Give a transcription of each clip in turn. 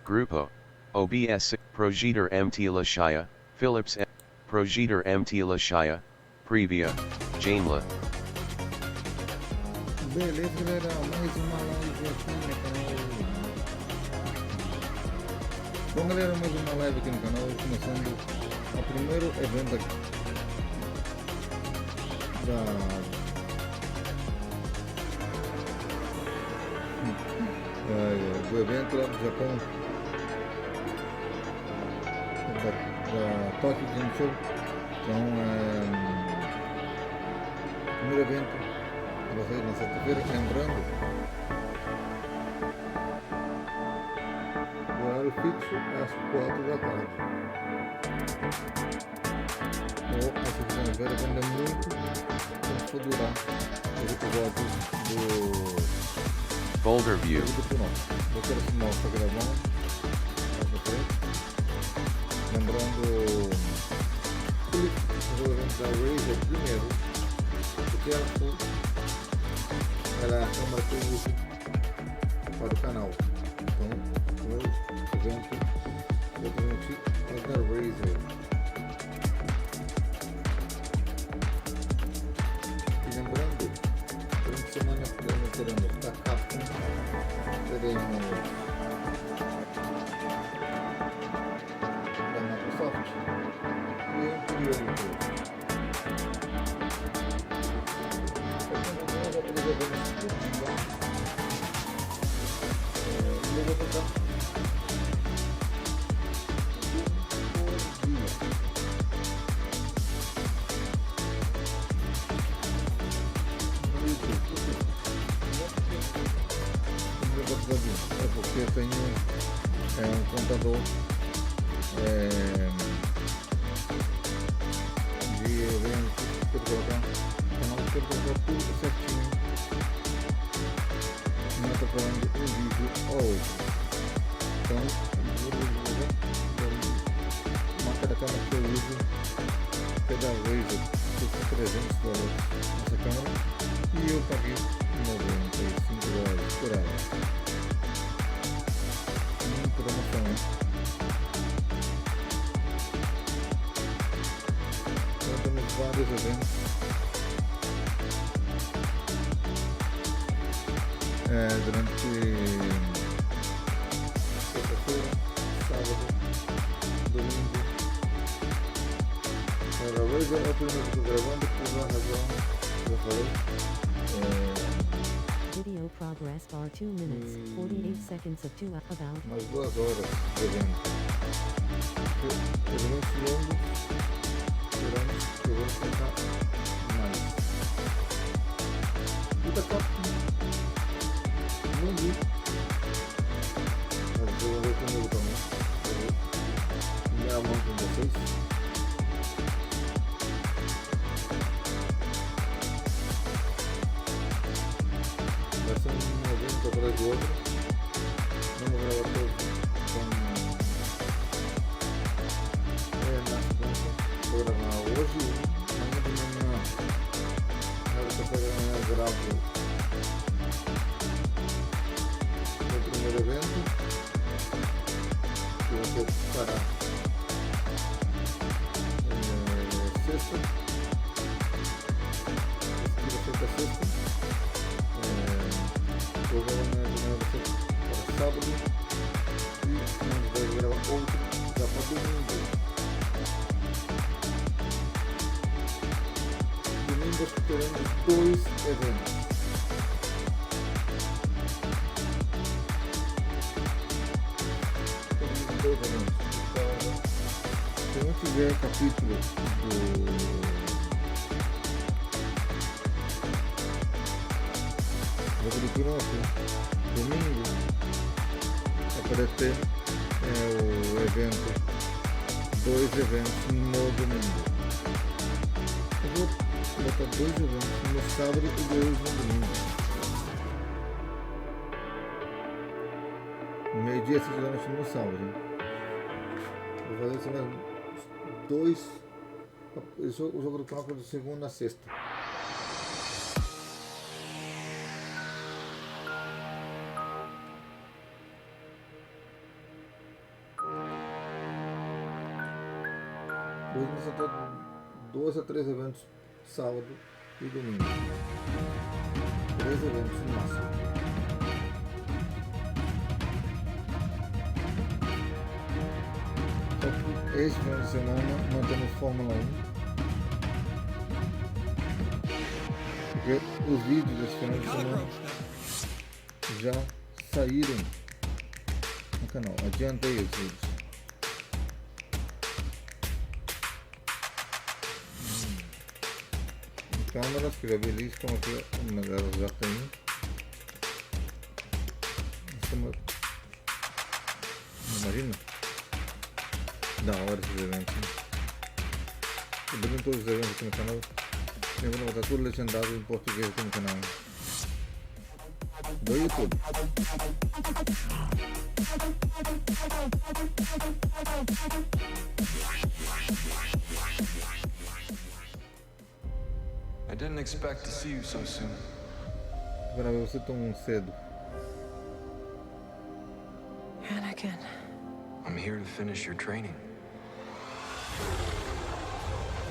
Grupo. OBS. Projetor MT Lashaya, Philips. Projetor MT Lashaya, Previa, Janela. Beleza, galera, mais uma live aqui no canal. Bom, galera, mais uma live aqui no canal, começando o primeiro evento aqui do evento lá do Japão, da Tokyo Game Show. Então, primeiro evento para vocês na sexta-feira, lembrando, o horário fixo é às 4 da tarde. Ou essa segunda-feira ainda muito tempo for durar os episódios do Folder View. Vou querer se mostrar gravando. Lembrando, o evento da Razer primeiro, porque ela é a câmera que eu uso para o canal. Então, o evento é da Razer. E lembrando, durante a semana teremos da Capcom, teremos da Microsoft e anterior. É porque eu tenho um contador de eventos que eu colocar, canal que eu colocar tudo certinho. Não estou falando de um vídeo ou outro. Então, uma cada câmera que eu uso é da Razer, custa $300 essa câmera, e eu paguei $95 por ela. Promoção. Então temos vários eventos durante sexta-feira, sábado, domingo. A Razer é o primeiro que estou gravando por uma razão que eu falei. Video progress bar 2 minutes, 48 seconds of 2 about. Umas 2 horas de evento. Eventos longos, esperamos que eu vou tentar mais. E da Capcom, não vi. Mas eu vou ver comigo também. Eu vou primeira mão com vocês. Vai ser um evento atrás do outro. Vamos gravar todos na sequência. Vou gravar hoje, amanhã de manhã. Na terça-feira de manhã eu gravo o primeiro evento, que vai ser para sexta. Esse aqui vai ser para sexta. Vou gravar amanhã de manhã vai ser para sábado. E nós vamos gravar outro já para domingo. Domingo teremos 2 eventos. Temos 2 eventos. Então, se não tiver capítulo do Pinóquio, domingo, aparecer o evento, 2 eventos no domingo. Eu vou botar 2 eventos no sábado e 2 no domingo. Meio-dia 6 horas no sábado. Vou fazer isso mesmo. 2. O jogo do cálculo de segunda a sexta. Hoje nós vamos ter 2 a 3 eventos sábado e domingo. 3 eventos no máximo. Só que este final de semana não temos Fórmula 1. Porque os vídeos desse final de semana já saíram no canal. Adiantei os vídeos. Câmeras que já vi ali, estão aqui, uma delas já tem. Imagina? Da hora esses eventos. Eu vendo todos os eventos aqui no canal. Lembra, vai estar tudo legendado em português aqui no canal. Do YouTube. I didn't expect to see you so soon. Para ver você tão cedo. Anakin. I'm here to finish your training.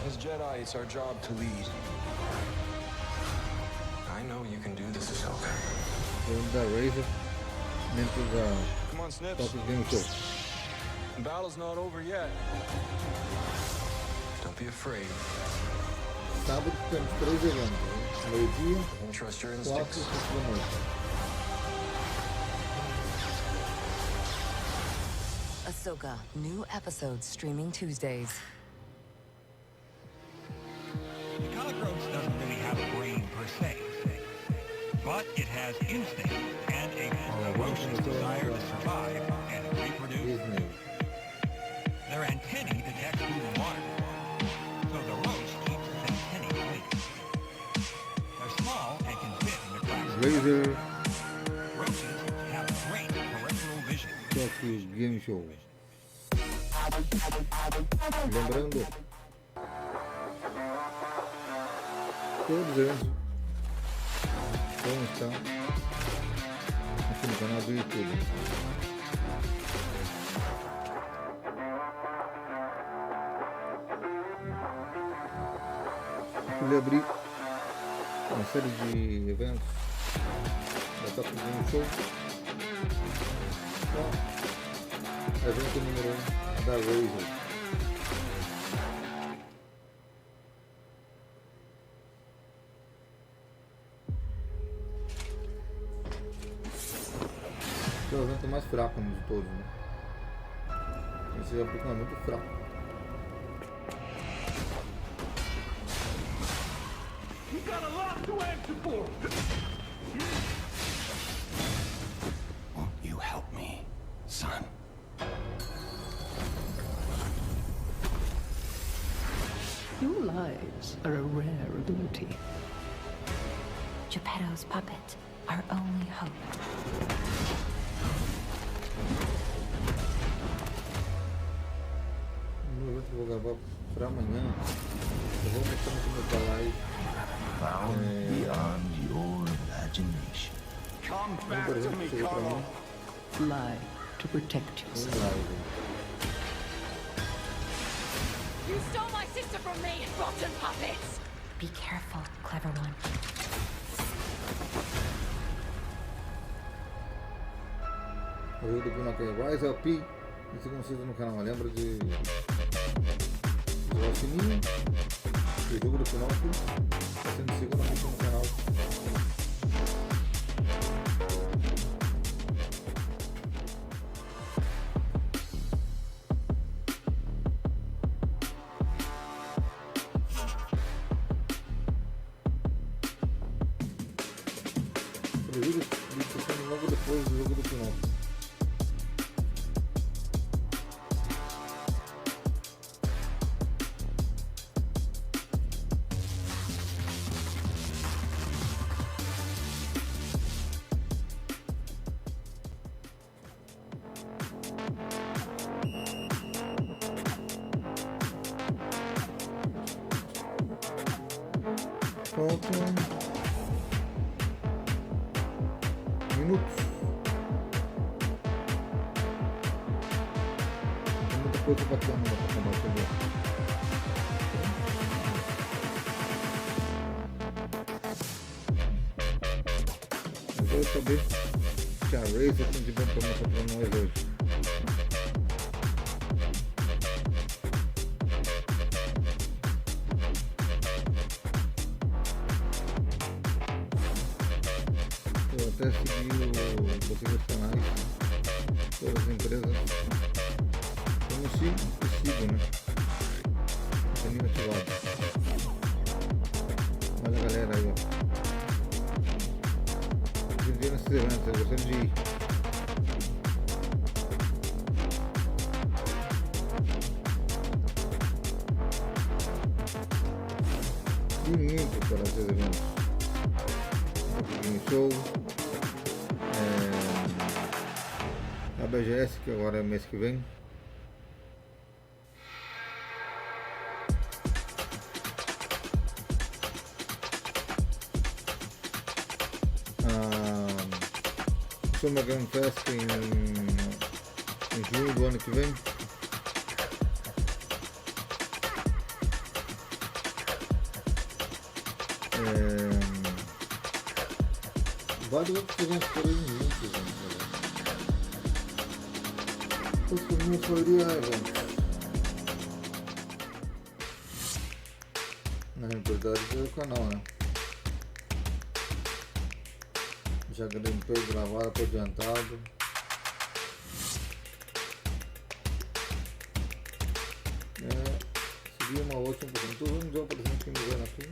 As Jedi, it's our job to lead. I know you can do this, Ahsoka. Eu da Razer dentro da Come on, Snips. Top Game Show. The battle's not over yet. Don't be afraid. Sábado temos 3 eventos. Meio-dia, Trust your 4 e 5 instincts. da noite. Ahsoka, new episodes streaming Tuesdays. The cockroach doesn't really have a brain per se, but it has instinct and a ferocious desire to survive and reproduce. Disney. Their antennae detect food and water, so the roach keeps its antennae clean. They're small and can fit in the cracks. Razer Roaches have great peripheral vision. Top Game Show. Lembrando, todos os eventos vão estar aqui no canal do YouTube. Eu vou abrir uma série de eventos da Top Game Show. Então, evento número 1 da Razer. Que é o evento mais fraco de todos, né? Esse é muito fraco. Won't you help me, son? Your lives are a rare ability. Geppetto's puppet, our only hope. No evento que eu vou gravar pra amanhã, eu vou mostrar no meu canal. Found beyond your imagination. Come Um back to presente me, que chegou pra mim. Lie to protect yourself. Live. You stole my sister from me, rotten puppets! Be careful, clever one. O jogo do Pinocchio é Rise Up e se inscreva no canal. Lembra de ativar o sininho. O jogo do Pinocchio está sendo segundo aqui no canal. O vídeo está sendo logo depois do jogo do Pinocchio. Faltam minutos. Tem muita coisa bacana para acabar com quero saber que a Razer tem de bom pra mostrar pra nós hoje. Eu até segui vocês nos canais, todas as empresas. Eu não sigo, né? Sininho ativado. Olha a galera aí, ó. Dia nesses eventos, eu gostaria de ir. E muito para esses eventos. Game Show, a BGS, que agora é mês que vem. Summer Game Fest em junho do ano que vem. Vários outros eventos por aí juntos, os que não faria eventos. Na verdade é o canal, né? Já gameplay gravado por adiantado. Segui uma outra um pouquinho. Tô vendo já o presente que me vendo aqui.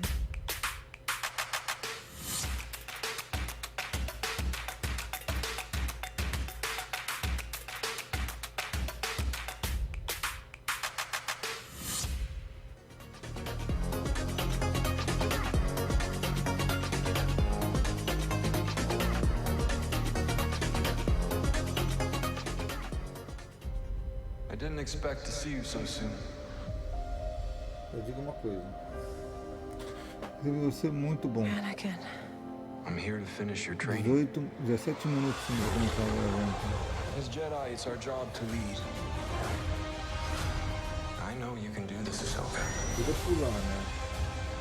I didn't expect to see you so soon. Eu digo uma coisa. Deve ser muito bom. Anakin. I'm here to finish your training. 17 minutos para começar o evento. As Jedi, it's our job to lead. I know you can do this, Ahsoka. Podia pular, né?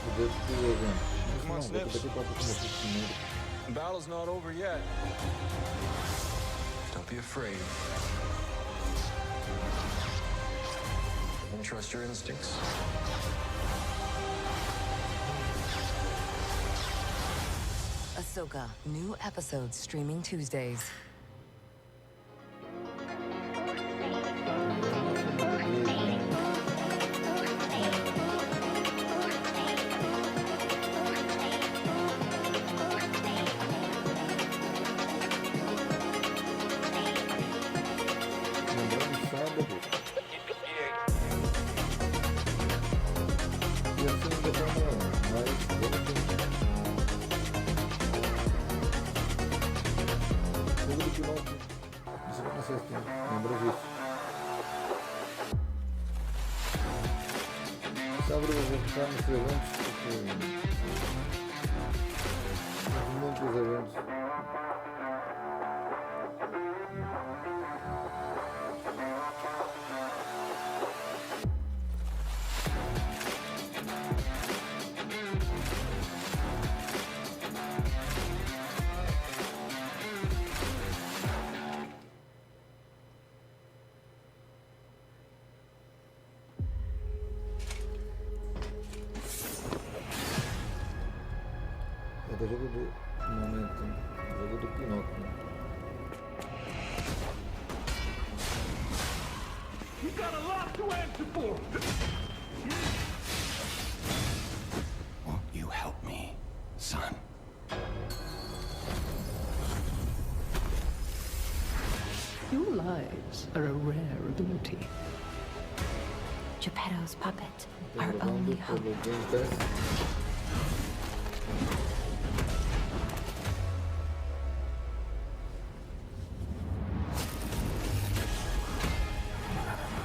Podia pular o evento. Come on, Mas não, vou Snips. ter que começar primeiro. The battle's not over yet. Don't be afraid. And trust your instincts. Ahsoka, new episodes streaming Tuesdays. Sábado eu vou ficar nos eventos porque muitos eventos. É do jogo do momento, jogo do Pinóquio, né? You got a lot to answer for. Won't you help me, son? Your lives are a rare ability. Geppetto's puppet, Tô our jogando only pelo hope. Game Pass.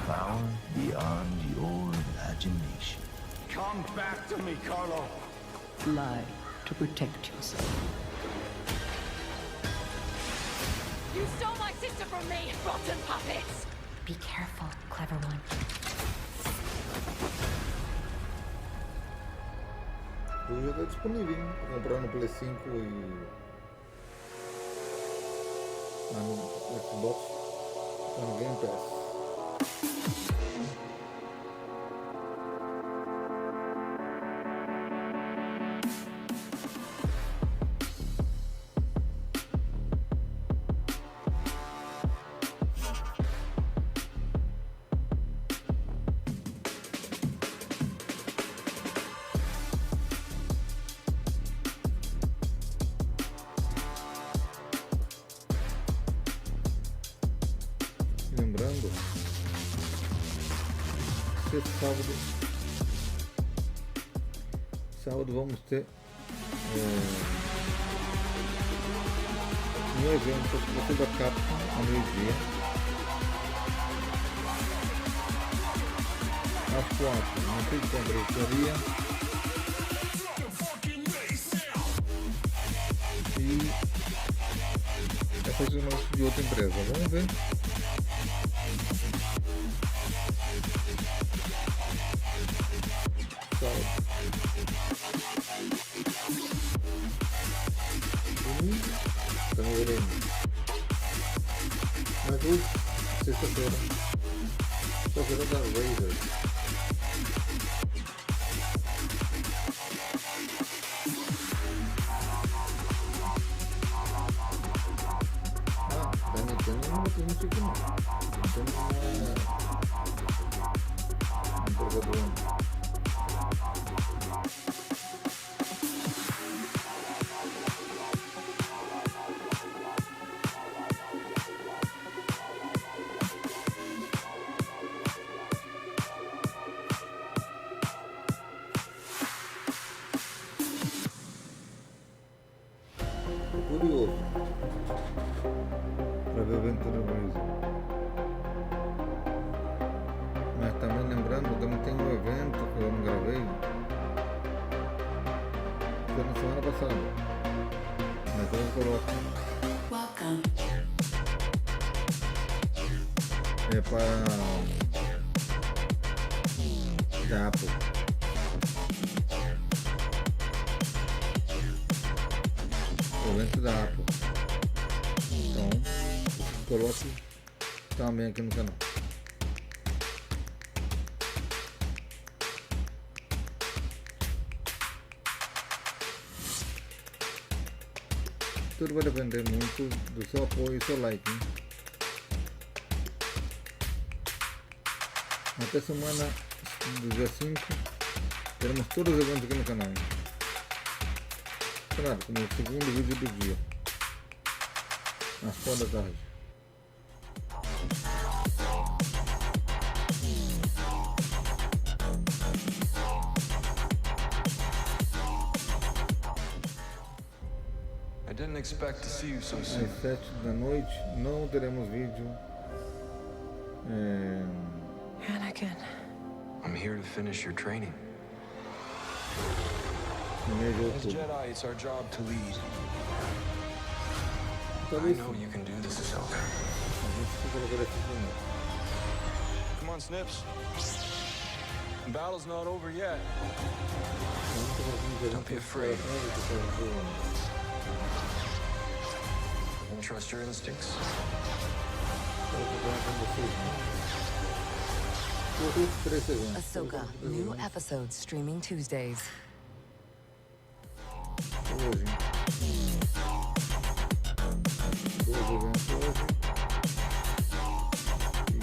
Power beyond your imagination. Come back to me, Carlo. Lie to protect yourself. You stole my sister from me, rotten puppets! Be careful, clever one. O jogo é disponível, hein? Comprar no Play 5 e Lá no Xbox, tá no Game Pass. Lembrando, sexta sábado vamos ter um evento aqui da Capcom ao meio-dia, às 4, não sei quando eu estaria, e essa é de outra empresa, vamos ver. Estamos veremos. Mas hoje, sexta-feira, sexta-feira da Razer. Da Nintendo não tem muito aqui não. Nintendo não é um jogador. Curioso para ver o evento da Razer, mas também lembrando que não tem um evento que eu não gravei, foi na semana passada, mas eu coloco é para da Apple. Evento da Apple, então coloque também aqui no canal. Tudo vai depender muito do seu apoio e seu like, hein? Até semana do dia 5 teremos todos os eventos aqui no canal, hein? Claro, como o segundo vídeo do dia, às 4 da tarde. I didn't expect to see you so soon. Às 7 da noite não teremos vídeo. Anakin. I'm here to finish your training. No mês de As outubro. Jedi, it's our job to lead. I Talvez know sim. you can do this, Ahsoka. A gente se colocar aqui de novo. Come on, Snips. The battle's not over yet. Don't be afraid. Trust your instincts. Ahsoka, new episodes streaming Tuesdays. Hoje. Dois eventos hoje. E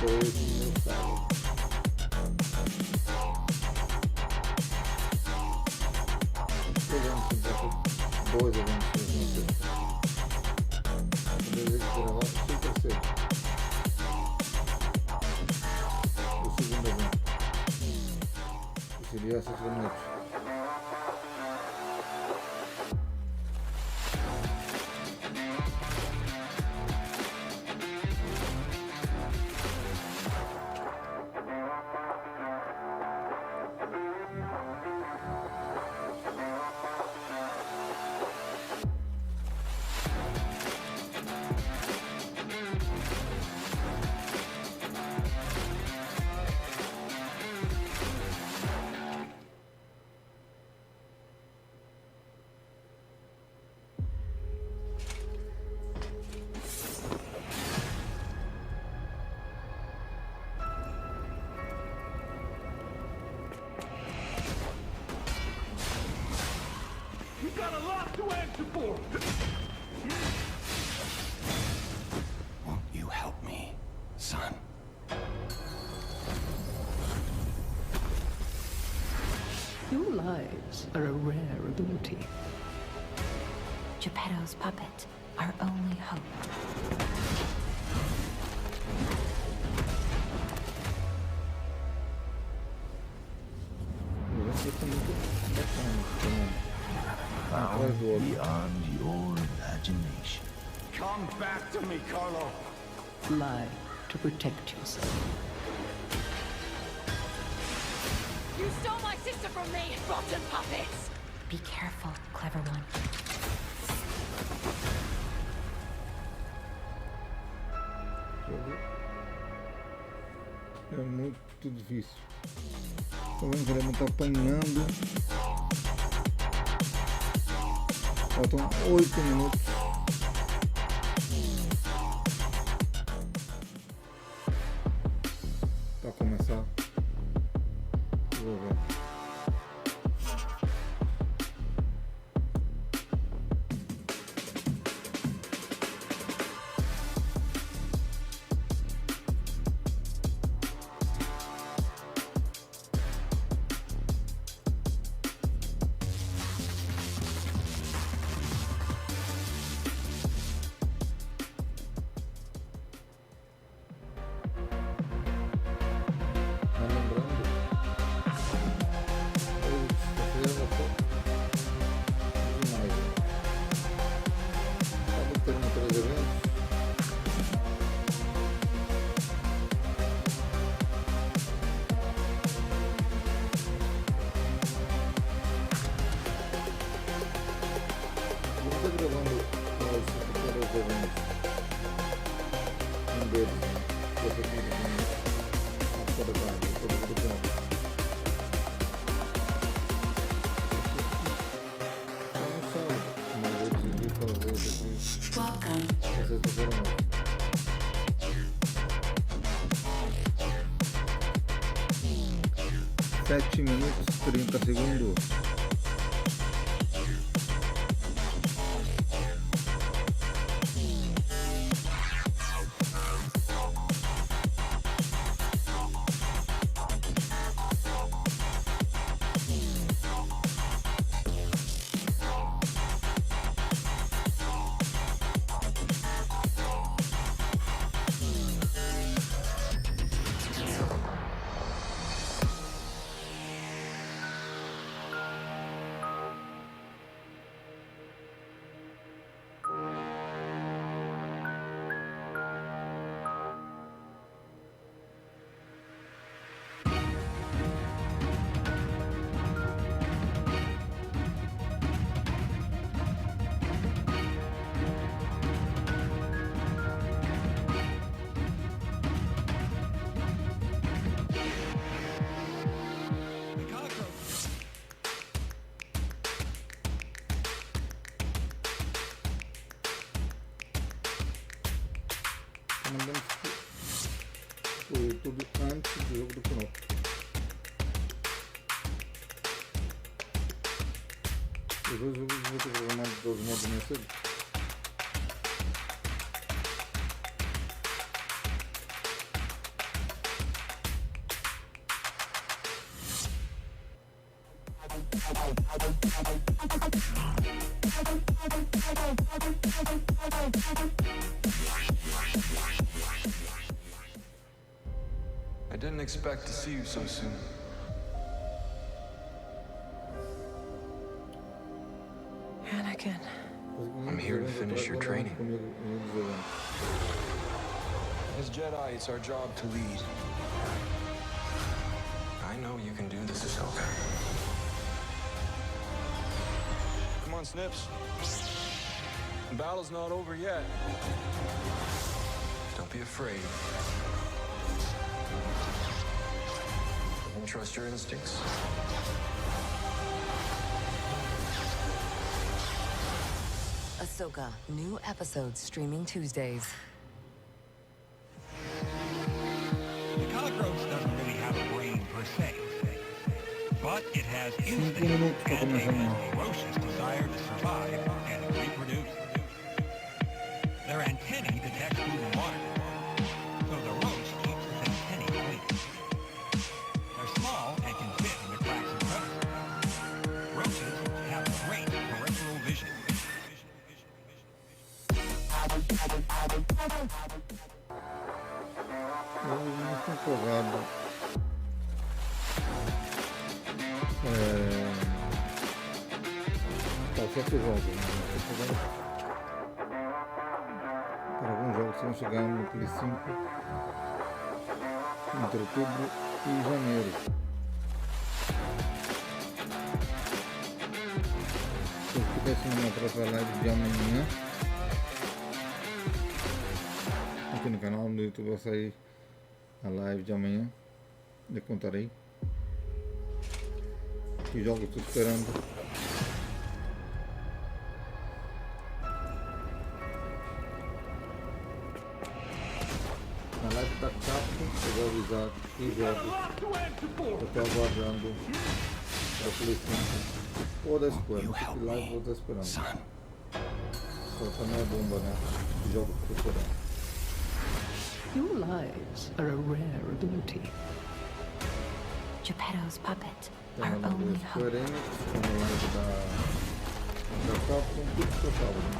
dois no sábado. Dois eventos hoje na sexta. Eu desejo gravar super cedo. O segundo evento. Que seria às 7 da noite. son. Your lies are a rare ability. Geppetto's puppet, our only hope. Found beyond your imagination. Come back to me, Carlo. Lie to protect yourself. You stole my sister from me, rotten puppets! Be careful, clever one. É muito difícil. Tá vendo que ele tá apanhando. Faltam 8 minutos. Pra começar. Vou ver. Sete minutos, 30 segundos. Mandamos o YouTube antes do jogo do final. Os dois jogos vão ter programado 12 modos mais cedo. I didn't expect to see you so soon. Anakin. I'm here to finish your training. As Jedi, it's our job to lead. I know you can do this, Ahsoka. Come on, Snips. The battle's not over yet. Don't be afraid. And trust your instincts. Ahsoka, new episodes streaming Tuesdays. The cockroach doesn't really have a brain per se, but it has instinct and a ferocious desire to survive and reproduce. Their antennae detect food and water, so the rodent Eu não estou empolgado. Tá, certos jogos, né? Para alguns jogos que vão chegar no Play 5 entre outubro e janeiro. Se eu estivesse numa própria live de amanhã, aqui no canal do YouTube vai sair a live de amanhã. Eu contarei que jogos estou esperando. Na live da Capcom eu vou avisar que jogos eu estou aguardando para o Play 5 ou da Square. Não sei que live eu vou estar esperando. Só também é bomba, né? Que jogos eu estou esperando. Your lives are a rare ability. Geppetto's puppet, Tem our uma live only da Square hope. Enix, tem uma live da Capcom, tudo que eu falo, né?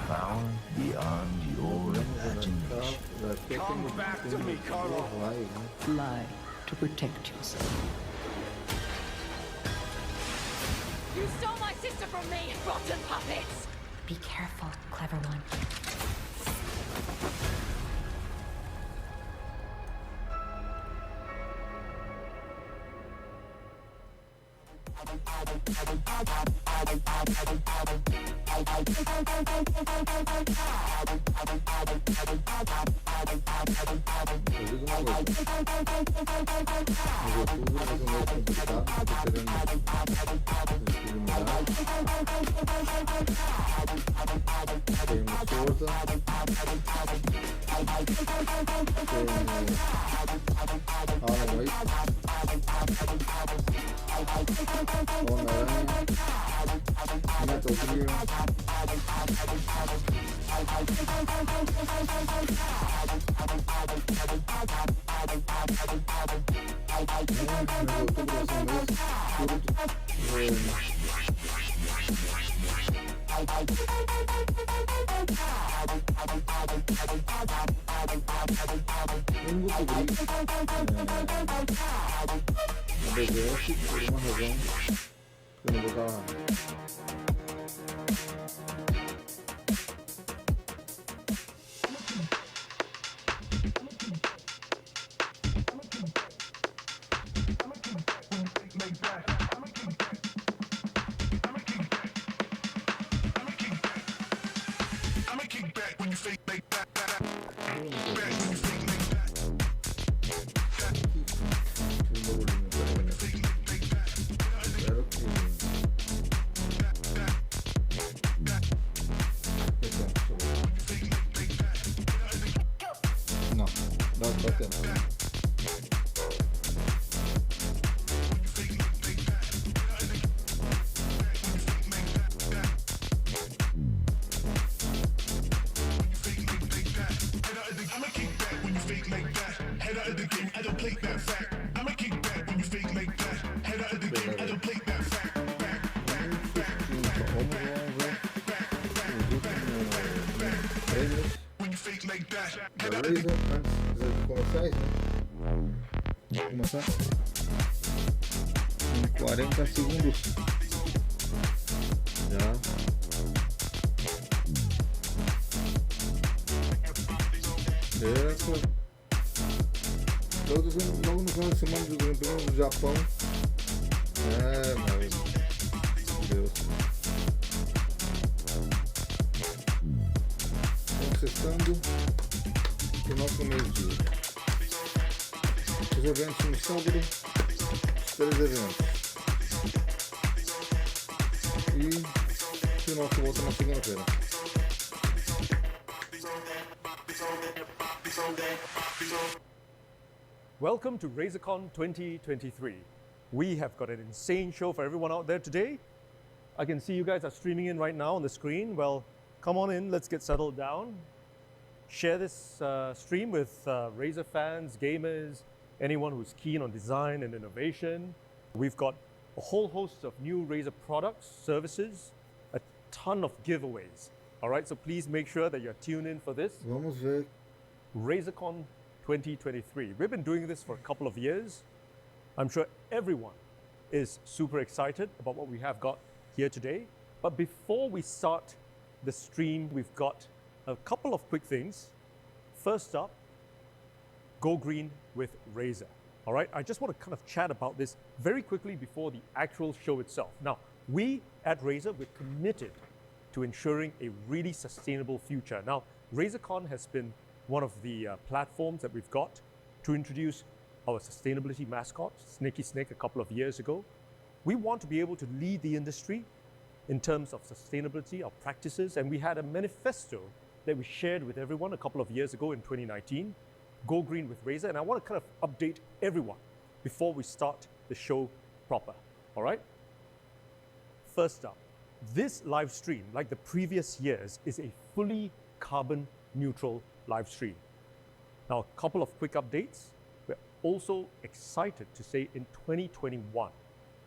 Power beyond your imagination. Come back to me, Carlo. Lie to protect yourself. You stole my sister from me, rotten puppets! Be careful, clever one. Eu digo uma coisa. Em outubro vai ser um mês complicado, estou querendo eliminar. Temos Forza. Temos Alan Wake. Homem-Aranha. Metal Gear. Eu não vou cobrir a BGS por uma razão que eu não vou dar lá. Não, dá tempo. Da Razer, antes dos comerciais, né? Vamos começar em 40 segundos. Já. Essa. Todos logo no final de semana do Grande Prêmio do Japão. Meu Deus. Estamos testando o nosso meio-dia. Os eventos no sábado, os 3 eventos. E o nosso volta na segunda-feira. Welcome to RazerCon 2023. We have got an insane show for everyone out there today. I can see you guys are streaming in right now on the screen. Well, come on in, let's get settled down. Share this stream with Razer fans, gamers, anyone who's keen on design and innovation. We've got a whole host of new Razer products, services, a ton of giveaways. All right, so please make sure that you're tuned in for this. Vamos ver. RazerCon 2023. We've been doing this for a couple of years. I'm sure everyone is super excited about what we have got here today. But before we start the stream, we've got a couple of quick things. First up, go green with Razer. All right, I just want to kind of chat about this very quickly before the actual show itself. Now, we at Razer, we're committed to ensuring a really sustainable future. Now, RazerCon has been one of the platforms that we've got to introduce our sustainability mascot, Snakey Snake, a couple of years ago. We want to be able to lead the industry in terms of sustainability, our practices, and we had a manifesto that we shared with everyone a couple of years ago in 2019, Go Green with Razer, and I want to kind of update everyone before we start the show proper, all right? First up, this live stream, like the previous years, is a fully carbon neutral live stream. Now, a couple of quick updates. We're also excited to say in 2021,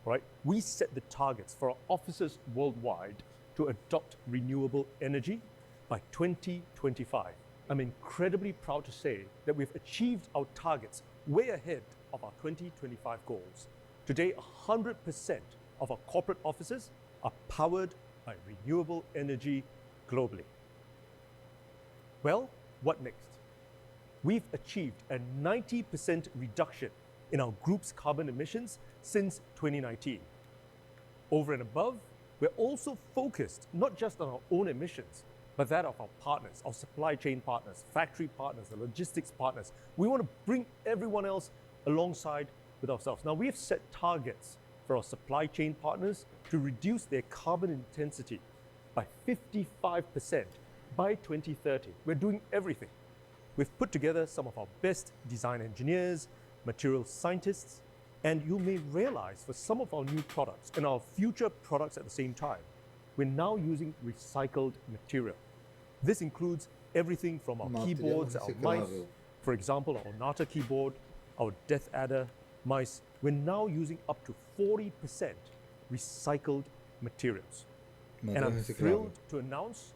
right, we set the targets for our offices worldwide to adopt renewable energy by 2025. I'm incredibly proud to say that we've achieved our targets way ahead of our 2025 goals. Today, 100% of our corporate offices are powered by renewable energy globally. Well, what next? We've achieved a 90% reduction in our group's carbon emissions since 2019. Over and above, we're also focused not just on our own emissions, but that of our partners, our supply chain partners, factory partners, the logistics partners. We want to bring everyone else alongside with ourselves. Now, we have set targets for our supply chain partners to reduce their carbon intensity by 55% by 2030. We're doing everything. We've put together some of our best design engineers, material scientists, and you may realize for some of our new products and our future products at the same time, we're now using recycled material. This includes everything from our keyboards, our mice, for example, our Onata keyboard, our Death Adder mice. We're now using up to 40% recycled materials. And I'm thrilled to announce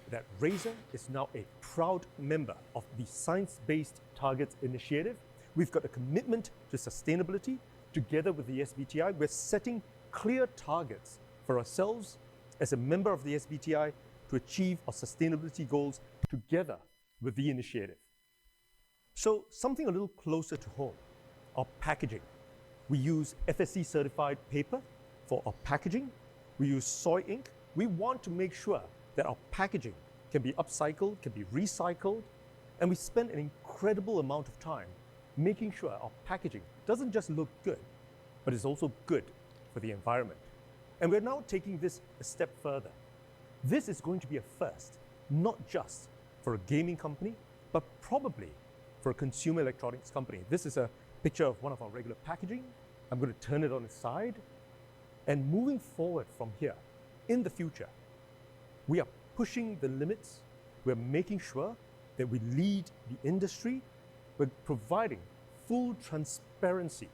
that Razer is now a proud member of the Science Based Targets Initiative. We've got a commitment to sustainability. Together with the SBTi, we're setting clear targets for ourselves as a member of the SBTi to achieve our sustainability goals together with the initiative. So something a little closer to home, our packaging. We use FSC certified paper for our packaging. We use soy ink. We want to make sure that our packaging can be upcycled, can be recycled, and we spend an incredible amount of time making sure our packaging doesn't just look good, but is also good for the environment. And we're now taking this a step further. This is going to be a first, not just for a gaming company, but probably for a consumer electronics company. This is a picture of one of our regular packaging. I'm going to turn it on its side. And moving forward from here, in the future, we are pushing the limits. We're making sure that we lead the industry. We're providing full transparency.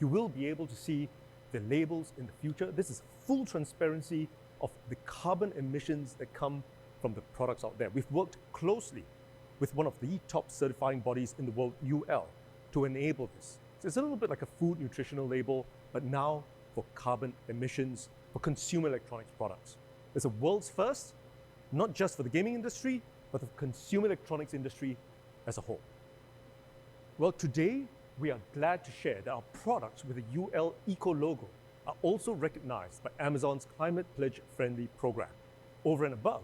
You will be able to see the labels in the future. This is full transparency of the carbon emissions that come from the products out there. We've worked closely with one of the top certifying bodies in the world, UL, to enable this. So it's a little bit like a food nutritional label, but now for carbon emissions for consumer electronics products. It's a world's first, not just for the gaming industry, but the consumer electronics industry as a whole. Well, today we are glad to share that our products with the UL Eco logo are also recognized by Amazon's Climate Pledge Friendly program. Over and above,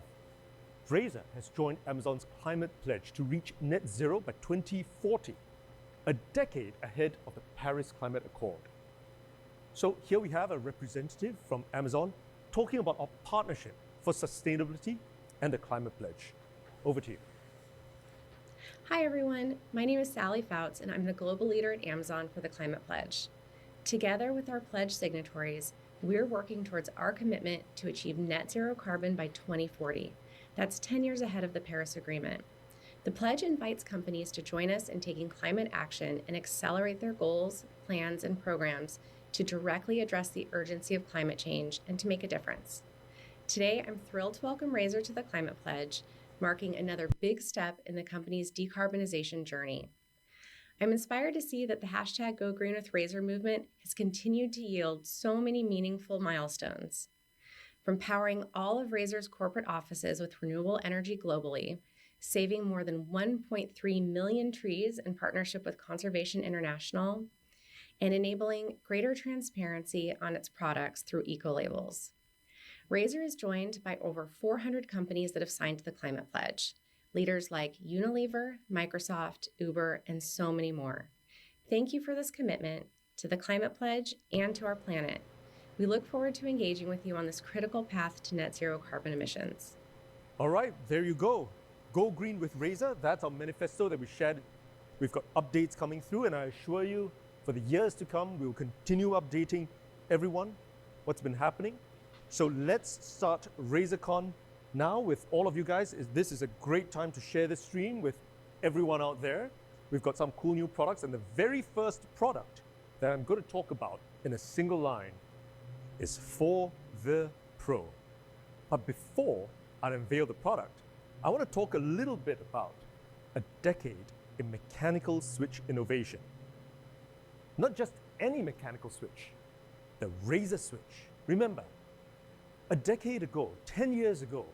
Razer has joined Amazon's Climate Pledge to reach net zero by 2040, a decade ahead of the Paris Climate Accord. So here we have a representative from Amazon talking about our partnership for sustainability and the Climate Pledge. Over to you. Hi everyone, my name is Sally Fouts and I'm the global leader at Amazon for the Climate Pledge. Together with our pledge signatories, we're working towards our commitment to achieve net zero carbon by 2040. That's 10 years ahead of the Paris Agreement. The pledge invites companies to join us in taking climate action and accelerate their goals, plans, and programs to directly address the urgency of climate change and to make a difference. Today, I'm thrilled to welcome Razer to the Climate Pledge, marking another big step in the company's decarbonization journey. I'm inspired to see that the hashtag Go Green with Razer movement has continued to yield so many meaningful milestones. From powering all of Razer's corporate offices with renewable energy globally, saving more than 1.3 million trees in partnership with Conservation International, and enabling greater transparency on its products through eco-labels. Razer is joined by over 400 companies that have signed the Climate Pledge, leaders like Unilever, Microsoft, Uber, and so many more. Thank you for this commitment to the Climate Pledge and to our planet. We look forward to engaging with you on this critical path to net zero carbon emissions. All right, there you go. Go Green with Razer. That's our manifesto that we shared. We've got updates coming through, and I assure you, for the years to come, we will continue updating everyone what's been happening. So let's start RazerCon now with all of you guys. This is a great time to share this stream with everyone out there. We've got some cool new products, and the very first product that I'm going to talk about in a single line is for the Pro. But before I unveil the product, I want to talk a little bit about a decade in mechanical switch innovation. Not just any mechanical switch, the Razer switch. Remember, a decade ago, 10 years ago,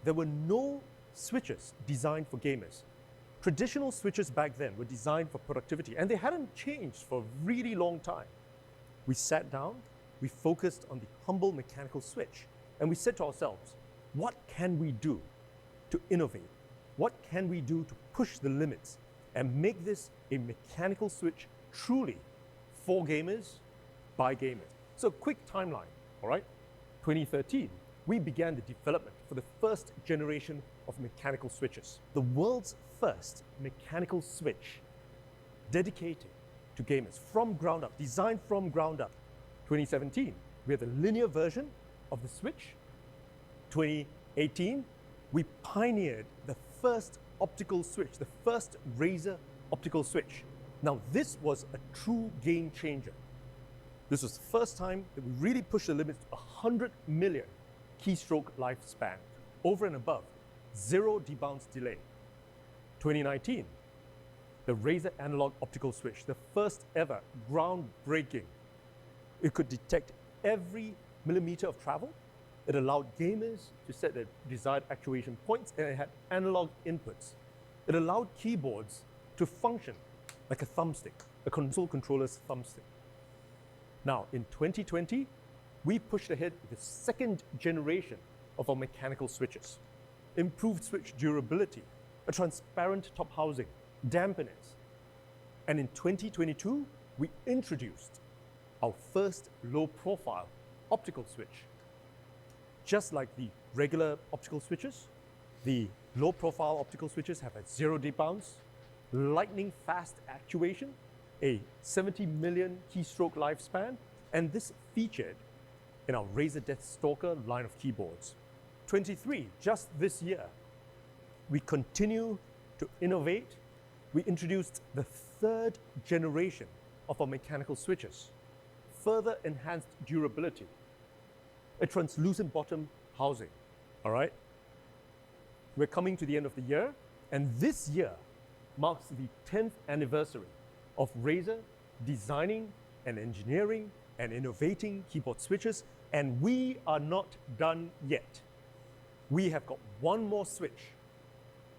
there were no switches designed for gamers. Traditional switches back then were designed for productivity, and they hadn't changed for a really long time. We sat down, we focused on the humble mechanical switch, and we said to ourselves, what can we do to innovate? What can we do to push the limits and make this a mechanical switch truly for gamers, by gamers? So quick timeline, all right? 2013, we began the development for the first generation of mechanical switches. The world's first mechanical switch dedicated to gamers from ground up, designed from ground up. 2017, we had the linear version of the switch. 2018, we pioneered the first optical switch, the first Razer optical switch. Now, this was a true game changer. This was the first time that we really pushed the limits to 100 million keystroke lifespan, over and above, 0 debounce delay. 2019, the Razer analog optical switch, the first ever groundbreaking. It could detect every millimeter of travel. It allowed gamers to set their desired actuation points, and it had analog inputs. It allowed keyboards to function like a thumbstick, a console controller's thumbstick. Now, in 2020, we pushed ahead with the second generation of our mechanical switches. Improved switch durability, a transparent top housing, dampeners. And in 2022, we introduced our first low-profile optical switch. Just like the regular optical switches, the low-profile optical switches have a 0 debounce, lightning-fast actuation, a 70 million keystroke lifespan, and this featured in our Razer Deathstalker line of keyboards. 23, just this year, we continue to innovate. We introduced the third generation of our mechanical switches, further enhanced durability, a translucent bottom housing, all right? We're coming to the end of the year, and this year marks the 10th anniversary of Razer designing and engineering and innovating keyboard switches, and we are not done yet. We have got one more switch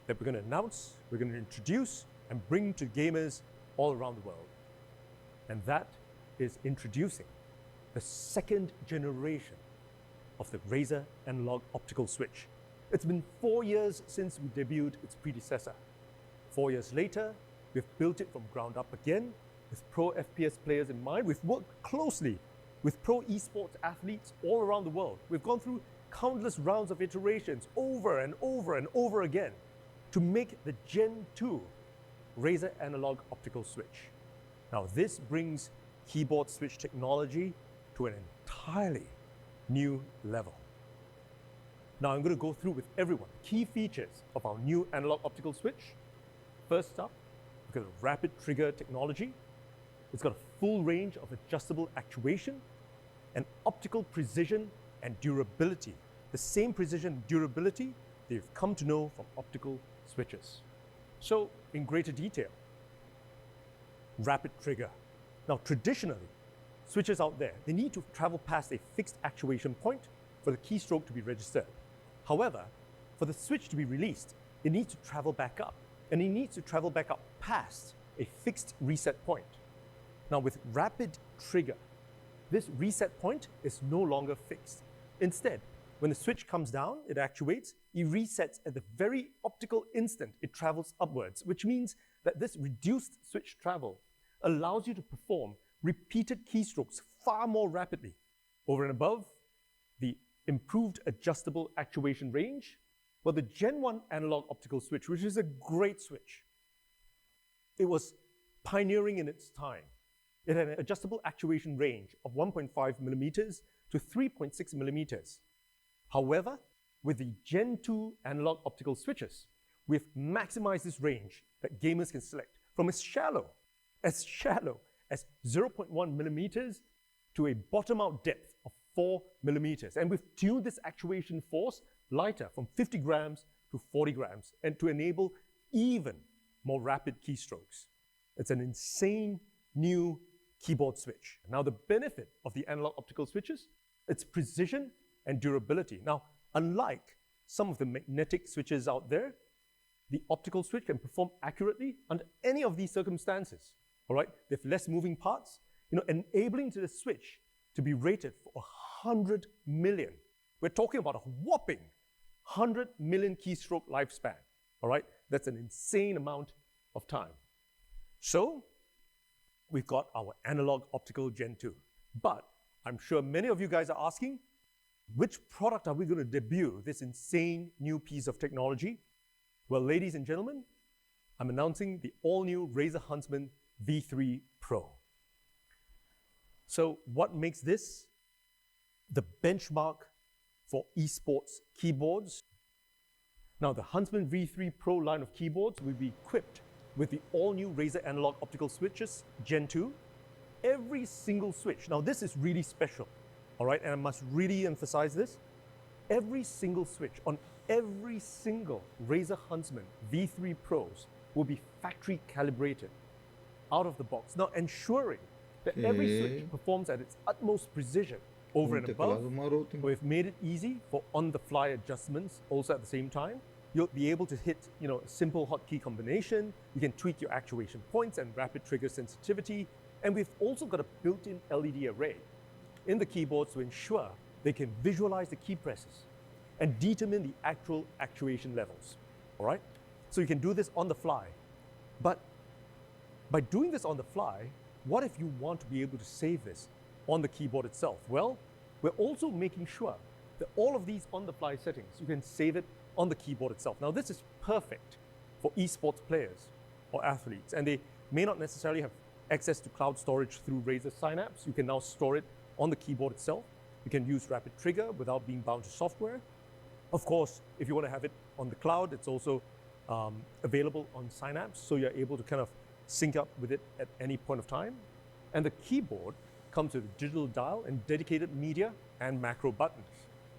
that we're going to announce, we're going to introduce, and bring to gamers all around the world. And that is introducing the second generation of the Razer analog optical switch. It's been 4 years since we debuted its predecessor. 4 years later, we've built it from ground up again with pro FPS players in mind. We've worked closely with pro esports athletes all around the world. We've gone through countless rounds of iterations over and over and over again to make the Gen 2 Razer analog optical switch. Now, this brings keyboard switch technology to an entirely new level. Now, I'm going to go through with everyone key features of our new analog optical switch. First up, we've got a rapid trigger technology. It's got a full range of adjustable actuation and optical precision and durability. The same precision and durability that you've come to know from optical switches. So, in greater detail, rapid trigger. Now, traditionally, switches out there, they need to travel past a fixed actuation point for the keystroke to be registered. However, for the switch to be released, it needs to travel back up, and it needs to travel back up past a fixed reset point. Now, with rapid trigger, this reset point is no longer fixed. Instead, when the switch comes down, it actuates, it resets at the very optical instant it travels upwards, which means that this reduced switch travel allows you to perform repeated keystrokes far more rapidly, over and above the improved adjustable actuation range. Well, the Gen 1 analog optical switch, which is a great switch, it was pioneering in its time. It had an adjustable actuation range of 1.5 millimeters to 3.6 millimeters. However, with the Gen 2 analog optical switches, we've maximized this range that gamers can select from as shallow as 0.1 millimeters to a bottom-out depth of 4 millimeters. And we've tuned this actuation force lighter from 50 grams to 40 grams and to enable even more rapid keystrokes. It's an insane new keyboard switch. Now, the benefit of the analog optical switches, its precision and durability. Now, unlike some of the magnetic switches out there, the optical switch can perform accurately under any of these circumstances. All right, they have less moving parts, enabling the switch to be rated for 100 million. We're talking about a whopping 100 million keystroke lifespan. All right, that's an insane amount of time. So, we've got our analog optical Gen 2. But I'm sure many of you guys are asking, which product are we going to debut this insane new piece of technology? Well, ladies and gentlemen, I'm announcing the all-new Razer Huntsman V3 Pro. So what makes this the benchmark for esports keyboards? Now, the Huntsman V3 Pro line of keyboards will be equipped with the all-new Razer analog optical switches Gen 2. Every single switch, now this is really special, all right, and I must really emphasize this. Every single switch on every single Razer Huntsman V3 Pros will be factory calibrated out of the box. Now, ensuring that every switch performs at its utmost precision over and above. We've made it easy for on-the-fly adjustments also at the same time. You'll be able to hit, a simple hotkey combination. You can tweak your actuation points and rapid trigger sensitivity. And we've also got a built-in LED array in the keyboards to ensure they can visualize the key presses and determine the actual actuation levels, all right? So you can do this on the fly. But by doing this on the fly, what if you want to be able to save this on the keyboard itself? Well, we're also making sure that all of these on-the-fly settings, you can save it on the keyboard itself. Now, this is perfect for esports players or athletes, and they may not necessarily have access to cloud storage through Razer Synapse. You can now store it on the keyboard itself. You can use rapid trigger without being bound to software. Of course, if you want to have it on the cloud, it's also available on Synapse, so you're able to kind of sync up with it at any point of time. And the keyboard comes with a digital dial and dedicated media and macro buttons,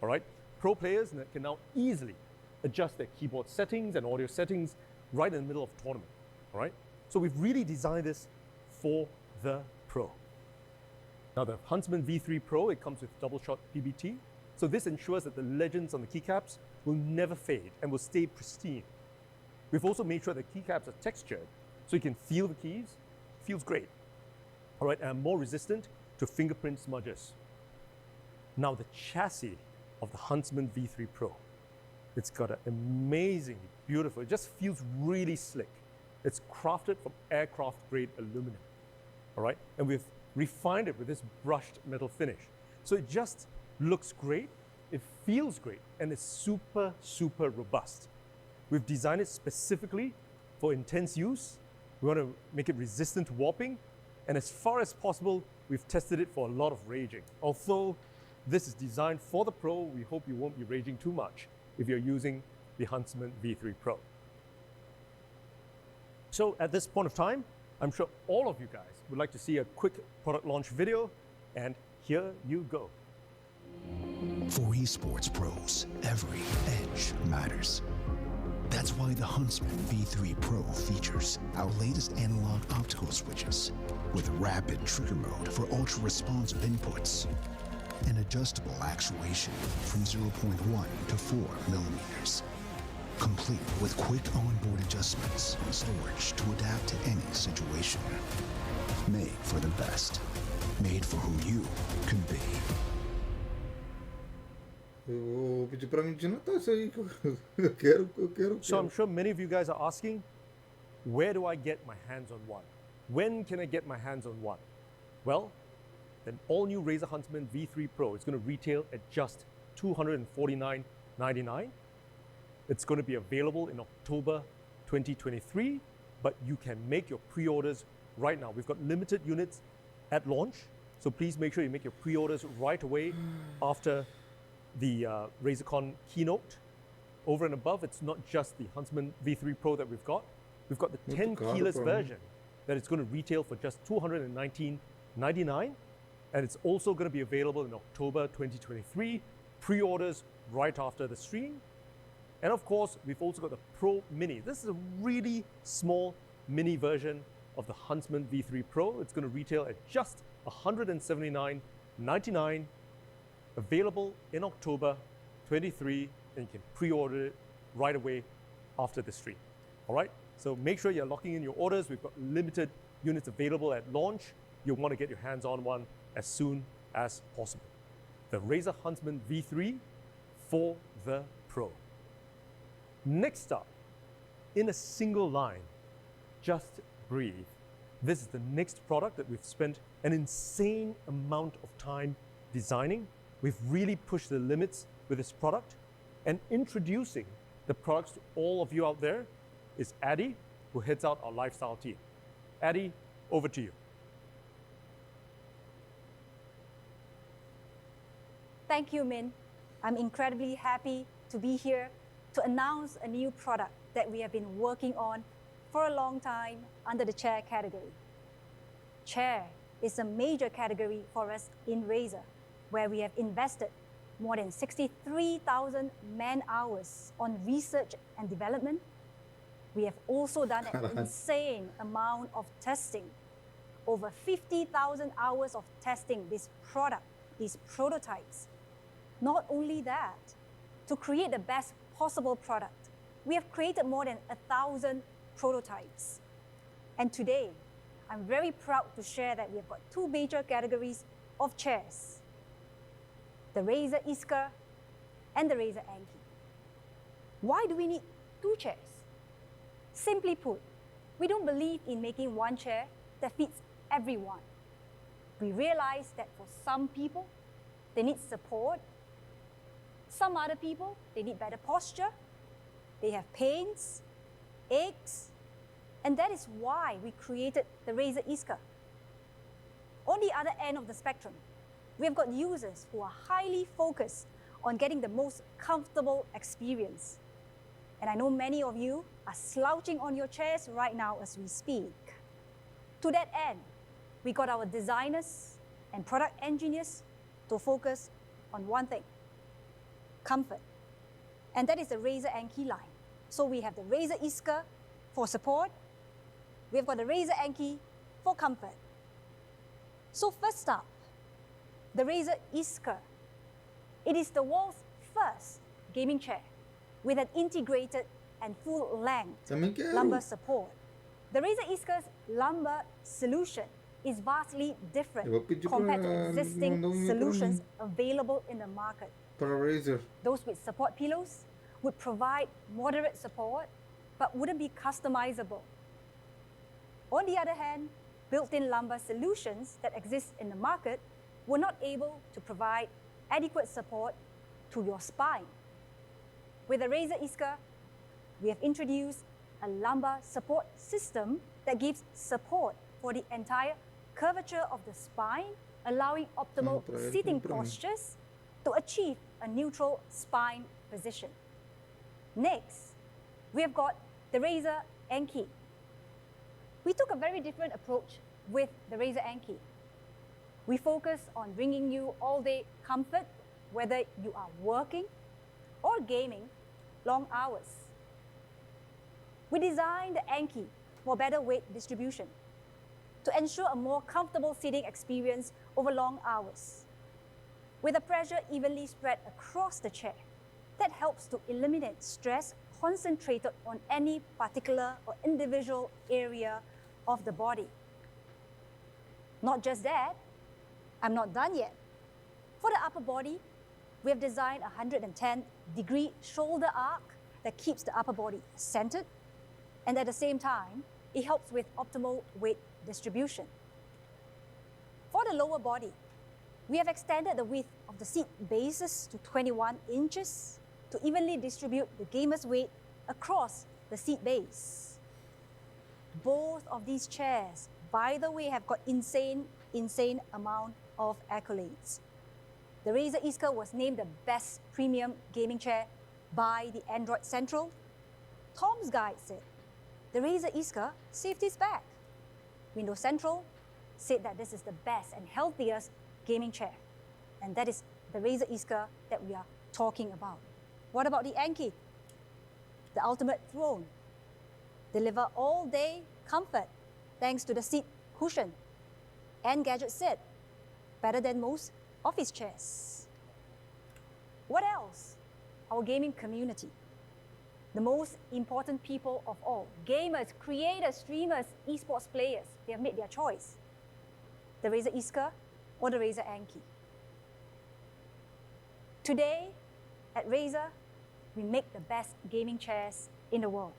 all right? Pro players can now easily adjust their keyboard settings and audio settings right in the middle of a tournament, all right? So we've really designed this for the pro. Now, the Huntsman V3 Pro, it comes with double shot PBT. So this ensures that the legends on the keycaps will never fade and will stay pristine. We've also made sure the keycaps are textured so you can feel the keys. It feels great. All right, and more resistant to fingerprint smudges. Now, the chassis of the Huntsman V3 Pro, it's got an amazingly beautiful, it just feels really slick. It's crafted from aircraft-grade aluminum, all right? And we've refined it with this brushed metal finish. So it just looks great, it feels great, and it's super, super robust. We've designed it specifically for intense use. We want to make it resistant to warping, and as far as possible, we've tested it for a lot of raging. Although this is designed for the pro, we hope you won't be raging too much if you're using the Huntsman V3 Pro. So at this point of time, I'm sure all of you guys would like to see a quick product launch video, and here you go. For esports pros, every edge matters. That's why the Huntsman V3 Pro features our latest analog optical switches with rapid trigger mode for ultra-responsive inputs and adjustable actuation from 0.1 to 4 millimeters, complete with quick onboard adjustments and storage to adapt to any situation. Made for the best. Made for who you can be. Eu pedi pra mim de Natal isso aí. Eu quero. So I'm sure many of you guys are asking, where do I get my hands on one? When can I get my hands on one? Well, the all-new Razer Huntsman V3 Pro is going to retail at just $249.99. It's going to be available in October 2023, but you can make your pre-orders right now. We've got limited units at launch, so please make sure you make your pre-orders right away after the RazerCon keynote. Over and above, it's not just the Huntsman V3 Pro that we've got. We've got the 10 keyless version that it's going to retail for just $219.99, and it's also going to be available in October 2023. Pre-orders right after the stream. And of course, we've also got the Pro Mini. This is a really small mini version of the Huntsman V3 Pro. It's going to retail at just $179.99, available in October 23, and you can pre-order it right away after the stream. All right, so make sure you're locking in your orders. We've got limited units available at launch. You'll want to get your hands on one as soon as possible. The Razer Huntsman V3 for the Pro. Next up, in a single line, Just Breathe. This is the next product that we've spent an insane amount of time designing. We've really pushed the limits with this product, and introducing the products to all of you out there is Addy, who heads out our lifestyle team. Addy, over to you. Thank you, Min. I'm incredibly happy to be here to announce a new product that we have been working on for a long time under the chair category. Chair is a major category for us in Razer, where we have invested more than 63,000 man-hours on research and development. We have also done an insane amount of testing, over 50,000 hours of testing this product, these prototypes. Not only that, to create the best possible product, we have created more than 1,000 prototypes. And today, I'm very proud to share that we have got two major categories of chairs: the Razer Isker and the Razer Anki. Why do we need two chairs? Simply put, we don't believe in making one chair that fits everyone. We realize that for some people, they need support. Some other people, they need better posture. They have pains, aches, and that is why we created the Razer Isker. On the other end of the spectrum, we have got users who are highly focused on getting the most comfortable experience. And I know many of you are slouching on your chairs right now as we speak. To that end, we got our designers and product engineers to focus on one thing: comfort. And that is the Razer Anki line. So we have the Razer Isker for support. We've got the Razer Anki for comfort. So first up, the Razer Isker. It is the world's first gaming chair with an integrated and full-length lumbar support. The Razer Isker's lumbar solution is vastly different compared to existing solutions available in the market. Those with support pillows would provide moderate support, but wouldn't be customizable. On the other hand, built-in lumbar solutions that exist in the market were not able to provide adequate support to your spine. With the Razer Isker, we have introduced a lumbar support system that gives support for the entire curvature of the spine, allowing optimal sitting postures to achieve a neutral spine position. Next, we have got the Razer Anki. We took a very different approach with the Razer Anki. We focus on bringing you all-day comfort, whether you are working or gaming long hours. We designed the Anki for better weight distribution to ensure a more comfortable sitting experience over long hours. With the pressure evenly spread across the chair, that helps to eliminate stress concentrated on any particular or individual area of the body. Not just that, I'm not done yet. For the upper body, we have designed a 110-degree shoulder arc that keeps the upper body centered, and at the same time, it helps with optimal weight distribution. For the lower body, we have extended the width of the seat bases to 21 inches to evenly distribute the gamer's weight across the seat base. Both of these chairs, by the way, have got insane amount of accolades. The Razer Iska was named the best premium gaming chair by the Android Central. Tom's Guide said, the Razer Iska saved his back. Windows Central said that this is the best and healthiest gaming chair. And that is the Razer Iska that we are talking about. What about the Anki? The ultimate throne. Deliver all-day comfort thanks to the seat cushion. And Gadget said, better than most office chairs. What else? Our gaming community. The most important people of all. Gamers, creators, streamers, esports players. They have made their choice. The Razer Iska or the Razer Anki. Today, at Razer, we make the best gaming chairs in the world.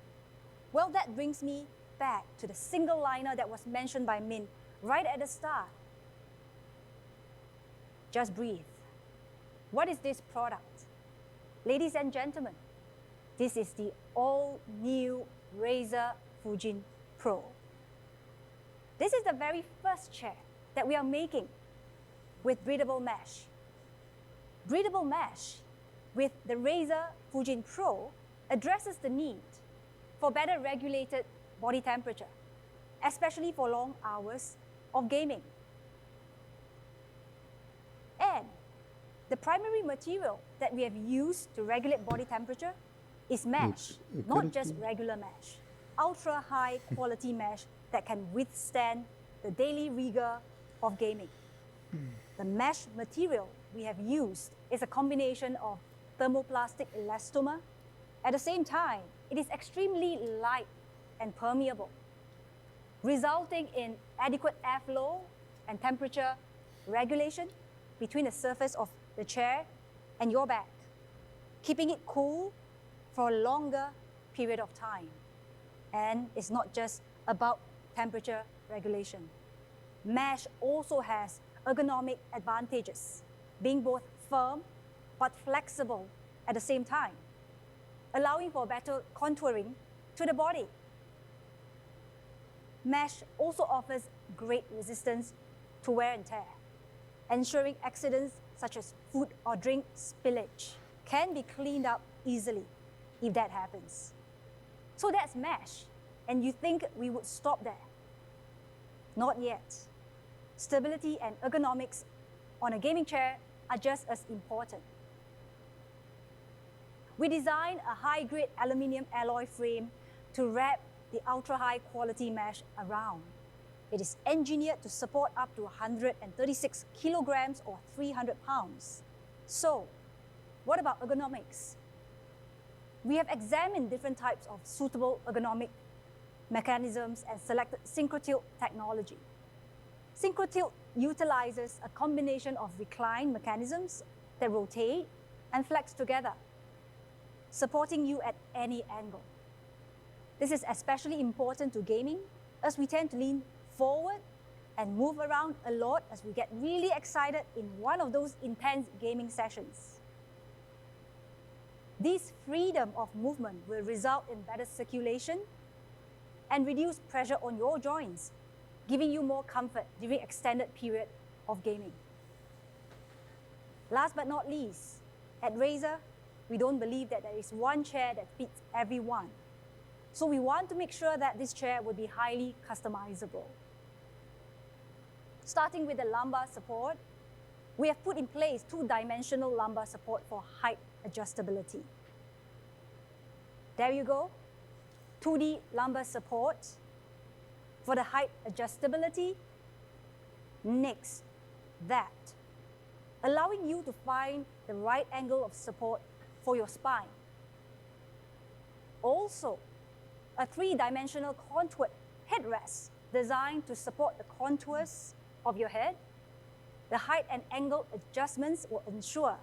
Well, that brings me back to the single liner that was mentioned by Min right at the start. Just breathe. What is this product? Ladies and gentlemen, this is the all-new Razer Fujin Pro. This is the very first chair that we are making with breathable mesh. Breathable mesh with the Razer Fujin Pro addresses the need for better regulated body temperature, especially for long hours of gaming. And the primary material that we have used to regulate body temperature is mesh, not just regular mesh. Ultra high quality mesh that can withstand the daily rigor of gaming. The mesh material we have used is a combination of thermoplastic elastomer. At the same time, it is extremely light and permeable, resulting in adequate airflow and temperature regulation between the surface of the chair and your back, keeping it cool for a longer period of time. And it's not just about temperature regulation. Mesh also has ergonomic advantages, being both firm but flexible at the same time, allowing for better contouring to the body. Mesh also offers great resistance to wear and tear, ensuring accidents such as food or drink spillage can be cleaned up easily if that happens. So that's mesh, and you think we would stop there? Not yet. Stability and ergonomics on a gaming chair are just as important. We designed a high-grade aluminium alloy frame to wrap the ultra-high quality mesh around. It is engineered to support up to 136 kilograms or 300 pounds. So, what about ergonomics? We have examined different types of suitable ergonomic mechanisms and selected SynchroTilt technology. SynchroTilt utilizes a combination of recline mechanisms that rotate and flex together, supporting you at any angle. This is especially important to gaming as we tend to lean forward and move around a lot as we get really excited in one of those intense gaming sessions. This freedom of movement will result in better circulation and reduce pressure on your joints, giving you more comfort during extended period of gaming. Last but not least, at Razer, we don't believe that there is one chair that fits everyone. So we want to make sure that this chair would be highly customizable. Starting with the lumbar support, we have put in place two-dimensional lumbar support for height adjustability. There you go, 2D lumbar support for the height adjustability. Next, that, allowing you to find the right angle of support for your spine. Also, a three-dimensional contoured headrest designed to support the contours of your head. The height and angle adjustments will ensure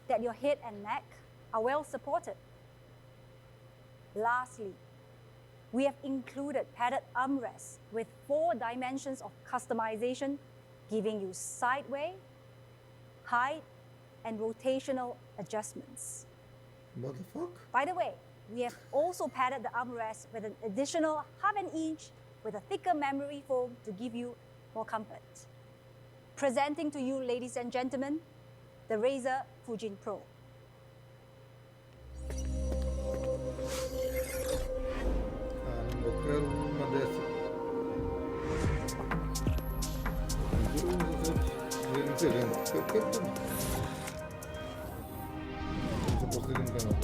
that your head and neck are well supported. Lastly, we have included padded armrests with 4 dimensions of customization, giving you sideway, height, and rotational adjustments. What the fuck? By the way, we have also padded the armrest with an additional ½ an inch with a thicker memory foam to give you more comfort. Presenting to you, ladies and gentlemen, the Razer Fujin Pro. Vou quero uma dessa. Não sei, gente. Eu quero tudo. Não posso ligar no canal.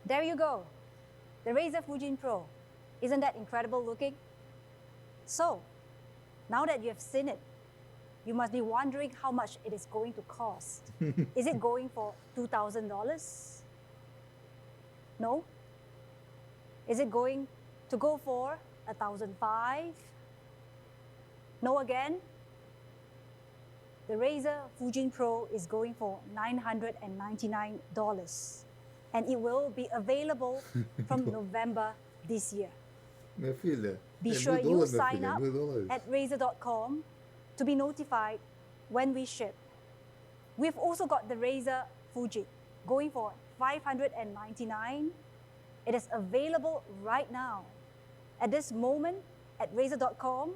There you go, the Razer Fujin Pro. Isn't that incredible looking? So, now that you have seen it, you must be wondering how much it is going to cost. Is it going for $2,000? No? Is it going to go for $1,500? No again? The Razer Fujin Pro is going for $999. And it will be available from November this year. Minha filha, Be sure you sign up at Razer.com to be notified when we ship. We've also got the Razer Fujin going for $599. It is available right now at this moment at Razer.com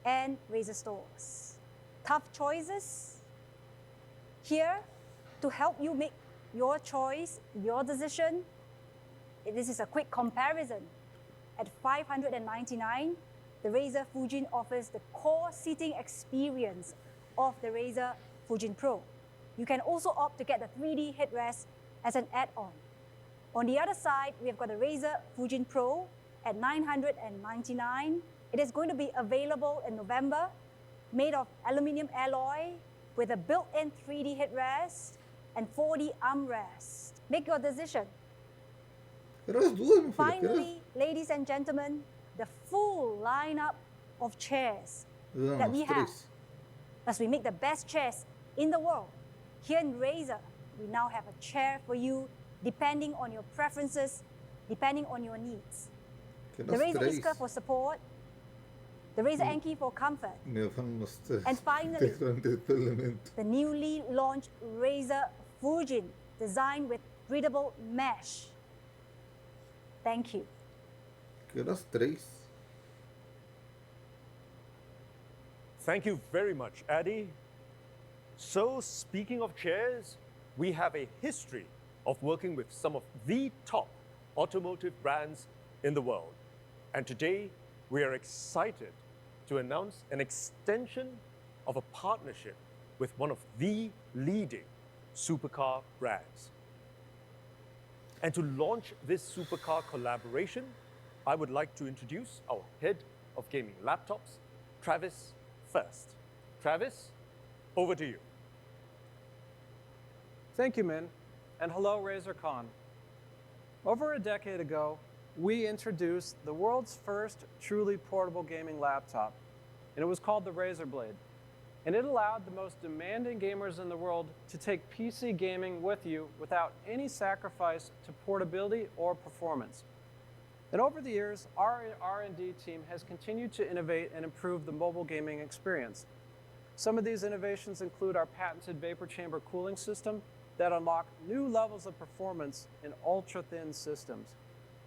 and Razer stores. Tough choices? Here to help you make your choice, your decision. This is a quick comparison. At $599, the Razer Fujin offers the core seating experience of the Razer Fujin Pro. You can also opt to get the 3D headrest as an add-on. On the other side, we have got the Razer Fujin Pro at $999. It is going to be available in November, made of aluminum alloy with a built-in 3D headrest and 4D armrest. Make your decision. Finally, ladies and gentlemen, the full lineup of chairs that we have. As we make the best chairs in the world, here in Razer, we now have a chair for you depending on your preferences, depending on your needs. The Razer Iska for support, the Razer Anki for comfort, and finally, the newly launched Razer Fujin, designed with breathable mesh. Thank you. Thank you very much, Addy. So, speaking of chairs, we have a history of working with some of the top automotive brands in the world. And today, we are excited to announce an extension of a partnership with one of the leading supercar brands. And to launch this supercar collaboration, I would like to introduce our head of gaming laptops, Travis First. Travis, over to you. Thank you, Min, and hello, RazerCon. Over a decade ago, we introduced the world's first truly portable gaming laptop, and it was called the Razer Blade. And it allowed the most demanding gamers in the world to take PC gaming with you without any sacrifice to portability or performance. And over the years, our R&D team has continued to innovate and improve the mobile gaming experience. Some of these innovations include our patented vapor chamber cooling system that unlock new levels of performance in ultra-thin systems.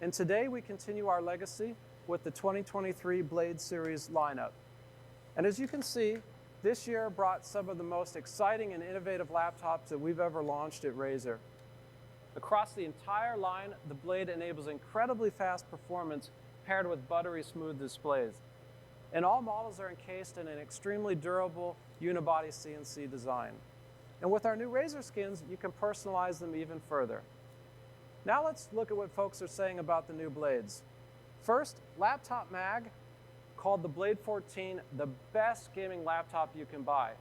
And today we continue our legacy with the 2023 Blade Series lineup. And as you can see, this year brought some of the most exciting and innovative laptops that we've ever launched at Razer. Across the entire line, the Blade enables incredibly fast performance paired with buttery smooth displays. And all models are encased in an extremely durable unibody CNC design. And with our new Razer skins, you can personalize them even further. Now let's look at what folks are saying about the new Blades. First, Laptop Mag called the Blade 14 the best gaming laptop you can buy.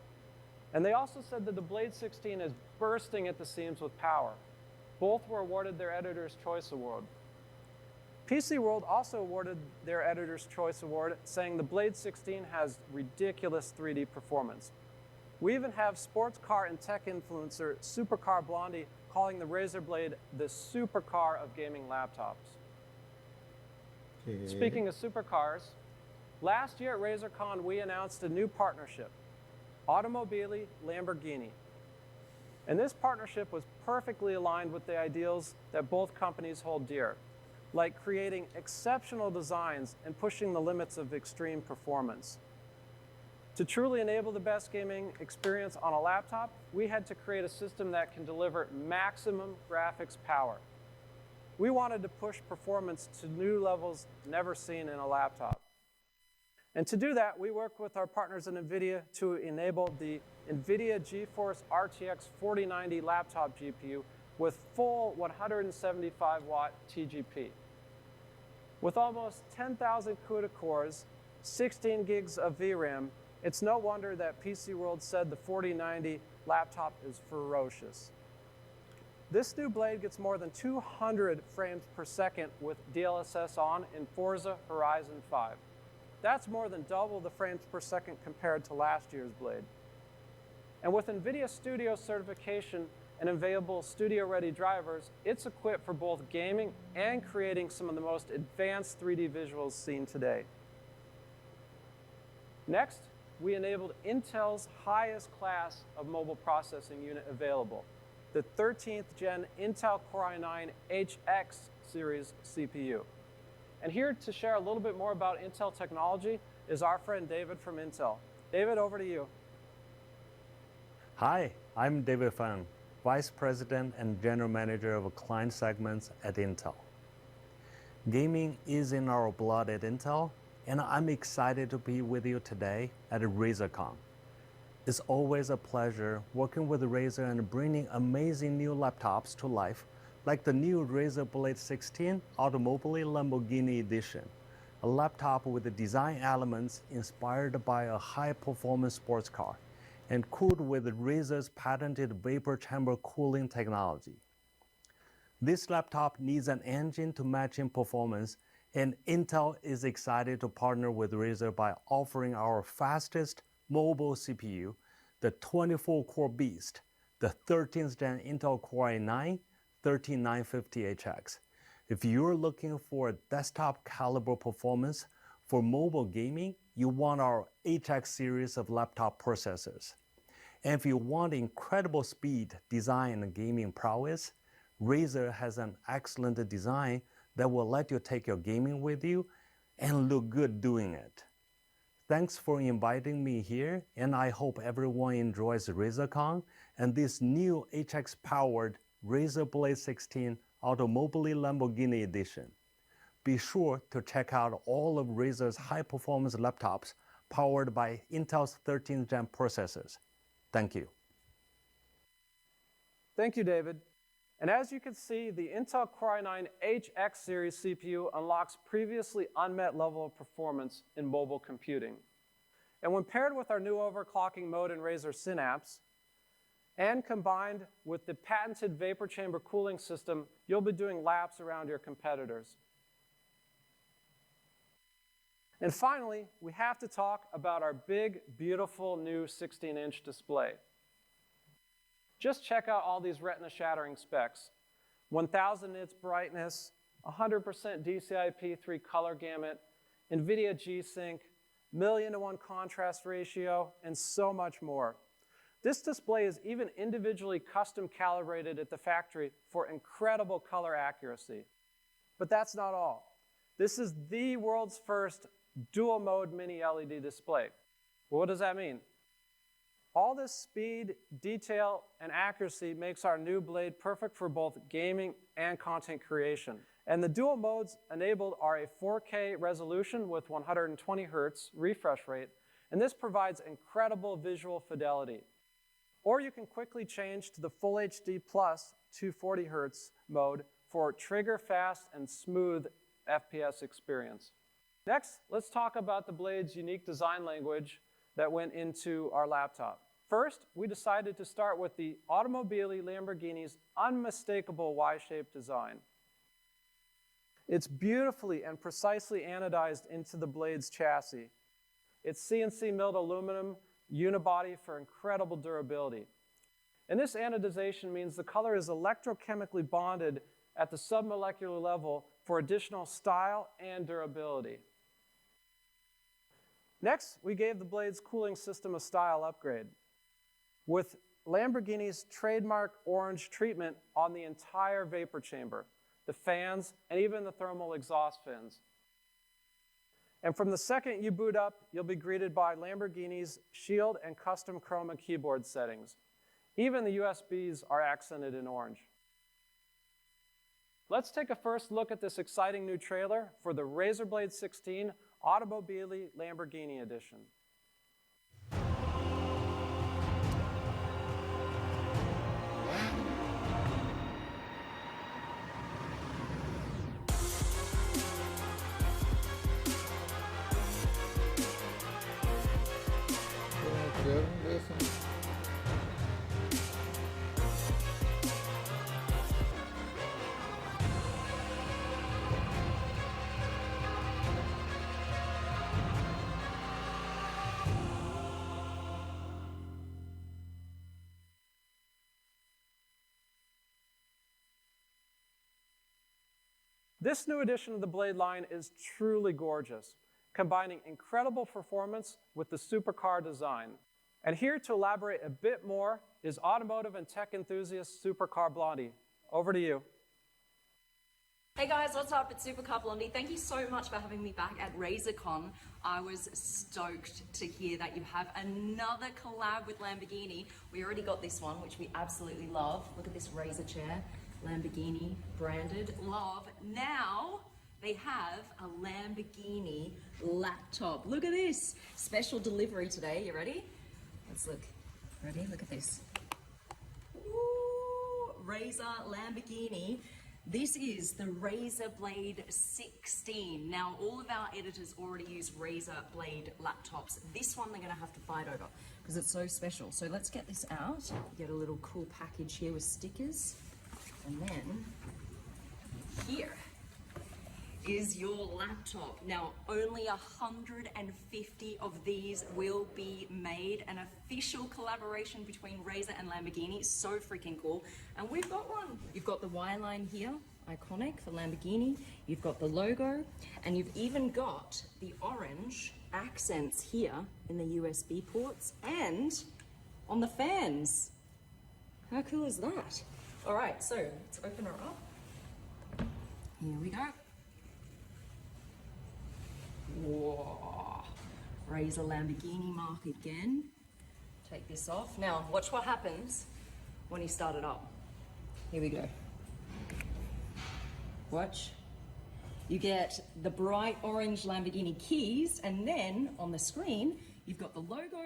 And they also said that the Blade 16 is bursting at the seams with power. Both were awarded their Editor's Choice Award. PC World also awarded their Editor's Choice Award, saying the Blade 16 has ridiculous 3D performance. We even have sports car and tech influencer Supercar Blondie calling the Razer Blade the supercar of gaming laptops. Okay. Speaking of supercars, last year at RazerCon we announced a new partnership, Automobili Lamborghini. And this partnership was perfectly aligned with the ideals that both companies hold dear, like creating exceptional designs and pushing the limits of extreme performance. To truly enable the best gaming experience on a laptop, we had to create a system that can deliver maximum graphics power. We wanted to push performance to new levels never seen in a laptop. And to do that, we worked with our partners at NVIDIA to enable the NVIDIA GeForce RTX 4090 laptop GPU with full 175-watt TGP. With almost 10,000 CUDA cores, 16 gigs of VRAM, it's no wonder that PC World said the 4090 laptop is ferocious. This new Blade gets more than 200 frames per second with DLSS on in Forza Horizon 5. That's more than double the frames per second compared to last year's Blade. And with NVIDIA Studio certification and available studio-ready drivers, it's equipped for both gaming and creating some of the most advanced 3D visuals seen today. Next, we enabled Intel's highest class of mobile processing unit available, the 13th gen Intel Core i9 HX series CPU. And here to share a little bit more about Intel technology is our friend David from Intel. David, over to you. Hi, I'm David Fang, Vice President and General Manager of Client Segments at Intel. Gaming is in our blood at Intel, and I'm excited to be with you today at RazerCon. It's always a pleasure working with Razer and bringing amazing new laptops to life, like the new Razer Blade 16 Automobili Lamborghini Edition, a laptop with the design elements inspired by a high-performance sports car and cooled with Razer's patented vapor chamber cooling technology. This laptop needs an engine to match in performance, and Intel is excited to partner with Razer by offering our fastest mobile CPU, the 24-core beast, the 13th gen Intel Core i9 13950HX. If you're looking for a desktop caliber performance for mobile gaming, you want our HX series of laptop processors. And if you want incredible speed, design, and gaming prowess, Razer has an excellent design that will let you take your gaming with you and look good doing it. Thanks for inviting me here, and I hope everyone enjoys RazerCon and this new HX-powered Razer Blade 16 Automobili Lamborghini Edition. Be sure to check out all of Razer's high-performance laptops powered by Intel's 13th gen processors. Thank you. Thank you, David. And as you can see, the Intel Core i9 HX series CPU unlocks previously unmet level of performance in mobile computing. And when paired with our new overclocking mode in Razer Synapse, and combined with the patented vapor chamber cooling system, you'll be doing laps around your competitors. And finally, we have to talk about our big, beautiful new 16-inch display. Just check out all these retina-shattering specs. 1000 nits brightness, 100% DCI-P3 color gamut, NVIDIA G-Sync, 1,000:1 contrast ratio, and so much more. This display is even individually custom calibrated at the factory for incredible color accuracy. But that's not all. This is the world's first dual-mode mini LED display. Well, what does that mean? All this speed, detail, and accuracy makes our new blade perfect for both gaming and content creation. And the dual modes enabled are a 4K resolution with 120 Hz refresh rate, and this provides incredible visual fidelity. Or you can quickly change to the Full HD Plus 240 Hz mode for trigger-fast and smooth FPS experience. Next, let's talk about the blade's unique design language that went into our laptop. First, we decided to start with the Automobili Lamborghini's unmistakable Y-shaped design. It's beautifully and precisely anodized into the blade's chassis. It's CNC milled aluminum unibody for incredible durability. And this anodization means the color is electrochemically bonded at the submolecular level for additional style and durability. Next, we gave the blade's cooling system a style upgrade with Lamborghini's trademark orange treatment on the entire vapor chamber, the fans, and even the thermal exhaust fins. And from the second you boot up, you'll be greeted by Lamborghini's Shield and custom chroma keyboard settings. Even the USBs are accented in orange. Let's take a first look at this exciting new trailer for the Razer Blade 16 Automobili Lamborghini Edition. This new edition of the Blade line is truly gorgeous, combining incredible performance with the supercar design. And here to elaborate a bit more is automotive and tech enthusiast Supercar Blondie. Over to you. Hey guys, what's up? It's Supercar Blondie. Thank you so much for having me back at RazerCon. I was stoked to hear that you have another collab with Lamborghini. We already got this one, which we absolutely love. Look at this Razer chair, Lamborghini branded, love. Now they have a Lamborghini laptop. Look at this, special delivery today. You ready? Let's look. Ready? Look at this. Ooh, Razer Lamborghini. This is the Razer Blade 16. Now, all of our editors already use Razer Blade laptops. This one they're gonna have to fight over because it's so special. So let's get this out. Get a little cool package here with stickers. And then here is your laptop. Now, only 150 of these will be made. An official collaboration between Razer and Lamborghini. So freaking cool. And we've got one. You've got the Y line here, iconic for Lamborghini. You've got the logo, and you've even got the orange accents here in the USB ports and on the fans. How cool is that? All right, so let's open her up. Here we go. Whoa, Razer Lamborghini mark again. Take this off. Now, watch what happens when you start it up. Here we go. Watch. You get the bright orange Lamborghini keys, and then on the screen, you've got the logo,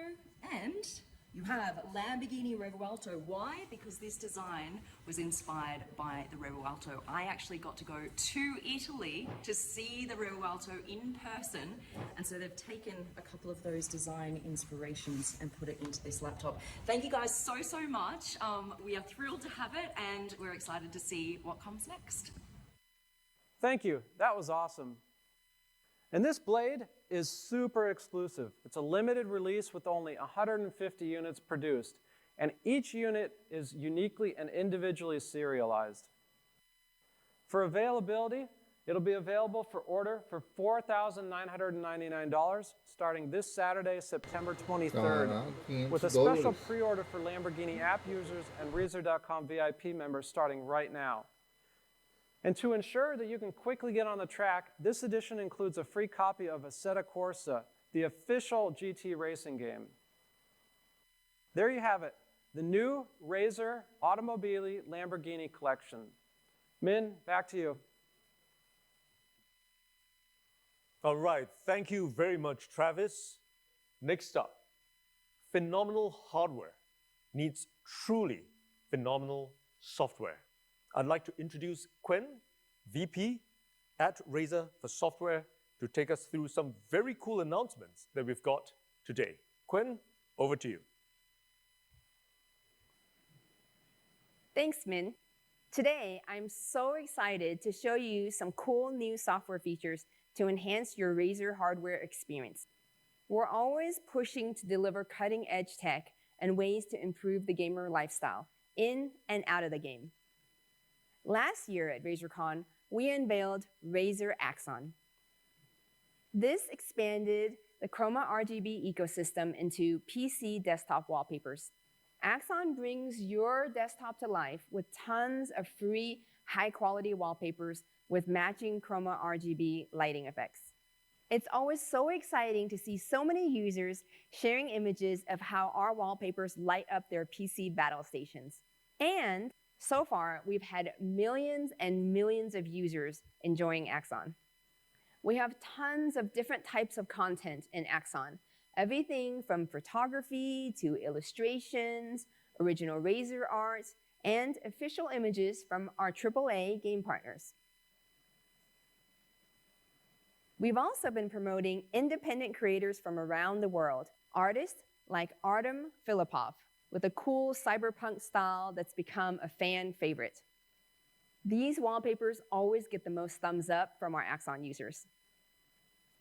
and you have Lamborghini Revuelto. Why? Because this design was inspired by the Revuelto. I actually got to go to Italy to see the Revuelto in person, and so they've taken a couple of those design inspirations and put it into this laptop. Thank you guys so, so much. We are thrilled to have it, and we're excited to see what comes next. Thank you. That was awesome. And this blade is super exclusive. It's a limited release with only 150 units produced, and each unit is uniquely and individually serialized. For availability, it'll be available for order for $4,999 starting this Saturday, September 23rd, with a special pre-order for Lamborghini app users and Razer.com VIP members starting right now. And to ensure that you can quickly get on the track, this edition includes a free copy of Assetto Corsa, the official GT racing game. There you have it, the new Razor Automobili Lamborghini collection. Min, back to you. All right, thank you very much, Travis. Next up, phenomenal hardware needs truly phenomenal software. I'd like to introduce Quen, VP at Razer for Software, to take us through some very cool announcements that we've got today. Quen, over to you. Thanks, Min. Today, I'm so excited to show you some cool new software features to enhance your Razer hardware experience. We're always pushing to deliver cutting-edge tech and ways to improve the gamer lifestyle in and out of the game. Last year at RazerCon, we unveiled Razer Axon. This expanded the Chroma RGB ecosystem into PC desktop wallpapers. Axon brings your desktop to life with tons of free, high-quality wallpapers with matching Chroma RGB lighting effects. It's always so exciting to see so many users sharing images of how our wallpapers light up their PC battle stations. And so far, we've had millions and millions of users enjoying Axon. We have tons of different types of content in Axon, everything from photography to illustrations, original Razer art, and official images from our AAA game partners. We've also been promoting independent creators from around the world, artists like Artem Filipov, with a cool cyberpunk style that's become a fan favorite. These wallpapers always get the most thumbs up from our Axon users.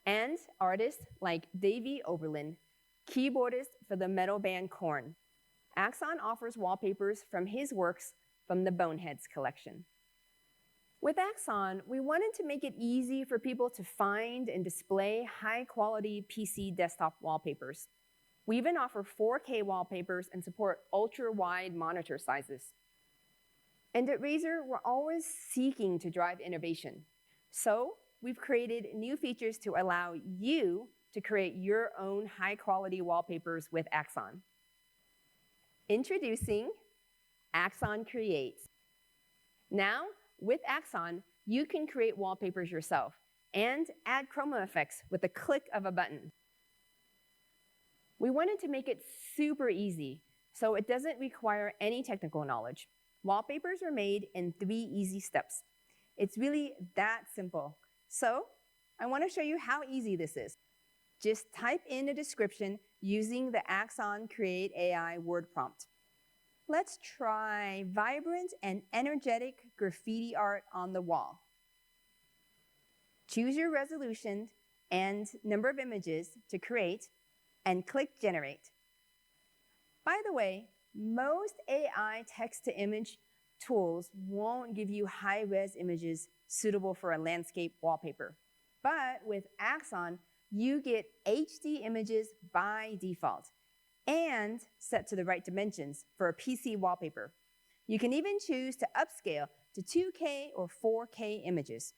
And artists like Davey Oberlin, keyboardist for the metal band Korn. Axon offers wallpapers from his works from the Boneheads collection. With Axon, we wanted to make it easy for people to find and display high-quality PC desktop wallpapers. We even offer 4K wallpapers and support ultra-wide monitor sizes. And at Razer, we're always seeking to drive innovation. So we've created new features to allow you to create your own high-quality wallpapers with Axon. Introducing Axon Create. Now, with Axon, you can create wallpapers yourself and add chroma effects with the click of a button. We wanted to make it super easy, so it doesn't require any technical knowledge. Wallpapers are made in 3 easy steps. It's really that simple. So I want to show you how easy this is. Just type in a description using the Axon Create AI word prompt. Let's try vibrant and energetic graffiti art on the wall. Choose your resolution and number of images to create and click Generate. By the way, most AI text-to-image tools won't give you high-res images suitable for a landscape wallpaper. But with Axon, you get HD images by default and set to the right dimensions for a PC wallpaper. You can even choose to upscale to 2K or 4K images.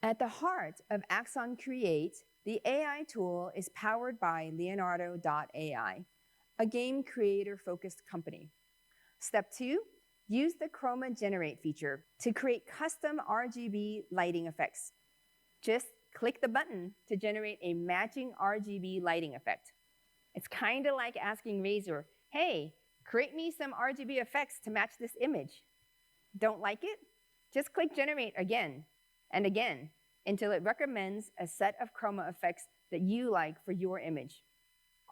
At the heart of Axon Create, the AI tool is powered by Leonardo.ai, a game creator-focused company. Step 2, use the Chroma Generate feature to create custom RGB lighting effects. Just click the button to generate a matching RGB lighting effect. It's kind of like asking Razer, hey, create me some RGB effects to match this image. Don't like it? Just click Generate again and again until it recommends a set of chroma effects that you like for your image.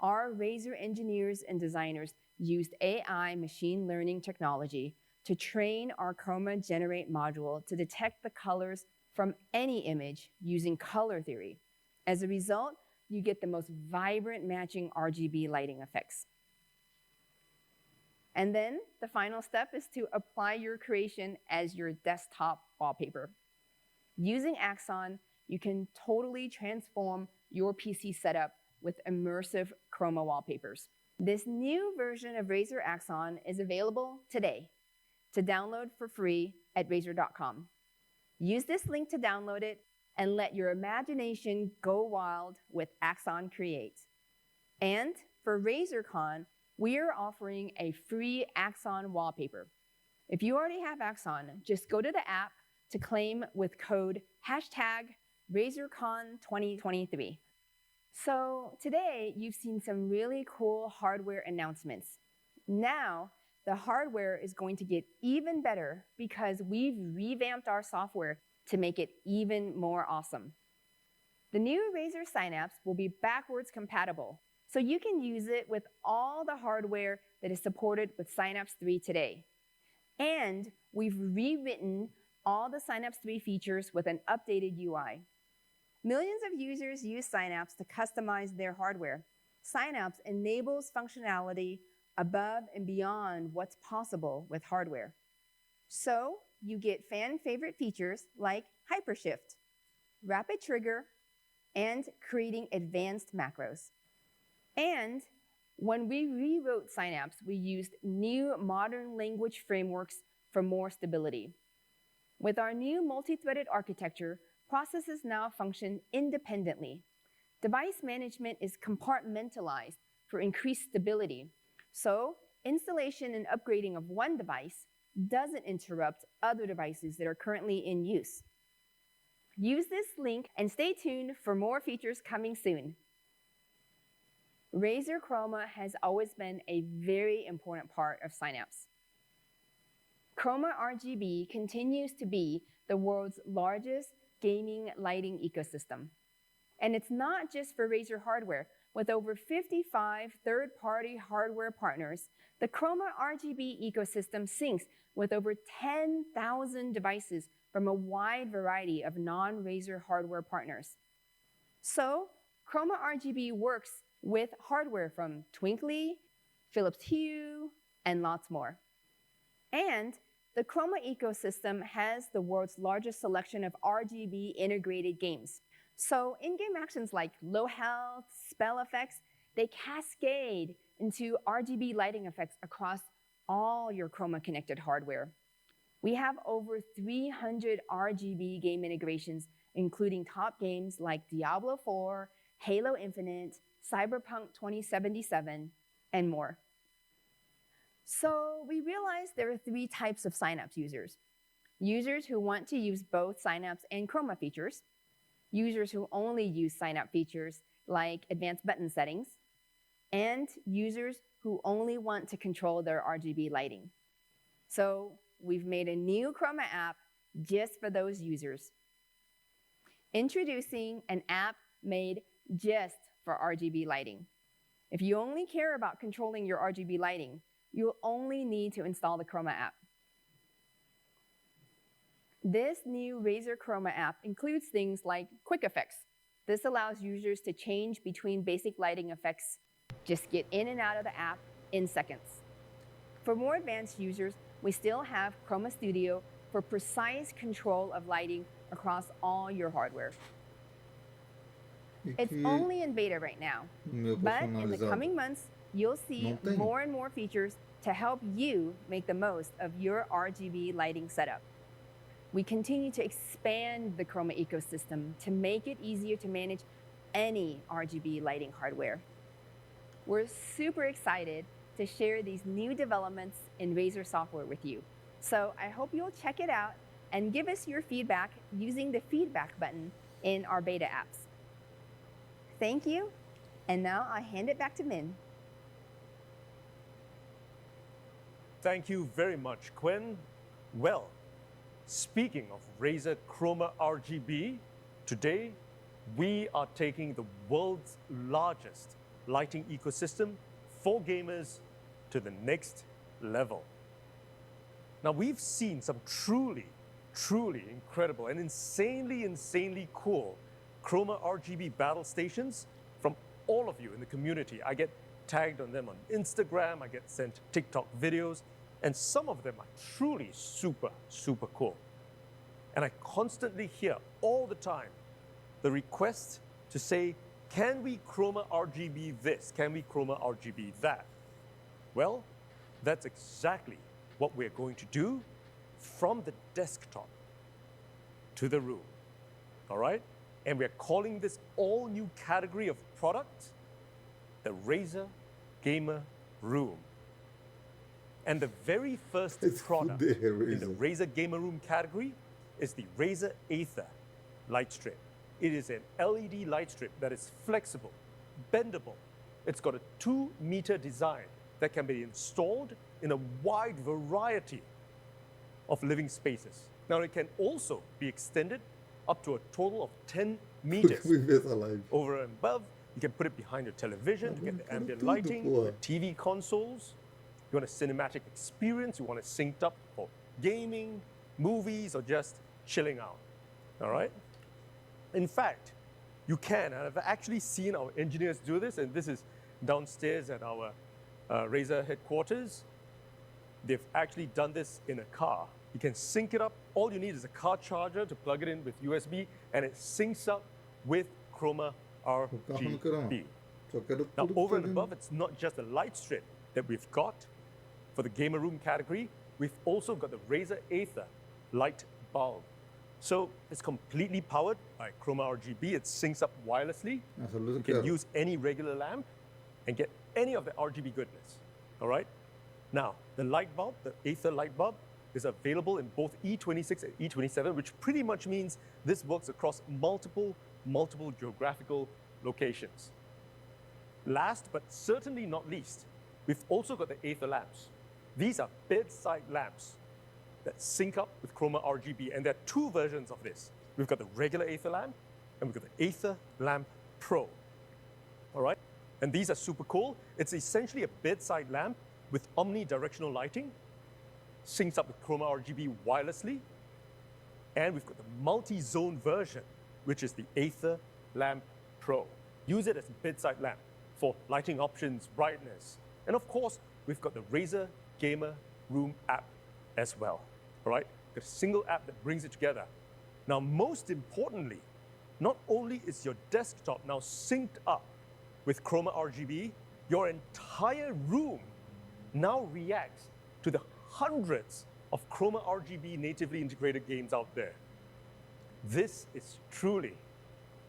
Our Razer engineers and designers used AI machine learning technology to train our Chroma Generate module to detect the colors from any image using color theory. As a result, you get the most vibrant matching RGB lighting effects. And then the final step is to apply your creation as your desktop wallpaper. Using Axon, you can totally transform your PC setup with immersive chroma wallpapers. This new version of Razer Axon is available today to download for free at Razer.com. Use this link to download it and let your imagination go wild with Axon Create. And for RazorCon, we are offering a free Axon wallpaper. If you already have Axon, just go to the app to claim with code #RazorCon2023. So today, you've seen some really cool hardware announcements. Now, the hardware is going to get even better because we've revamped our software to make it even more awesome. The new Razer Synapse will be backwards compatible, so you can use it with all the hardware that is supported with Synapse 3 today. And we've rewritten all the Synapse 3 features with an updated UI. Millions of users use Synapse to customize their hardware. Synapse enables functionality above and beyond what's possible with hardware. So you get fan-favorite features like Hypershift, Rapid Trigger, and creating advanced macros. And when we rewrote Synapse, we used new modern language frameworks for more stability. With our new multi-threaded architecture, processes now function independently. Device management is compartmentalized for increased stability. So installation and upgrading of one device doesn't interrupt other devices that are currently in use. Use this link and stay tuned for more features coming soon. Razer Chroma has always been a very important part of Synapse. Chroma RGB continues to be the world's largest gaming lighting ecosystem. And it's not just for Razer hardware. With over 55 third-party hardware partners, the Chroma RGB ecosystem syncs with over 10,000 devices from a wide variety of non-Razer hardware partners. So, Chroma RGB works with hardware from Twinkly, Philips Hue, and lots more. And the Chroma ecosystem has the world's largest selection of RGB integrated games. So in-game actions like low health, spell effects, they cascade into RGB lighting effects across all your Chroma connected hardware. We have over 300 RGB game integrations, including top games like Diablo 4, Halo Infinite, Cyberpunk 2077, and more. So we realized there are 3 types of Synapse users. Users who want to use both Synapse and Chroma features, users who only use Synapse features like advanced button settings, and users who only want to control their RGB lighting. So we've made a new Chroma app just for those users. Introducing an app made just for RGB lighting. If you only care about controlling your RGB lighting, you'll only need to install the Chroma app. This new Razer Chroma app includes things like quick effects. This allows users to change between basic lighting effects, just get in and out of the app in seconds. For more advanced users, we still have Chroma Studio for precise control of lighting across all your hardware. It's only in beta right now, but in the coming months, you'll see more and more features to help you make the most of your RGB lighting setup. We continue to expand the Chroma ecosystem to make it easier to manage any RGB lighting hardware. We're super excited to share these new developments in Razer software with you. So I hope you'll check it out and give us your feedback using the feedback button in our beta apps. Thank you, and now I hand it back to Min. Thank you very much, Quen. Well, speaking of Razer Chroma RGB, today we are taking the world's largest lighting ecosystem for gamers to the next level. Now, we've seen some truly incredible and insanely cool Chroma RGB battle stations from all of you in the community. I get tagged on them on Instagram, I get sent TikTok videos, and some of them are truly super cool. And I constantly hear all the time the request to say, can we Chroma RGB this? Can we Chroma RGB that? Well, that's exactly what we're going to do from the desktop. to the room. All right? And we're calling this all new category of product the Razer Gamer Room. And the very first product in the Razer Gamer Room category is the Razer Aether light strip. It is an LED light strip that is flexible, bendable. It's got a 2-meter design that can be installed in a wide variety of living spaces. Now, it can also be extended up to a total of 10 meters. Over and above, you can put it behind your television to get the ambient lighting, the TV consoles. You want a cinematic experience, you want it synced up for gaming, movies, or just chilling out. All right? In fact, you can, and I've actually seen our engineers do this, and this is downstairs at our Razer headquarters. They've actually done this in a car. You can sync it up. All you need is a car charger to plug it in with USB, and it syncs up with Chroma RGB. Now, over and above, it's not just the light strip that we've got for the gamer room category. We've also got the Razer Aether light bulb. So it's completely powered by Chroma RGB. It syncs up wirelessly. You can use any regular lamp and get any of the RGB goodness. All right? Now, the light bulb, the Aether light bulb, is available in both E26 and E27, which pretty much means this works across multiple geographical locations. Last but certainly not least, we've also got the Aether lamps. These are bedside lamps that sync up with Chroma RGB, and there are 2 versions of this. We've got the regular Aether lamp, and we've got the Aether Lamp Pro. All right? And these are super cool. It's essentially a bedside lamp with omnidirectional lighting, syncs up with Chroma RGB wirelessly, and we've got the multi-zone version, which is the Aether Lamp Pro. Use it as a bedside lamp for lighting options, brightness, and of course, we've got the Razer Gamer Room app as well. All right? A single app that brings it together. Now, most importantly, not only is your desktop now synced up with Chroma RGB, your entire room now reacts to the hundreds of Chroma RGB natively integrated games out there. This is truly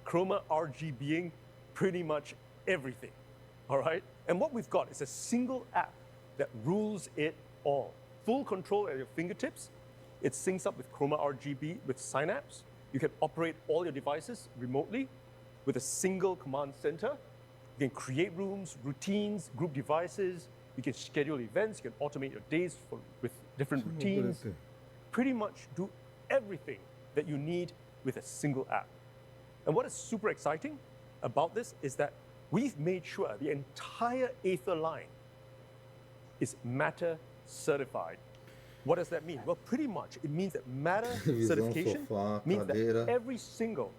Chroma RGBing pretty much everything. All right? And what we've got is a single app that rules it all. Full control at your fingertips. It syncs up with Chroma RGB with Synapse. You can operate all your devices remotely with a single command center. You can create rooms, routines, group devices. You can schedule events. You can automate your days with different routines. Pretty much do everything that you need with a single app. And what is super exciting about this is that we've made sure the entire Aether line is Matter certified. What does that mean? Well, pretty much it means that Matter certification means that every single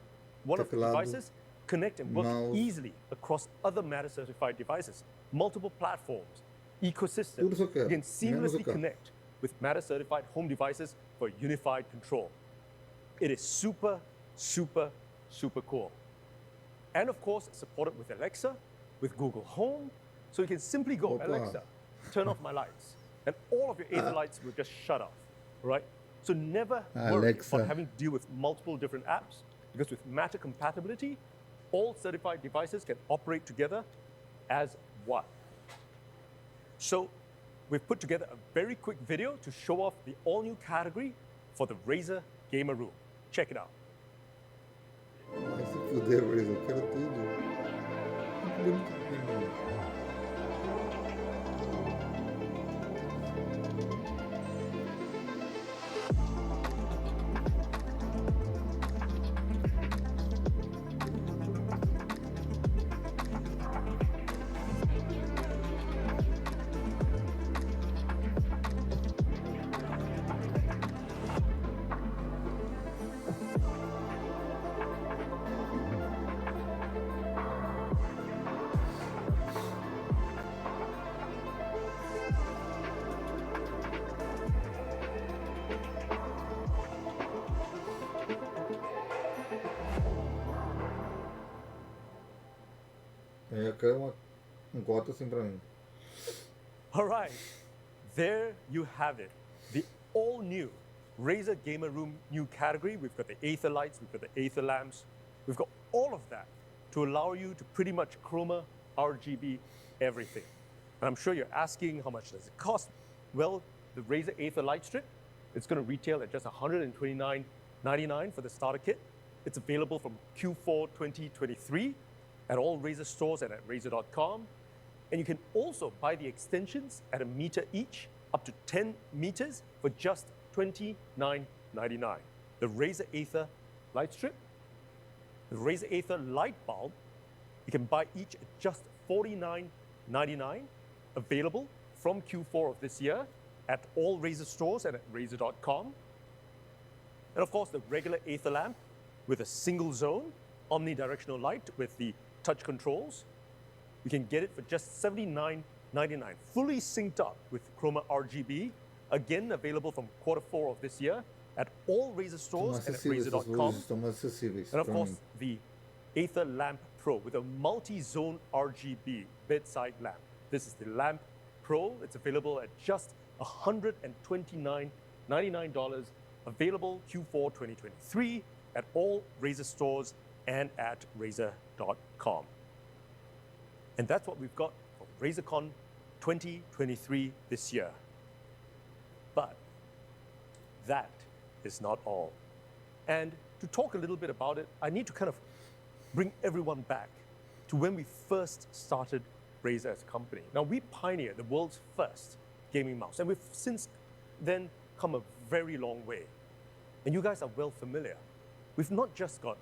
one of the devices connect and work easily across other Matter certified devices, multiple platforms, ecosystems. You can seamlessly connect with Matter certified home devices for unified control. It is super, super, super cool. And of course, it's supported with Alexa, with Google Home. So you can simply go, Alexa, turn off my lights. And all of your Aether lights will just shut off, right? So never worry about having to deal with multiple different apps, because with Matter compatibility, all certified devices can operate together as one. So we've put together a very quick video to show off the all-new category for the Razer Gamer Room. Check it out. Vai se fuder, Razer, eu quero tudo. Eu quero corte assim pra mim. All right, there you have it. The all-new Razer Gamer Room new category. We've got the Aether lights, we've got the Aether lamps. We've got all of that to allow you to pretty much chroma, RGB, everything. And I'm sure you're asking, how much does it cost? Well, the Razer Aether light strip, it's going to retail at just $129.99 for the starter kit. It's available from Q4 2023 at all Razer stores and at Razer.com. And you can also buy the extensions at $1 meter each, up to 10 meters for just $29.99. The Razer Aether light strip, the Razer Aether light bulb, you can buy each at just $49.99, available from Q4 of this year at all Razer stores and at Razer.com. And of course, the regular Aether lamp with a single zone, omnidirectional light with the touch controls. You can get it for just $79.99, fully synced up with Chroma RGB, again available from Q4 of this year at all Razer stores and at Razer.com. And of course, the Aether Lamp Pro with a multi-zone RGB bedside lamp. This is the Lamp Pro. It's available at just $129.99, available Q4 2023 at all Razer stores and at Razer.com. And that's what we've got for RazerCon 2023 this year. But that is not all. And to talk a little bit about it, I need to kind of bring everyone back to when we first started Razer as a company. Now, we pioneered the world's first gaming mouse, and we've since then come a very long way. And you guys are well familiar. We've not just got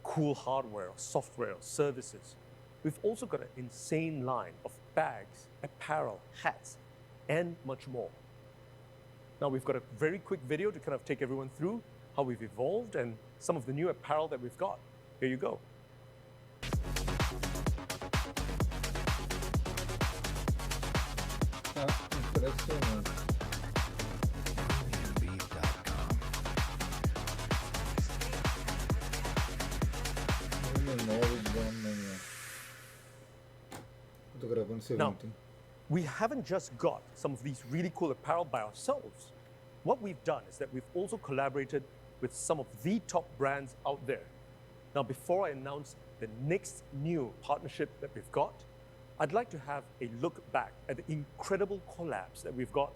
cool hardware or software or services. We've also got an insane line of bags, apparel, hats, and much more. Now, we've got a very quick video to kind of take everyone through how we've evolved and some of the new apparel that we've got. Here you go. Now, we haven't just got some of these really cool apparel by ourselves. What we've done is that we've also collaborated with some of the top brands out there. Now, before I announce the next new partnership that we've got, I'd like to have a look back at the incredible collabs that we've got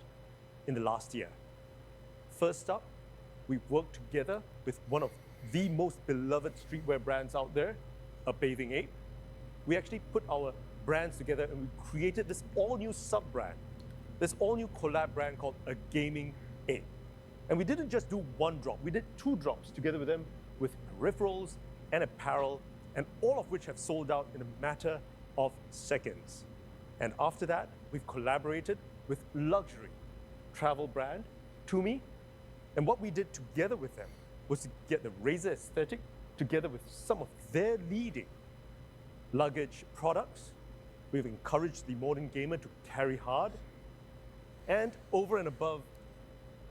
in the last year. First up, we've worked together with one of the most beloved streetwear brands out there, A Bathing Ape. We actually put our brands together and we created this all-new sub-brand, this all-new collab brand called A Gaming Ape. And we didn't just do one drop, we did 2 drops together with them with peripherals and apparel, and all of which have sold out in a matter of seconds. And after that, we've collaborated with luxury travel brand Tumi, and what we did together with them was to get the Razer aesthetic together with some of their leading luggage products. We've encouraged the modern gamer to carry hard. And over and above,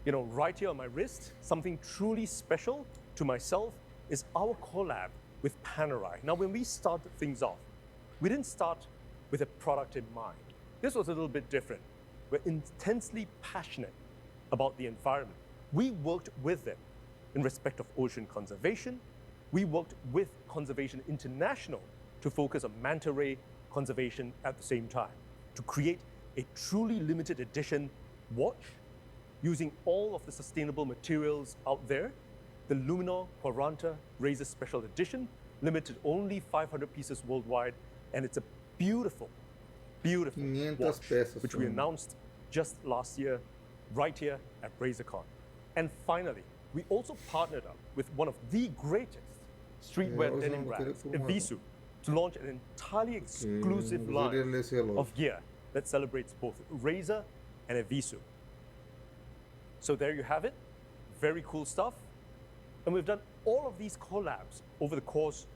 right here on my wrist, something truly special to myself is our collab with Panerai. Now, when we started things off, we didn't start with a product in mind. This was a little bit different. We're intensely passionate about the environment. We worked with them in respect of ocean conservation. We worked with Conservation International to focus on manta ray conservation at the same time, to create a truly limited edition watch using all of the sustainable materials out there. The Luminor Quaranta Razer Special Edition, limited only 500 pieces worldwide, and it's a beautiful, beautiful watch, which we announced just last year, right here at RazerCon. And finally, we also partnered up with one of the greatest streetwear denim brands, Evisu, to launch an entirely exclusive line of gear that celebrates both Razer and Evisu. So there you have it, very cool stuff. And we've done all of these collabs over the course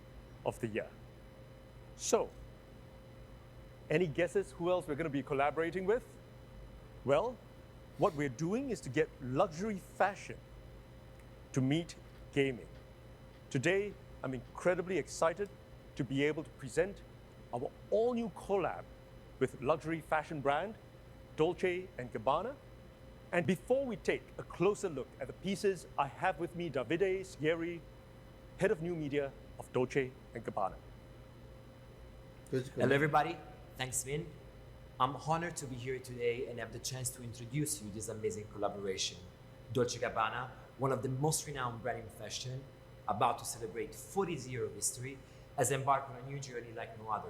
of the year. So, any guesses who else we're going to be collaborating with? Well, what we're doing is to get luxury fashion to meet gaming. Today, I'm incredibly excited to be able to present our all-new collab with luxury fashion brand Dolce & Gabbana. And before we take a closer look at the pieces, I have with me Davide Schieri, Head of New Media of Dolce & Gabbana. Hello everybody, thanks Min. I'm honored to be here today and have the chance to introduce you this amazing collaboration. Dolce & Gabbana, one of the most renowned brands in fashion, about to celebrate 40 years of history, has embarked on a new journey like no other,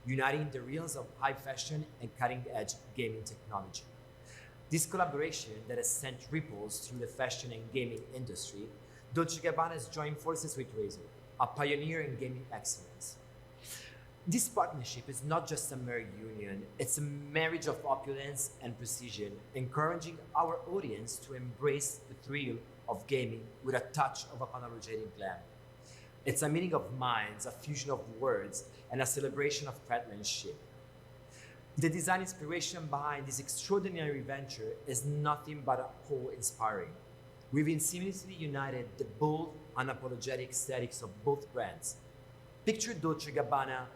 uniting the realms of high fashion and cutting-edge gaming technology. This collaboration that has sent ripples through the fashion and gaming industry, Dolce & Gabbana has joined forces with Razer, a pioneer in gaming excellence. This partnership is not just a mere union, it's a marriage of opulence and precision, encouraging our audience to embrace the thrill of gaming with a touch of unapologetic glam. It's a meeting of minds, a fusion of words, and a celebration of craftsmanship. The design inspiration behind this extraordinary venture is nothing but awe-inspiring. We've seamlessly united the bold, unapologetic aesthetics of both brands. Picture Dolce & Gabbana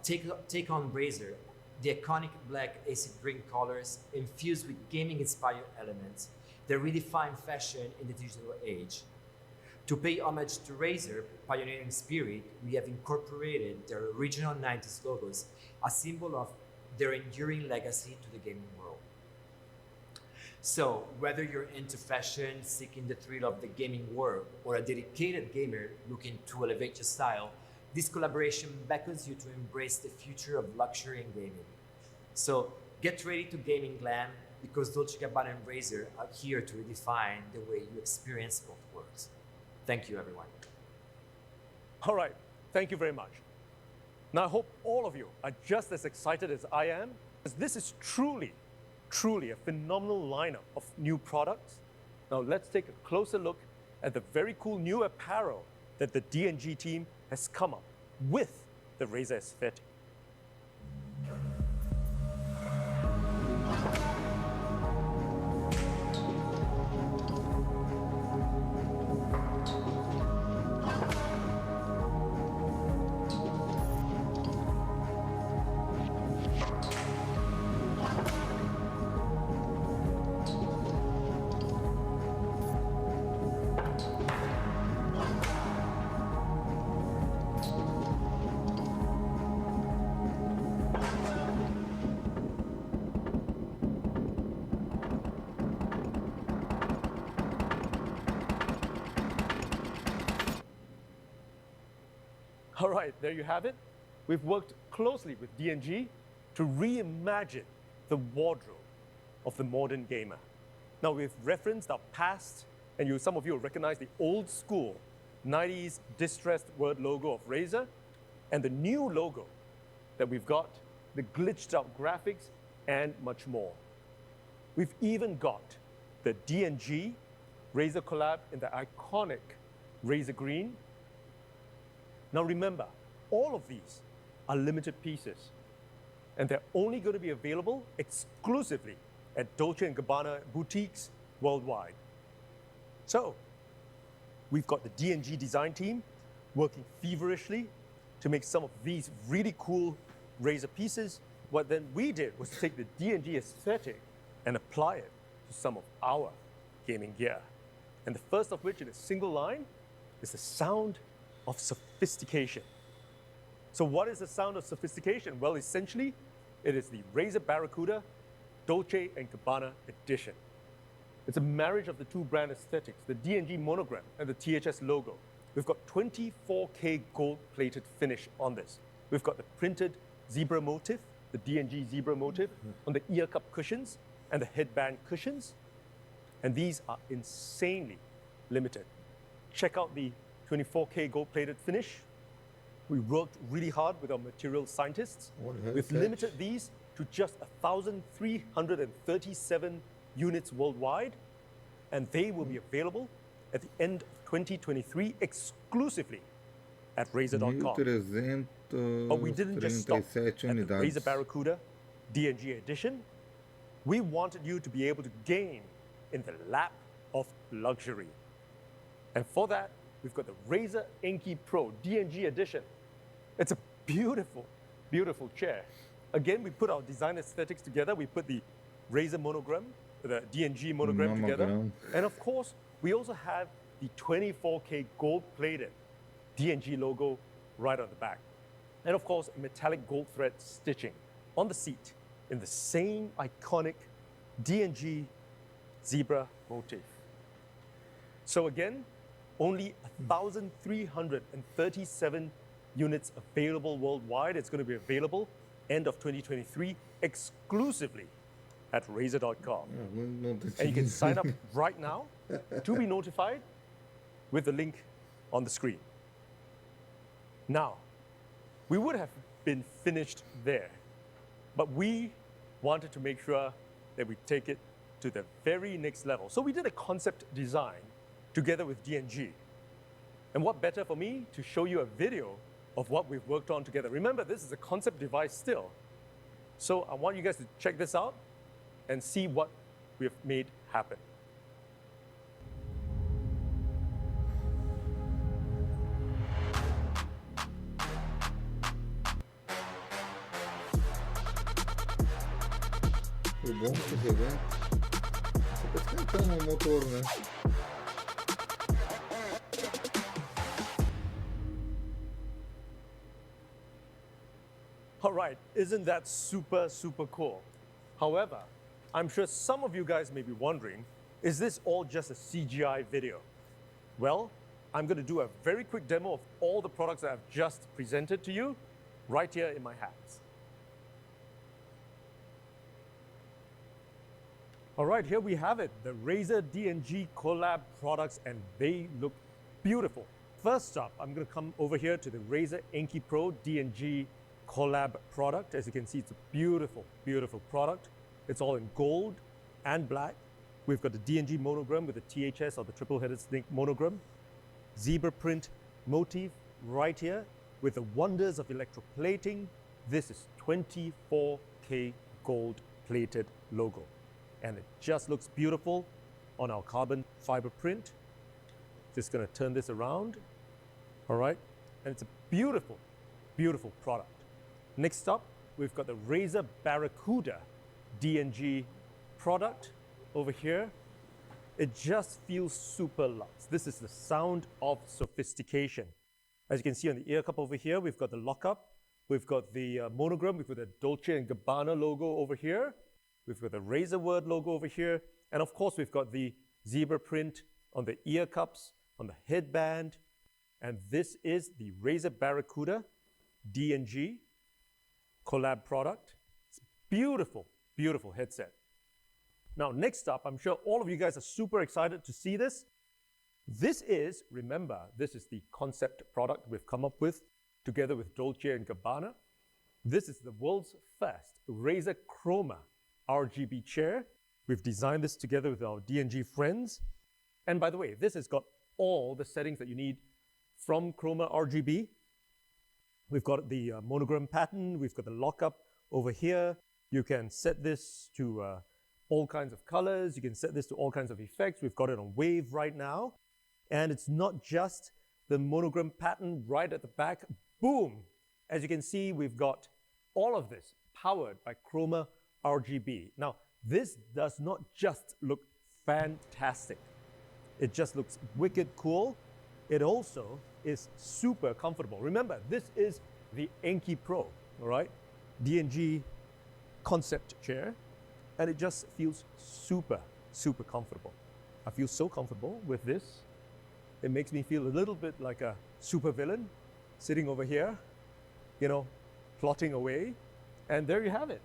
take on Razer, the iconic black acid green colors infused with gaming-inspired elements that redefine fashion in the digital age. To pay homage to Razer pioneering spirit, we have incorporated their original 90s logos, a symbol of their enduring legacy to the gaming world. So, whether you're into fashion, seeking the thrill of the gaming world, or a dedicated gamer looking to elevate your style, this collaboration beckons you to embrace the future of luxury and gaming. So, get ready to gaming glam, because Dolce & Gabbana and Razer are here to redefine the way you experience both worlds. Thank you, everyone. All right, thank you very much. Now, I hope all of you are just as excited as I am, because this is truly a phenomenal lineup of new products. Now, let's take a closer look at the very cool new apparel that the D&G team has come up with the Razer aesthetic. All right, there you have it. We've worked closely with D&G to reimagine the wardrobe of the modern gamer. Now, we've referenced our past, and some of you will recognize the old school 90s distressed word logo of Razer, and the new logo that we've got, the glitched out graphics, and much more. We've even got the D&G Razer collab in the iconic Razer green. Now remember, all of these are limited pieces, and they're only going to be available exclusively at Dolce & Gabbana boutiques worldwide. So, we've got the D&G design team working feverishly to make some of these really cool Razer pieces. What then we did was to take the D&G aesthetic and apply it to some of our gaming gear. And the first of which in a single line is the sound of sophistication. So what is the sound of sophistication? Well, essentially, it is the Razer Barracuda Dolce & Gabbana edition. It's a marriage of the two brand aesthetics, the D&G monogram and the THS logo. We've got 24K gold-plated finish on this. We've got the printed zebra motif, the D&G zebra motif, on the ear cup cushions and the headband cushions. And these are insanely limited. Check out the 24K gold-plated finish. We worked really hard with our material scientists. We've limited these to just 1,337 units worldwide, and they will be available at the end of 2023 exclusively at Razer.com. But we didn't just stop at the Razer Barracuda D&G edition. We wanted you to be able to game in the lap of luxury. And for that, we've got the Razer Enki Pro D&G edition. It's a beautiful, beautiful chair. Again, we put our design aesthetics together. We put the Razer monogram the DNG monogram together. And of course, we also have the 24K gold-plated DNG logo right on the back. And of course, metallic gold thread stitching on the seat in the same iconic DNG zebra motif. So again, only 1,337 units available worldwide. It's going to be available end of 2023 exclusively at Razer.com. And you can sign up right now to be notified with the link on the screen. Now, we would have been finished there, but we wanted to make sure that we take it to the very next level. So we did a concept design together with DNG. And what better for me to show you a video of what we've worked on together. Remember, this is a concept device still. So I want you guys to check this out and see what we've made happen. Foi bom esse evento. Só tá esquentando o motor, né? All right, isn't that super, super cool? However, I'm sure some of you guys may be wondering, is this all just a CGI video? Well, I'm going to do a very quick demo of all the products that I've just presented to you right here in my hands. All right, here we have it, the Razer DNG collab products, and they look beautiful. First up, I'm going to come over here to the Razer Enki Pro DNG collab product. As you can see, it's a beautiful, beautiful product. It's all in gold and black. We've got the DNG monogram with the THS or the triple-headed snake monogram. Zebra print motif right here with the wonders of electroplating. This is 24K gold-plated logo. And it just looks beautiful on our carbon fiber print. Just gonna turn this around, all right? And it's a beautiful, beautiful product. Next up, we've got the Razer Barracuda DNG product over here. It just feels super luxe. This is the sound of sophistication. As you can see on the ear cup over here, we've got the lockup. We've got the monogram. We've got the Dolce & Gabbana logo over here. We've got the Razer word logo over here. And of course, we've got the zebra print on the ear cups, on the headband. And this is the Razer Barracuda DNG collab product. It's beautiful, beautiful headset. Now, next up, I'm sure all of you guys are super excited to see this. This is, remember, this is the concept product we've come up with together with Dolce & Gabbana. This is the world's first Razer Chroma RGB chair. We've designed this together with our DNG friends. And by the way, this has got all the settings that you need from Chroma RGB. We've got the monogram pattern. We've got the lockup over here. You can set this to all kinds of colors. You can set this to all kinds of effects. We've got it on wave right now. And it's not just the monogram pattern right at the back. Boom! As you can see, we've got all of this powered by Chroma RGB. Now, this does not just look fantastic. It just looks wicked cool. It also is super comfortable. Remember, this is the Enki Pro, all right? DNG concept chair, and it just feels super, super comfortable. I feel so comfortable with this. It makes me feel a little bit like a super villain sitting over here, you know, plotting away. And there you have it.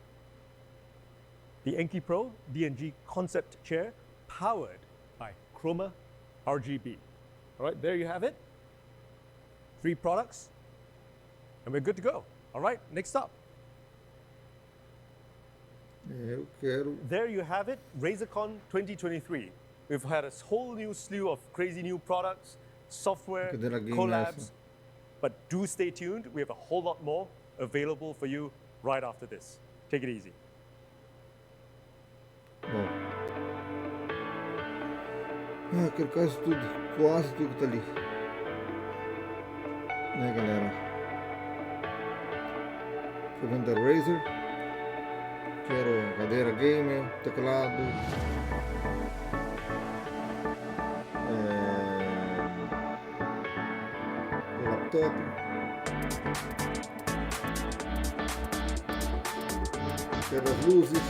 The Enki Pro DNG concept chair powered by Chroma RGB. All right, there you have it. 3 products, and we're good to go. All right, next up. There you have it, RazerCon 2023. We've had a whole new slew of crazy new products, software, collabs, but do stay tuned. We have a whole lot more available for you right after this. Take it easy. Bom. Aquele caso tudo, quase tudo que tá ali. Né, galera? Tô vendo da Razer. Quero cadeira gamer, teclado, top. Quebra as luzes.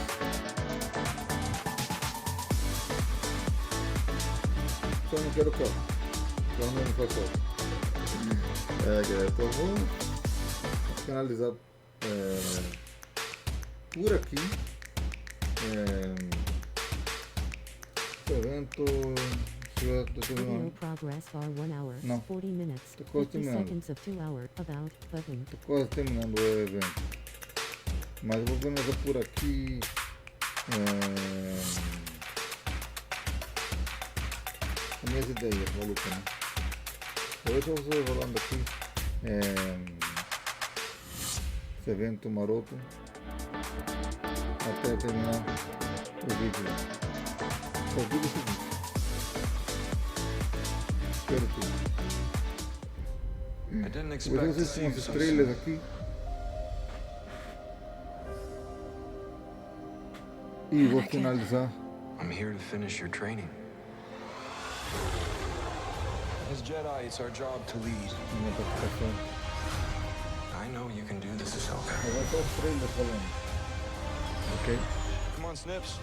Só não quero o carro. O carro não faz falta. Galera, então vamos finalizar por aqui. Evento. Video progress for 1 hour, Não. 40 minutes, Tô quase 50 terminando. seconds of 2 hour, about, button. Tô quase terminando o evento. Mas eu vou finalizar por aqui. As minhas ideias, maluca, né? Hoje eu vou rolando aqui esse evento maroto até terminar o vídeo. Só digo o seguinte: espero tudo. Hoje vocês têm as estrelas aqui. E vou finalizar. I'm here to finish your training. As Jedi, it's our job to lead. Minha participação. I know you can do this, Ahsoka. Agora só os trailers falando. Ok? Come on, Snips.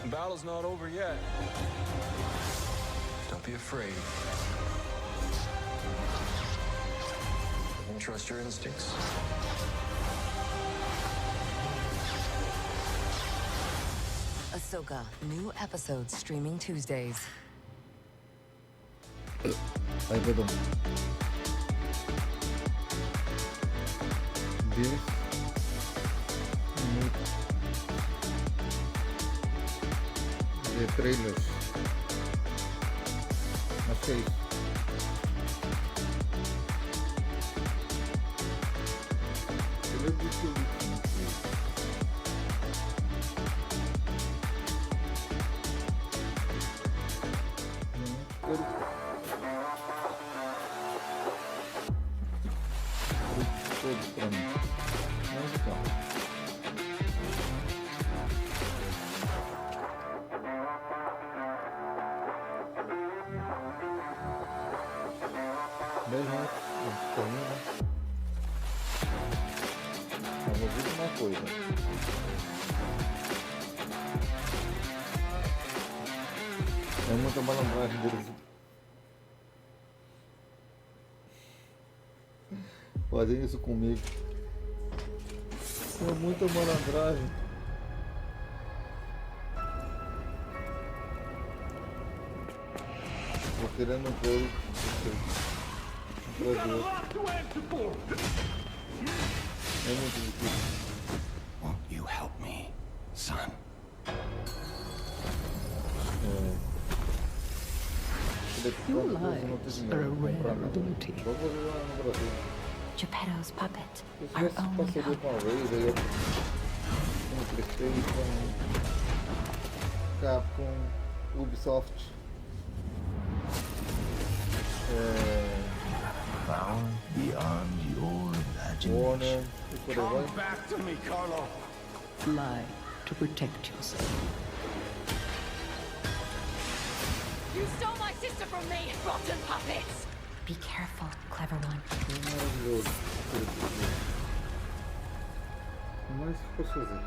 The battle's not over yet. Don't be afraid. Trust your instincts. Ahsoka, new episodes streaming Tuesdays. Aí, perdão. 10 minutos de trailers. Acho que é isso. Eu disse o todos pra mim. Mas então. Mas vou dizer uma coisa. É muita malandragem deles. Fazem isso comigo. É muita malandragem. Tô querendo um pouco. É muito difícil. Won't you help me, son? Your lives are a rare ability. Geppetto's puppet, Se our tivesse only parceria hope. com a Razer, eu com o PlayStation, Capcom, Ubisoft, Power beyond your Warner imagination. e por aí vai. Back to me, Carlo. Fly to protect yourself. You stole my sister from me, rotten puppets! Be careful, clever one. É maravilhoso. Mas posso fazer.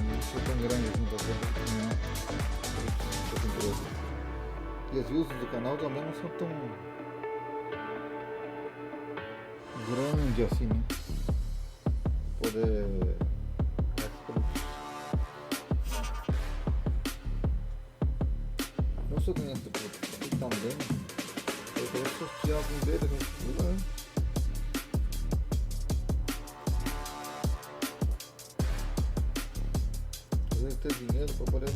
Não sou tão grande assim pra terminar. E as views do canal também não são tão grandes assim, né? Poder. Não sou que nem esse aqui também. Eu quero sortear algum deles, né? Às vezes ter dinheiro para poder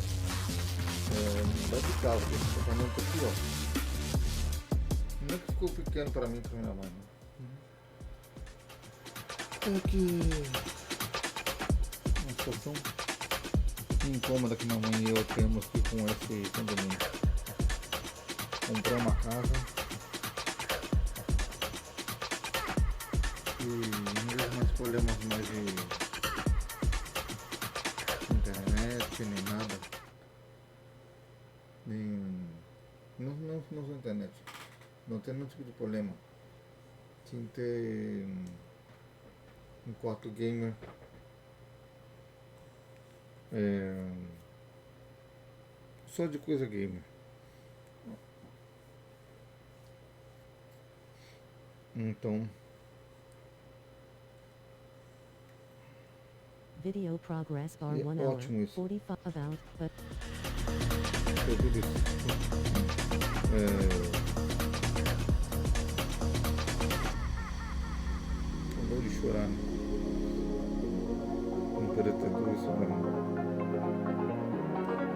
mudar de casa, porque esse apartamento aqui, ó. Não é que ficou pequeno para mim e para minha mãe, né? É que uma situação incômoda que minha mãe e eu temos aqui com esse condomínio. Comprar uma casa e não vejo mais problemas mais de internet nem nada. na sua internet. Não tem nenhum tipo de problema. Tem que ter um quarto gamer. Só de coisa gamer. Então, Video progress bar é 1 hour, ótimo isso. 45 about, but É tudo isso. Acabou de chorar, né? Não querer ter tudo isso mesmo.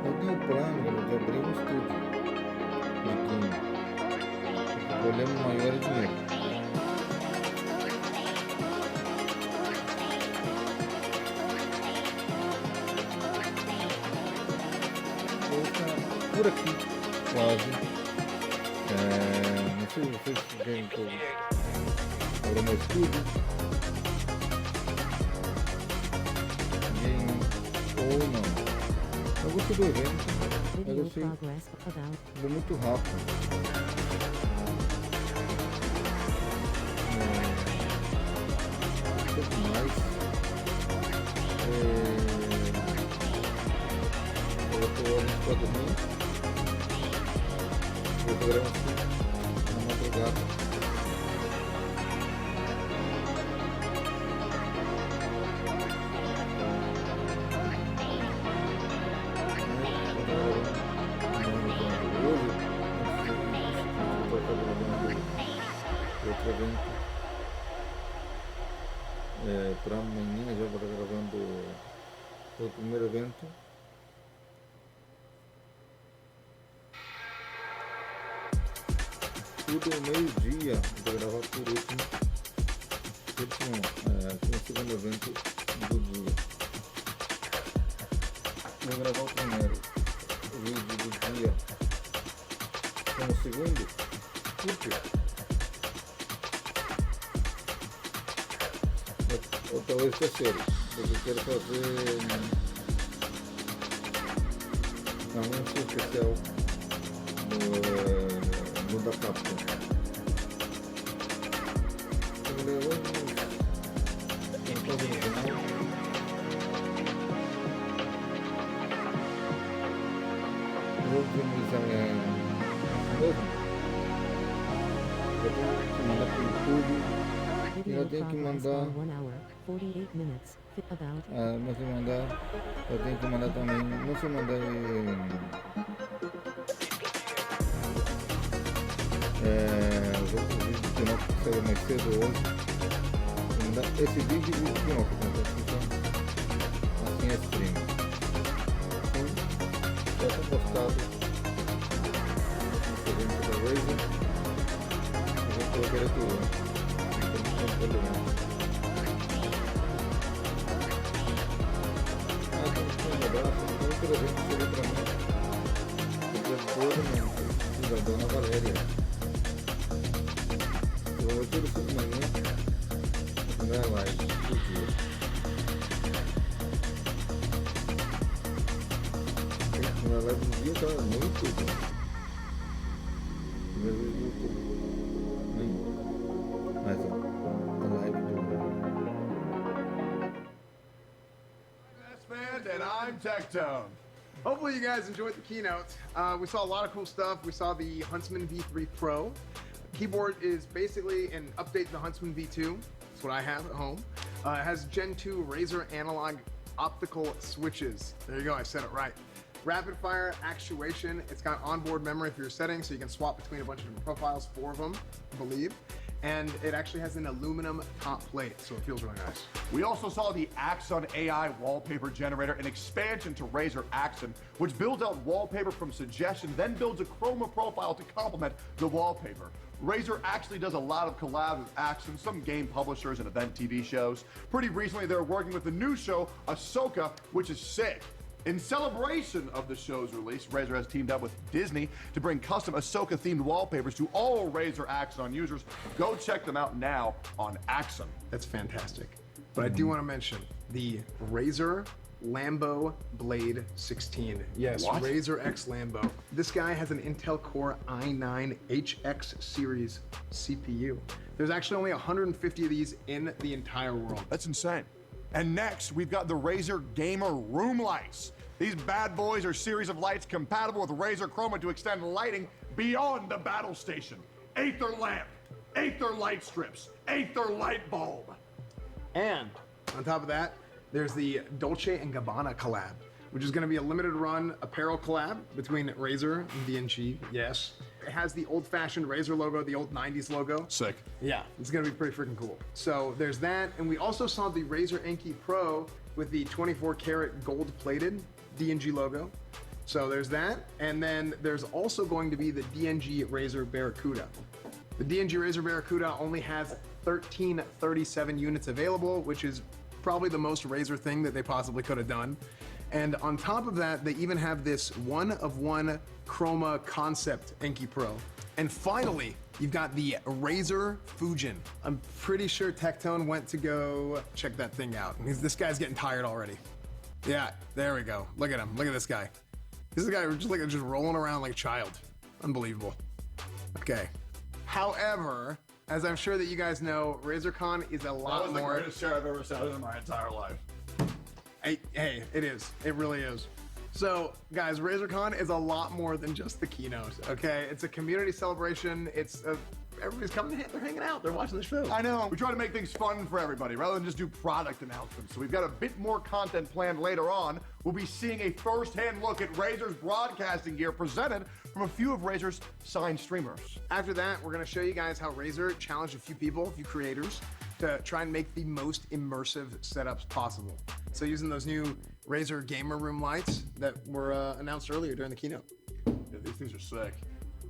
Eu tenho o plano de abrir um estúdio de game. O problema maior é dinheiro. Por aqui, quase. Não sei se vocês veem que eu abro meu estúdio. Game ou não. Eu gostei do evento, mas eu sei deu muito rápido. Um pouco mais. Eu estou olhando para dormir. Eu estou gravando assim, na madrugada. Outro evento. Para amanhã já vou estar gravando o primeiro evento. Tudo meio-dia, vou gravar por último. O segundo evento do dia. Vou gravar o primeiro vídeo do dia com o segundo. Por quê? Ou talvez o terceiro, porque eu quero fazer um anúncio especial no da Capcom. Eu levo fazer no canal. Eu vou organizar novo. Eu tenho que mandar para o YouTube. Eu tenho que mandar. Mas eu tenho que mandar também. Não sei mandar. Os outros vídeos de Pinóquio que saíram mais cedo hoje. Vou mandar esse vídeo de Pinóquio. Então, assim é stream. Então, se eu gostado desse evento da Razer, eu vou querer tudo. Um abraço, muito presente chegou pra mim. Da Dona Valéria. Eu vou ter isso de manhã. A primeira live do dia. A primeira live do dia tá no YouTube. Primeira vez no YouTube. Mas ó, a live do And I'm Tectone. Hopefully you guys enjoyed the keynote. We saw a lot of cool stuff. We saw the Huntsman V3 Pro. The keyboard is basically an update to the Huntsman V2. That's what I have at home. It has Gen 2 Razer analog optical switches. There you go, I said it right. Rapid fire actuation. It's got onboard memory for your settings, so you can swap between a bunch of different profiles, 4 of them, I believe. And it actually has an aluminum top plate, so it feels really nice. We also saw the Axon AI wallpaper generator, an expansion to Razer Axon, which builds out wallpaper from suggestion, then builds a chroma profile to complement the wallpaper. Razer actually does a lot of collabs with Axon, some game publishers and event TV shows. Pretty recently, they're working with the new show, Ahsoka, which is sick. In celebration of the show's release, Razer has teamed up with Disney to bring custom Ahsoka-themed wallpapers to all Razer Axon users. Go check them out now on Axon. That's fantastic. But I do want to mention the Razer Lambo Blade 16. Yes, What? Razer X Lambo. This guy has an Intel Core i9 HX series CPU. There's actually only 150 of these in the entire world. That's insane. And next, we've got the Razer Gamer Room Lights. These bad boys are a series of lights compatible with Razer Chroma to extend lighting beyond the battle station. Aether lamp, Aether light strips, Aether light bulb. And on top of that, there's the Dolce & Gabbana collab, which is going to be a limited run apparel collab between Razer and D&G. Yes. It has the old-fashioned Razer logo, the old 90s logo. Sick. Yeah, it's going to be pretty freaking cool. So there's that. And we also saw the Razer Inky Pro with the 24-karat gold-plated D&G logo. So there's that. And then there's also going to be the D&G Razer Barracuda. The D&G Razer Barracuda only has 1337 units available, which is probably the most Razer thing that they possibly could have done. And on top of that, they even have this one-of-one Chroma concept Inky Pro. And finally, you've got the Razer Fujin. I'm pretty sure Tectone went to go check that thing out. This guy's getting tired already. Yeah, there we go. Look at him. Look at this guy. This is a guy just rolling around like a child. Unbelievable. Okay. However, as I'm sure that you guys know, RazerCon is a lot That was more. the greatest chair I've ever sat in my entire life. Hey, it is. It really is. So, guys, RazerCon is a lot more than just the keynote, okay? It's a community celebration. Everybody's coming, they're hanging out, they're watching the show. I know. We try to make things fun for everybody rather than just do product announcements. So we've got a bit more content planned later on. We'll be seeing a first-hand look at Razer's broadcasting gear presented from a few of Razer's signed streamers. After that, we're going to show you guys how Razer challenged a few people, a few creators, to try and make the most immersive setups possible. So using those new Razer Gamer Room lights that were announced earlier during the keynote. Yeah, these things are sick.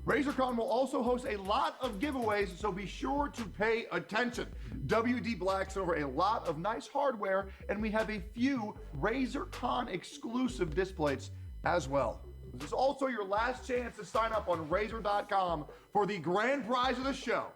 RazerCon will also host a lot of giveaways, so be sure to pay attention. WD Black sent over a lot of nice hardware, and we have a few RazerCon exclusive displays as well. This is also your last chance to sign up on Razer.com for the grand prize of the show,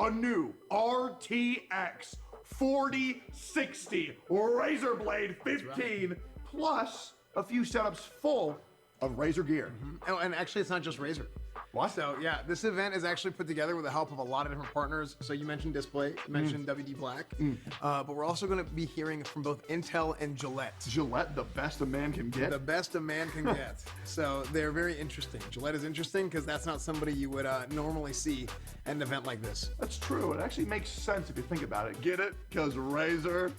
a new RTX 4060 Razer Blade 15, plus a few setups full of Razer gear. Oh, and actually, it's not just Razer. What? So yeah, this event is actually put together with the help of a lot of different partners. So you mentioned Display, you mentioned WD Black, but we're also going to be hearing from both Intel and Gillette. Gillette, the best a man can get? The best a man can get. So they're very interesting. Gillette is interesting because that's not somebody you would normally see at an event like this. That's true. It actually makes sense if you think about it. Get it? Because Razer.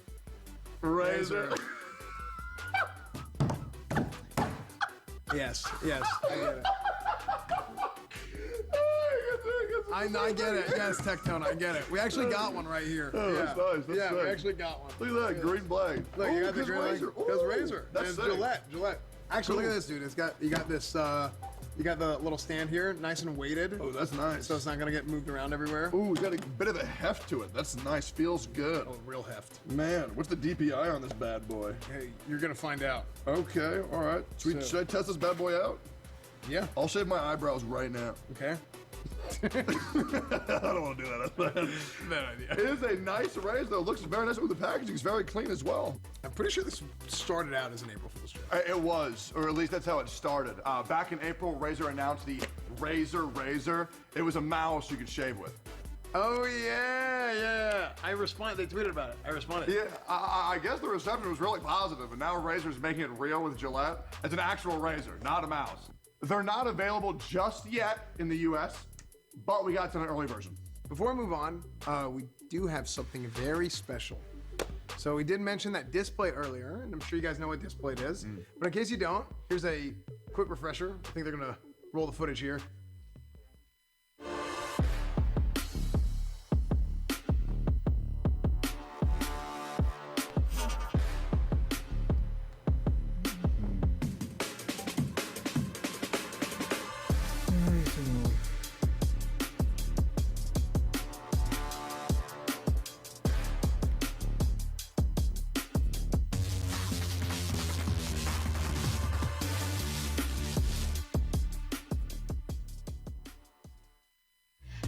Yes, I get it. I get it. Yes, Tectone, I get it. We actually got one right here. Oh, that's nice. That's sick. We actually got one. Look at that green blade. Look, you got the green blade. Because Razer. That's It's sick. Gillette. Actually, look at this, dude. You got this. You got the little stand here, nice and weighted. Oh, that's nice. So it's not gonna get moved around everywhere. Ooh, it's got a bit of a heft to it. That's nice. Feels good. Oh, real heft. Man, what's the DPI on this bad boy? Hey, you're gonna find out. Okay, all right. Should I test this bad boy out? Yeah. I'll shave my eyebrows right now. Okay. I don't want to do that. Bad idea. It is a nice raise, though. It looks very nice with the packaging. It's very clean as well. I'm pretty sure this started out as an April Fool's joke. It was, or at least that's how it started. Back in April, Razer announced the Razer. It was a mouse you could shave with. Oh, yeah. I responded. They tweeted about it. I responded. Yeah, I guess the reception was really positive, and now Razer's making it real with Gillette. It's an actual razor, not a mouse. They're not available just yet in the US, but we got to an early version. Before we move on, we do have something very special. So we did mention that Display earlier, and I'm sure you guys know what Display is. But in case you don't, here's a quick refresher. I think they're gonna roll the footage here.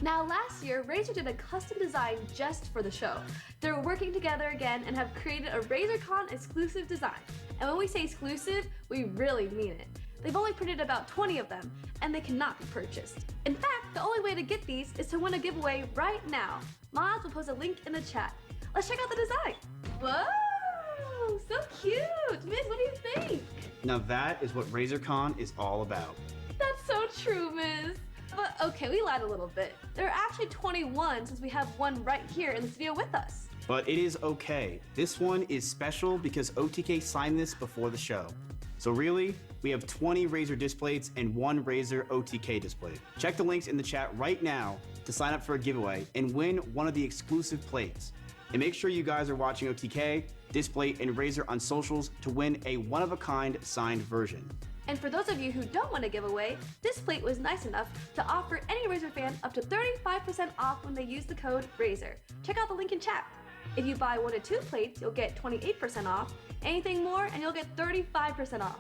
Now, last year, Razer did a custom design just for the show. They're working together again and have created a RazerCon exclusive design. And when we say exclusive, we really mean it. They've only printed about 20 of them, and they cannot be purchased. In fact, the only way to get these is to win a giveaway right now. Mods will post a link in the chat. Let's check out the design. Whoa, so cute. Miz, what do you think? Now that is what RazorCon is all about. That's so true, Miz. But okay, we lied a little bit. There are actually 21 since we have one right here in the studio with us. But it is okay. This one is special because OTK signed this before the show. So really, we have 20 Razer displays and 1 Razer OTK display. Check the links in the chat right now to sign up for a giveaway and win one of the exclusive plates. And make sure you guys are watching OTK, Display, and Razer on socials to win a one-of-a-kind signed version. And for those of you who don't want a giveaway, this plate was nice enough to offer any Razer fan up to 35% off when they use the code RAZER. Check out the link in chat. If you buy 1 or 2 plates, you'll get 28% off. Anything more, and you'll get 35% off.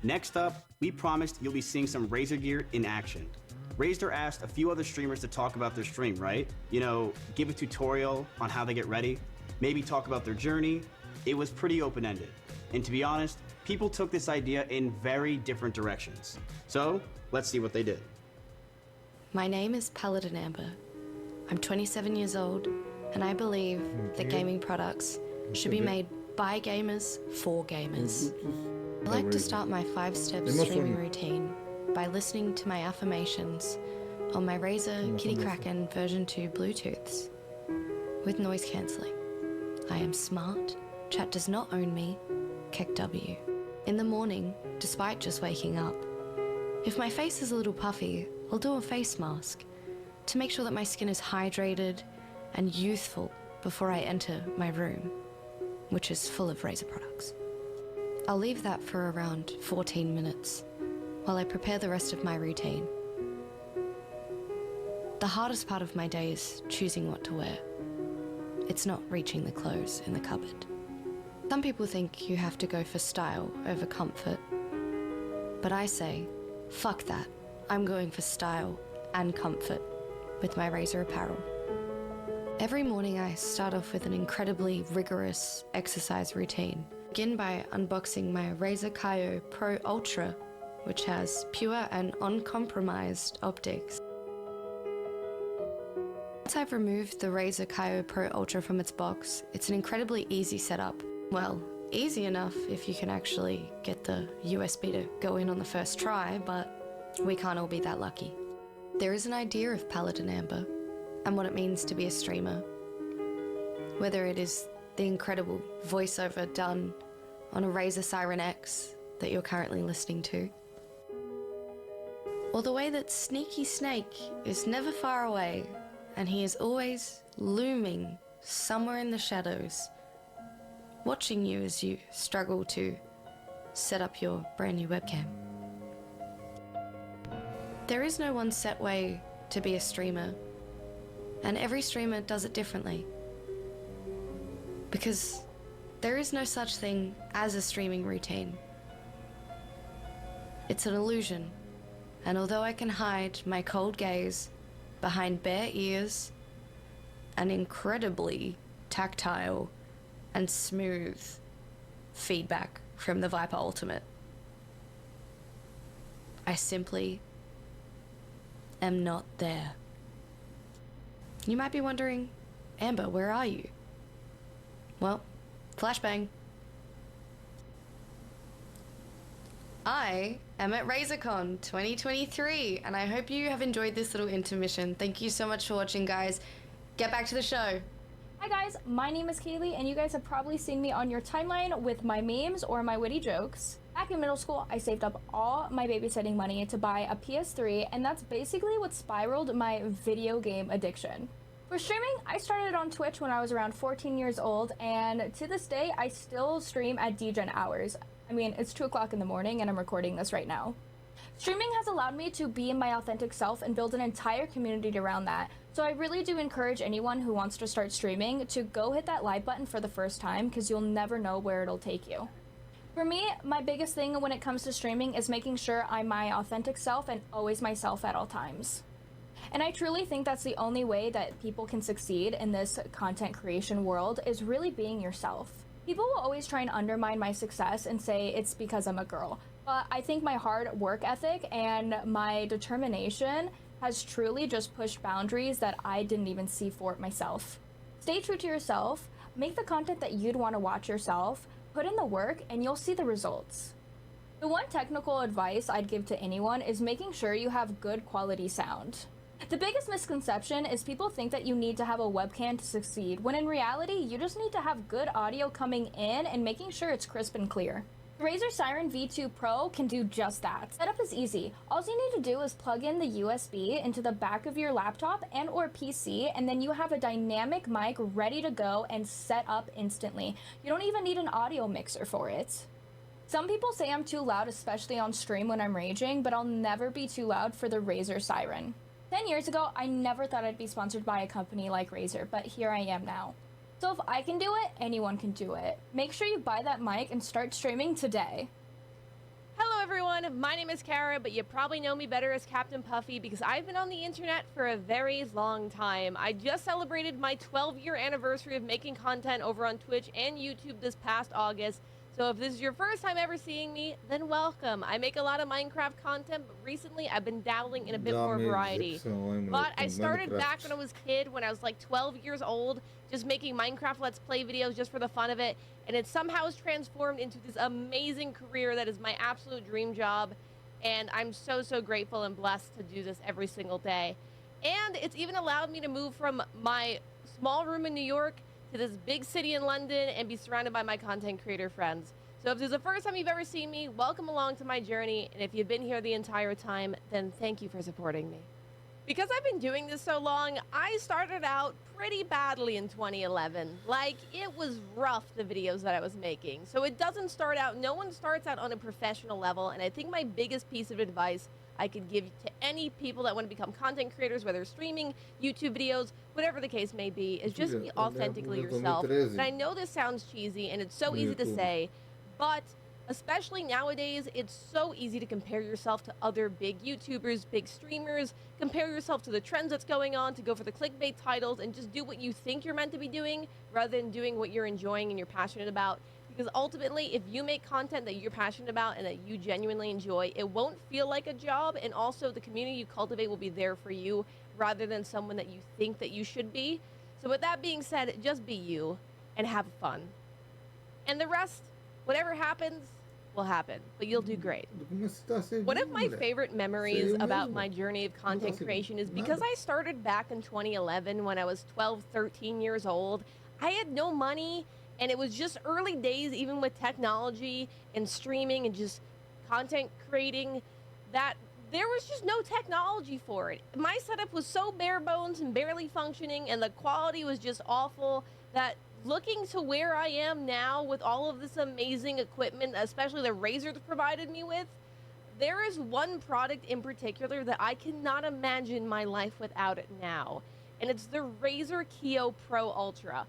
Next up, we promised you'll be seeing some Razer gear in action. Razer asked a few other streamers to talk about their stream, right? You know, give a tutorial on how they get ready, maybe talk about their journey. It was pretty open-ended. And to be honest, people took this idea in very different directions. So, let's see what they did. My name is Paladin Amber. I'm 27 years old, and I believe that gaming products should be made by gamers for gamers. I like to start my 5-step streaming routine by listening to my affirmations on my Razer Kitty Kraken version 2 Bluetooths with noise cancelling. I am smart, chat does not own me, Keck W. In the morning, despite just waking up, if my face is a little puffy, I'll do a face mask to make sure that my skin is hydrated and youthful before I enter my room, which is full of Razer products. I'll leave that for around 14 minutes while I prepare the rest of my routine. The hardest part of my day is choosing what to wear. It's not reaching the clothes in the cupboard. Some people think you have to go for style over comfort, but I say, fuck that. I'm going for style and comfort with my Razer apparel. Every morning I start off with an incredibly rigorous exercise routine. Begin by unboxing my Razer Kaio Pro Ultra, which has pure and uncompromised optics. Once I've removed the Razer Kaio Pro Ultra from its box, it's an incredibly easy setup. Well, easy enough if you can actually get the USB to go in on the first try, but we can't all be that lucky. There is an idea of Paladin Amber and what it means to be a streamer. Whether it is the incredible voiceover done on a Razer Siren X that you're currently listening to, or the way that Sneaky Snake is never far away and he is always looming somewhere in the shadows, watching you as you struggle to set up your brand new webcam. There is no one set way to be a streamer, and every streamer does it differently. Because there is no such thing as a streaming routine. It's an illusion, and although I can hide my cold gaze behind bare ears and incredibly tactile and smooth feedback from the Viper Ultimate, I simply am not there. You might be wondering, Amber, where are you? Well, flashbang. I am at RazorCon 2023, and I hope you have enjoyed this little intermission. Thank you so much for watching, guys. Get back to the show. Hi guys, my name is Kaylee, and you guys have probably seen me on your timeline with my memes or my witty jokes. Back in middle school, I saved up all my babysitting money to buy a PS3, and that's basically what spiraled my video game addiction. For streaming, I started on Twitch when I was around 14 years old, and to this day, I still stream at degen hours. I mean, it's 2 o'clock in the morning and I'm recording this right now. Streaming has allowed me to be my authentic self and build an entire community around that. So I really do encourage anyone who wants to start streaming to go hit that like button for the first time, because you'll never know where it'll take you. For me, my biggest thing when it comes to streaming is making sure I'm my authentic self and always myself at all times. And I truly think that's the only way that people can succeed in this content creation world, is really being yourself. People will always try and undermine my success and say it's because I'm a girl. But I think my hard work ethic and my determination has truly just pushed boundaries that I didn't even see for it myself. Stay true to yourself, make the content that you'd want to watch yourself, put in the work, and you'll see the results. The one technical advice I'd give to anyone is making sure you have good quality sound. The biggest misconception is people think that you need to have a webcam to succeed, when in reality, you just need to have good audio coming in and making sure it's crisp and clear. The Razer Siren V2 Pro can do just that. Setup is easy. All you need to do is plug in the USB into the back of your laptop and or PC, and then you have a dynamic mic ready to go and set up instantly. You don't even need an audio mixer for it. Some people say I'm too loud, especially on stream when I'm raging, but I'll never be too loud for the Razer Siren. 10 years ago, I never thought I'd be sponsored by a company like Razer, but here I am now. So if I can do it, anyone can do it. Make sure you buy that mic and start streaming today. Hello everyone, my name is Kara, but you probably know me better as Captain Puffy because I've been on the internet for a very long time. I just celebrated my 12-year anniversary of making content over on Twitch and YouTube this past August. So if this is your first time ever seeing me, then welcome. I make a lot of Minecraft content, but recently I've been dabbling in a bit more variety. But I started back when I was a kid, when I was like 12 years old, just making Minecraft Let's Play videos just for the fun of it. And it somehow has transformed into this amazing career that is my absolute dream job. And I'm so, so grateful and blessed to do this every single day. And it's even allowed me to move from my small room in New York to this big city in London and be surrounded by my content creator friends. So if this is the first time you've ever seen me, welcome along to my journey. And if you've been here the entire time, then thank you for supporting me. Because I've been doing this so long, I started out pretty badly in 2011. Like, it was rough, the videos that I was making. So it doesn't start out, no one starts out on a professional level. And I think my biggest piece of advice I could give to any people that want to become content creators, whether streaming, YouTube videos, whatever the case may be, is just be authentically yourself. And I know this sounds cheesy and it's so easy to say, but especially nowadays, it's so easy to compare yourself to other big YouTubers, big streamers, compare yourself to the trends that's going on, to go for the clickbait titles and just do what you think you're meant to be doing rather than doing what you're enjoying and you're passionate about. Because ultimately, if you make content that you're passionate about and that you genuinely enjoy, it won't feel like a job, and also the community you cultivate will be there for you rather than someone that you think that you should be. So with that being said, just be you and have fun. And the rest, whatever happens, will happen, but you'll do great. One of my favorite memories about my journey of content creation is because I started back in 2011 when I was 12, 13 years old. I had no money. And it was just early days, even with technology and streaming and just content creating, that there was just no technology for it. My setup was so bare bones and barely functioning, and the quality was just awful, that looking to where I am now with all of this amazing equipment, especially the Razer's provided me with, there is one product in particular that I cannot imagine my life without it now. And it's the Razer Kiyo Pro Ultra.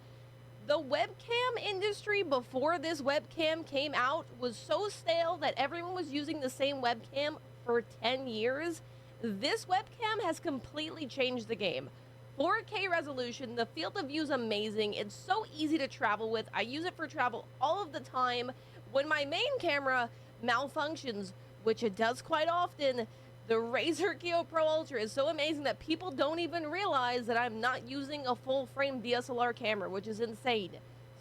The webcam industry before this webcam came out was so stale that everyone was using the same webcam for 10 years. This webcam has completely changed the game. 4K resolution, the field of view is amazing. It's so easy to travel with. I use it for travel all of the time. When my main camera malfunctions, which it does quite often, the Razer Kiyo Pro Ultra is so amazing that people don't even realize that I'm not using a full-frame DSLR camera, which is insane.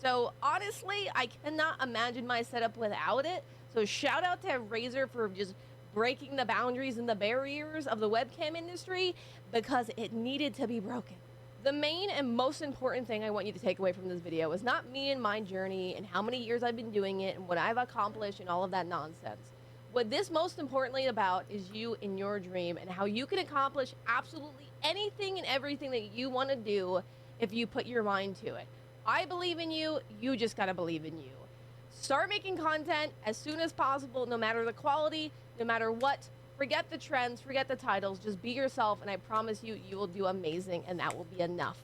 So honestly, I cannot imagine my setup without it. So shout out to Razer for just breaking the boundaries and the barriers of the webcam industry, because it needed to be broken. The main and most important thing I want you to take away from this video is not me and my journey and how many years I've been doing it and what I've accomplished and all of that nonsense. What this most importantly about is you and your dream and how you can accomplish absolutely anything and everything that you want to do if you put your mind to it. I believe in you, you just gotta believe in you. Start making content as soon as possible, no matter the quality, no matter what. Forget the trends, forget the titles, just be yourself, and I promise you, you will do amazing, and that will be enough.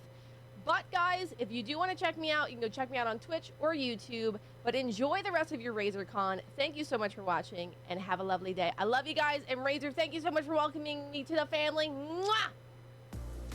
But guys, if you do want to check me out, you can go check me out on Twitch or YouTube, but enjoy the rest of your RazerCon. Thank you so much for watching, and have a lovely day. I love you guys, and Razer, thank you so much for welcoming me to the family. Mwah!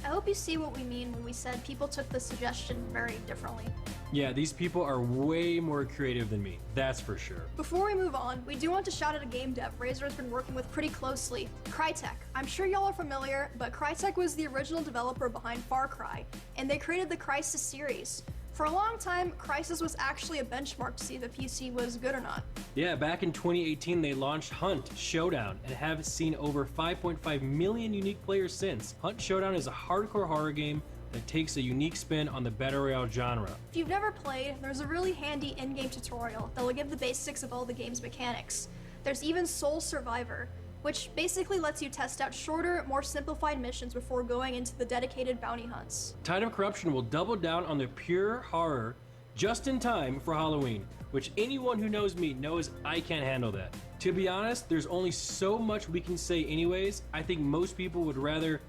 I hope you see what we mean when we said people took the suggestion very differently. Yeah, these people are way more creative than me, that's for sure. Before we move on, we do want to shout out a game dev Razer has been working with pretty closely, Crytek. I'm sure y'all are familiar, but Crytek was the original developer behind Far Cry, and they created the Crysis series. For a long time, Crysis was actually a benchmark to see if a PC was good or not. Yeah, back in 2018, they launched Hunt Showdown and have seen over 5.5 million unique players since. Hunt Showdown is a hardcore horror game that takes a unique spin on the Battle Royale genre. If you've never played, there's a really handy in-game tutorial that will give the basics of all the game's mechanics. There's even Soul Survivor, which basically lets you test out shorter, more simplified missions before going into the dedicated bounty hunts. Tide of Corruption will double down on the pure horror just in time for Halloween, which anyone who knows me knows I can't handle that. To be honest, there's only so much we can say anyways. I think most people would rather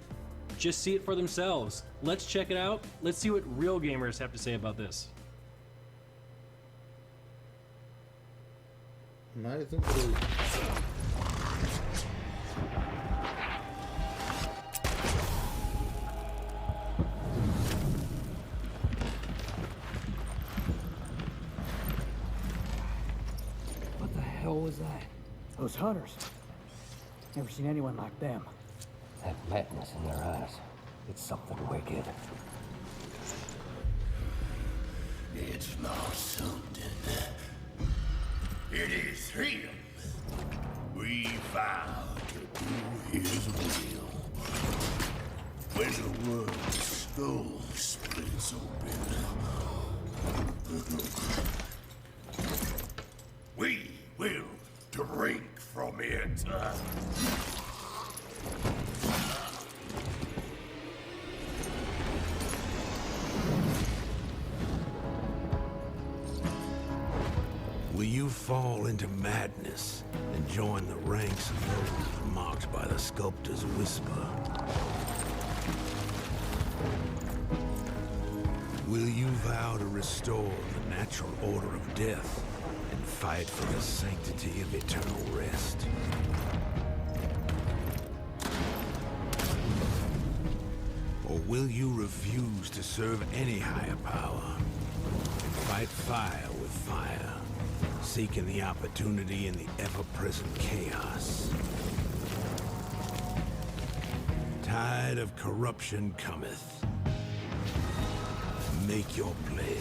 just see it for themselves. Let's check it out. Let's see what real gamers have to say about this. Nice and cool. What the hell was that? Those hunters. Never seen anyone like them. That madness in their eyes. It's something wicked. It's not something. It is him. We vow to do his will. When the world's skull splits open, we will drink from it. Will you fall into madness and join the ranks of those marked by the sculptor's whisper? Will you vow to restore the natural order of death and fight for the sanctity of eternal rest? Or will you refuse to serve any higher power and fight fire with fire? Seeking the opportunity in the ever-present chaos. Tide of corruption cometh. Make your pledge.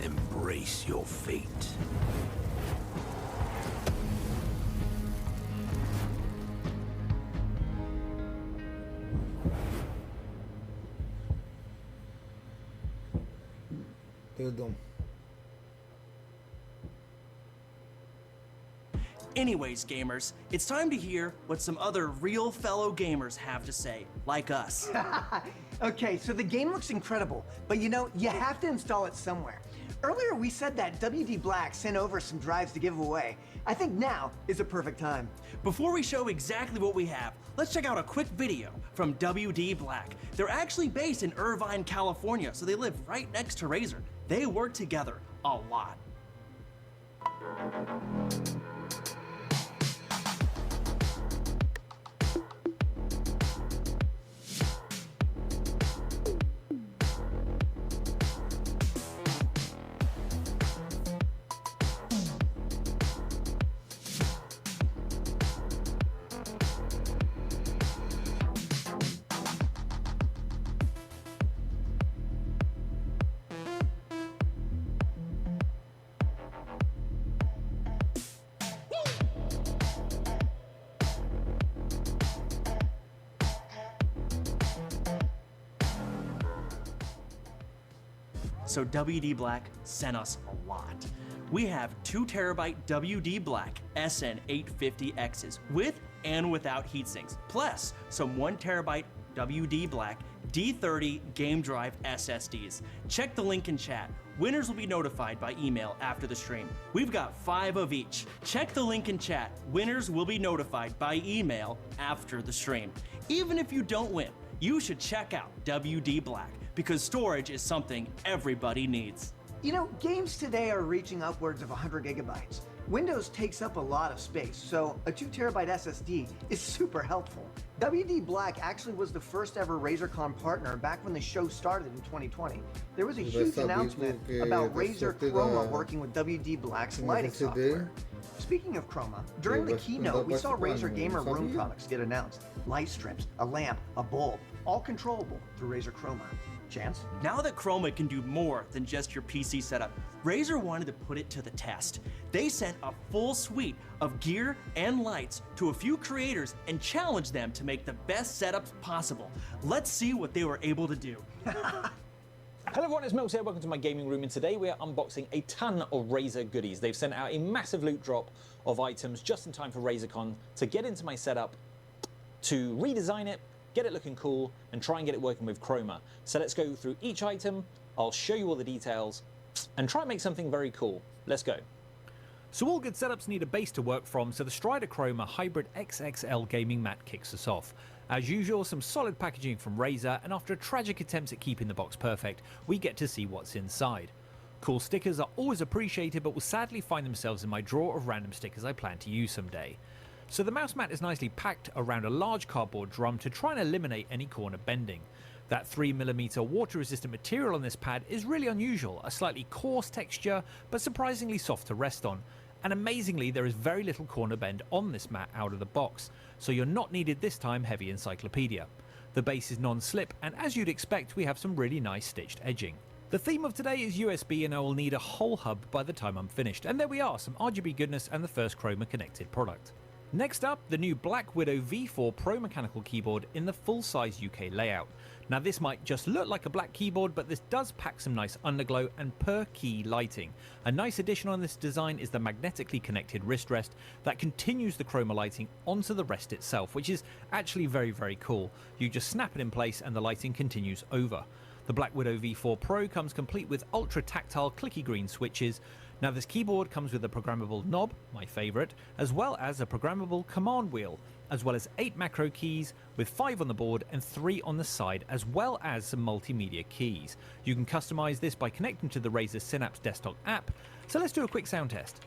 Embrace your fate. Perdão. Anyways, gamers, it's time to hear what some other real fellow gamers have to say, like us. Okay, so the game looks incredible, but you know, you have to install it somewhere. Earlier we said that WD Black sent over some drives to give away. I think now is the perfect time. Before we show exactly what we have, let's check out a quick video from WD Black. They're actually based in Irvine, California, so they live right next to Razer. They work together a lot. So WD Black sent us a lot. We have 2TB WD Black SN850Xs with and without heatsinks, plus some 1TB WD Black D30 game drive SSDs. Check the link in chat. Winners will be notified by email after the stream. We've got 5 of each. Check the link in chat. Winners will be notified by email after the stream. Even if you don't win, you should check out WD Black, because storage is something everybody needs. You know, games today are reaching upwards of 100 gigabytes. Windows takes up a lot of space, so a 2TB SSD is super helpful. WD Black actually was the first ever RazorCon partner back when the show started in 2020. There was a huge announcement about Razer Chroma working with WD Black's lighting software. Speaking of Chroma, during the keynote, we saw Razer Gamer Room products get announced. Light strips, a lamp, a bulb, all controllable through Razer Chroma. Chance? Now that Chroma can do more than just your PC setup, Razer wanted to put it to the test. They sent a full suite of gear and lights to a few creators and challenged them to make the best setups possible. Let's see what they were able to do. Hello everyone, it's Milks here. Welcome to my gaming room, and today we are unboxing a ton of Razer goodies. They've sent out a massive loot drop of items just in time for RazorCon to get into my setup, to redesign it, get it looking cool, and try and get it working with Chroma. So let's go through each item, I'll show you all the details, and try and make something very cool. Let's go. So all good setups need a base to work from, so the Strider Chroma Hybrid XXL gaming mat kicks us off. As usual, some solid packaging from Razer, and after a tragic attempt at keeping the box perfect, we get to see what's inside. Cool stickers are always appreciated, but will sadly find themselves in my drawer of random stickers I plan to use someday. So the mouse mat is nicely packed around a large cardboard drum to try and eliminate any corner bending. That 3mm water resistant material on this pad is really unusual, a slightly coarse texture but surprisingly soft to rest on. And amazingly, there is very little corner bend on this mat out of the box, so you're not needed this time heavy encyclopedia. The base is non-slip, and as you'd expect, we have some really nice stitched edging. The theme of today is USB, and I will need a whole hub by the time I'm finished. And there we are, some RGB goodness and the first Chroma connected product. Next up, the new Black Widow V4 Pro mechanical keyboard in the full-size UK layout. Now this might just look like a black keyboard, but this does pack some nice underglow and per key lighting. A nice addition on this design is the magnetically connected wrist rest that continues the Chroma lighting onto the rest itself, which is actually very, very cool. You just snap it in place and the lighting continues over. The Black Widow V4 Pro comes complete with ultra tactile clicky green switches. Now this keyboard comes with a programmable knob, my favourite, as well as a programmable command wheel, as well as 8 macro keys with 5 on the board and 3 on the side, as well as some multimedia keys. You can customise this by connecting to the Razer Synapse desktop app, so let's do a quick sound test.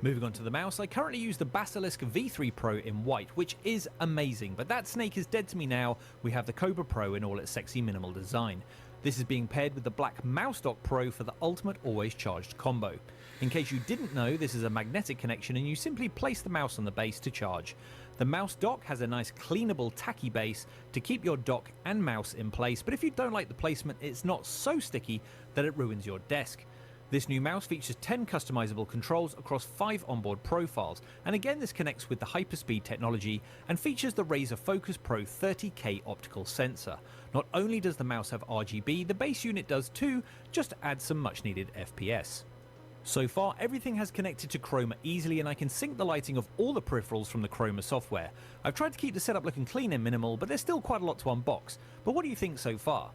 Moving on to the mouse, I currently use the Basilisk V3 Pro in white, which is amazing, but that snake is dead to me now. We have the Cobra Pro in all its sexy minimal design. This is being paired with the black Mouse Dock Pro for the ultimate always charged combo. In case you didn't know, this is a magnetic connection and you simply place the mouse on the base to charge. The mouse dock has a nice cleanable tacky base to keep your dock and mouse in place, but if you don't like the placement, it's not so sticky that it ruins your desk. This new mouse features 10 customizable controls across 5 onboard profiles, and again this connects with the Hyperspeed technology and features the Razer Focus Pro 30K optical sensor. Not only does the mouse have RGB, the base unit does too, just to add some much needed FPS. So far, everything has connected to Chroma easily, and I can sync the lighting of all the peripherals from the Chroma software. I've tried to keep the setup looking clean and minimal, but there's still quite a lot to unbox. But what do you think so far?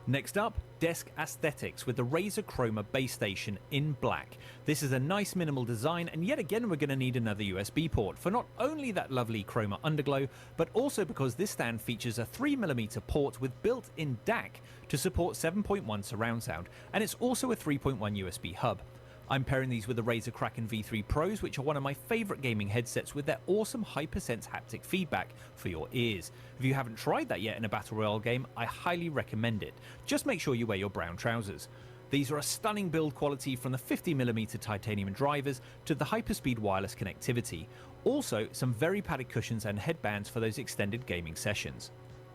Next up, desk aesthetics with the Razer Chroma base station in black. This is a nice minimal design, and yet again we're going to need another USB port for not only that lovely Chroma underglow, but also because this stand features a 3mm port with built-in DAC to support 7.1 surround sound, and it's also a 3.1 USB hub. I'm pairing these with the Razer Kraken V3 Pros, which are one of my favourite gaming headsets with their awesome HyperSense haptic feedback for your ears. If you haven't tried that yet in a Battle Royale game, I highly recommend it. Just make sure you wear your brown trousers. These are a stunning build quality from the 50mm titanium drivers to the Hyperspeed wireless connectivity. Also, some very padded cushions and headbands for those extended gaming sessions.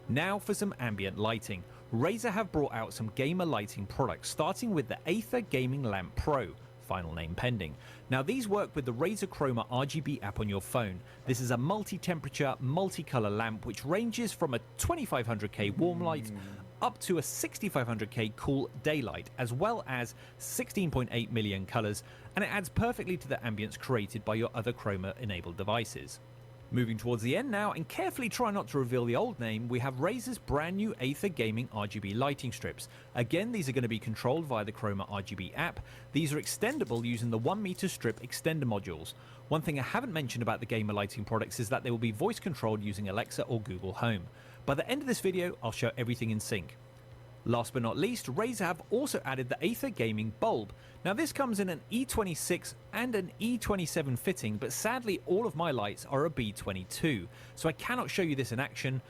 Now for some ambient lighting. Razer have brought out some gamer lighting products, starting with the Aether Gaming Lamp Pro. Final name pending. Now these work with the Razer Chroma RGB app on your phone. This is a multi-temperature, multi-color lamp which ranges from a 2500K warm light up to a 6500K cool daylight, as well as 16.8 million colors, and it adds perfectly to the ambience created by your other Chroma enabled devices. Moving towards the end now, and carefully try not to reveal the old name, we have Razer's brand new Aether Gaming RGB lighting strips. Again, these are going to be controlled via the Chroma RGB app. These are extendable using the 1 meter strip extender modules. One thing I haven't mentioned about the gamer lighting products is that they will be voice controlled using Alexa or Google Home. By the end of this video, I'll show everything in sync. Last but not least, Razer have also added the Aether Gaming Bulb. Now this comes in an E26 and an E27 fitting, but sadly all of my lights are a B22, so I cannot show you this in action,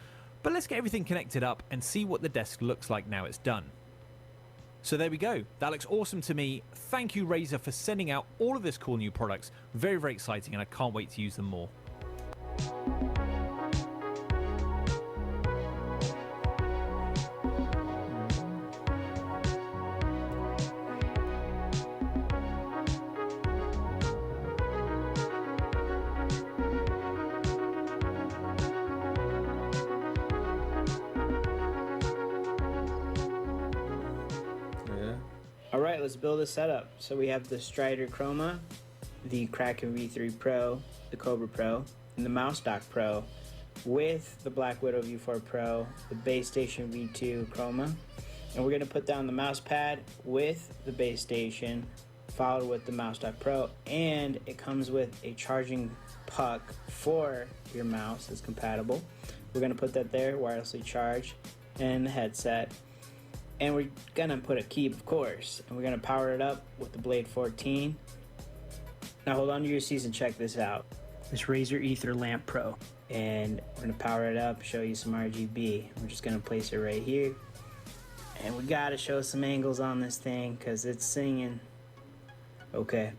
but let's get everything connected up and see what the desk looks like now it's done. So there we go, that looks awesome to me. Thank you Razer for sending out all of this cool new products, very exciting, and I can't wait to use them more. Alright, let's build a setup. So we have the Strider Chroma, the Kraken V3 Pro, the Cobra Pro, and the Mouse Dock Pro with the Black Widow V4 Pro, the Base Station V2 Chroma. And we're going to put down the mouse pad with the Base Station, followed with the Mouse Dock Pro, and it comes with a charging puck for your mouse that's compatible. We're going to put that there, wirelessly charged, and the headset. And we're gonna put a key, of course, and we're gonna power it up with the Blade 14. Now hold on to your seats and check this out. This Razer Aether Lamp Pro. And we're gonna power it up, show you some RGB. We're just gonna place it right here. And we gotta show some angles on this thing because it's singing. Okay.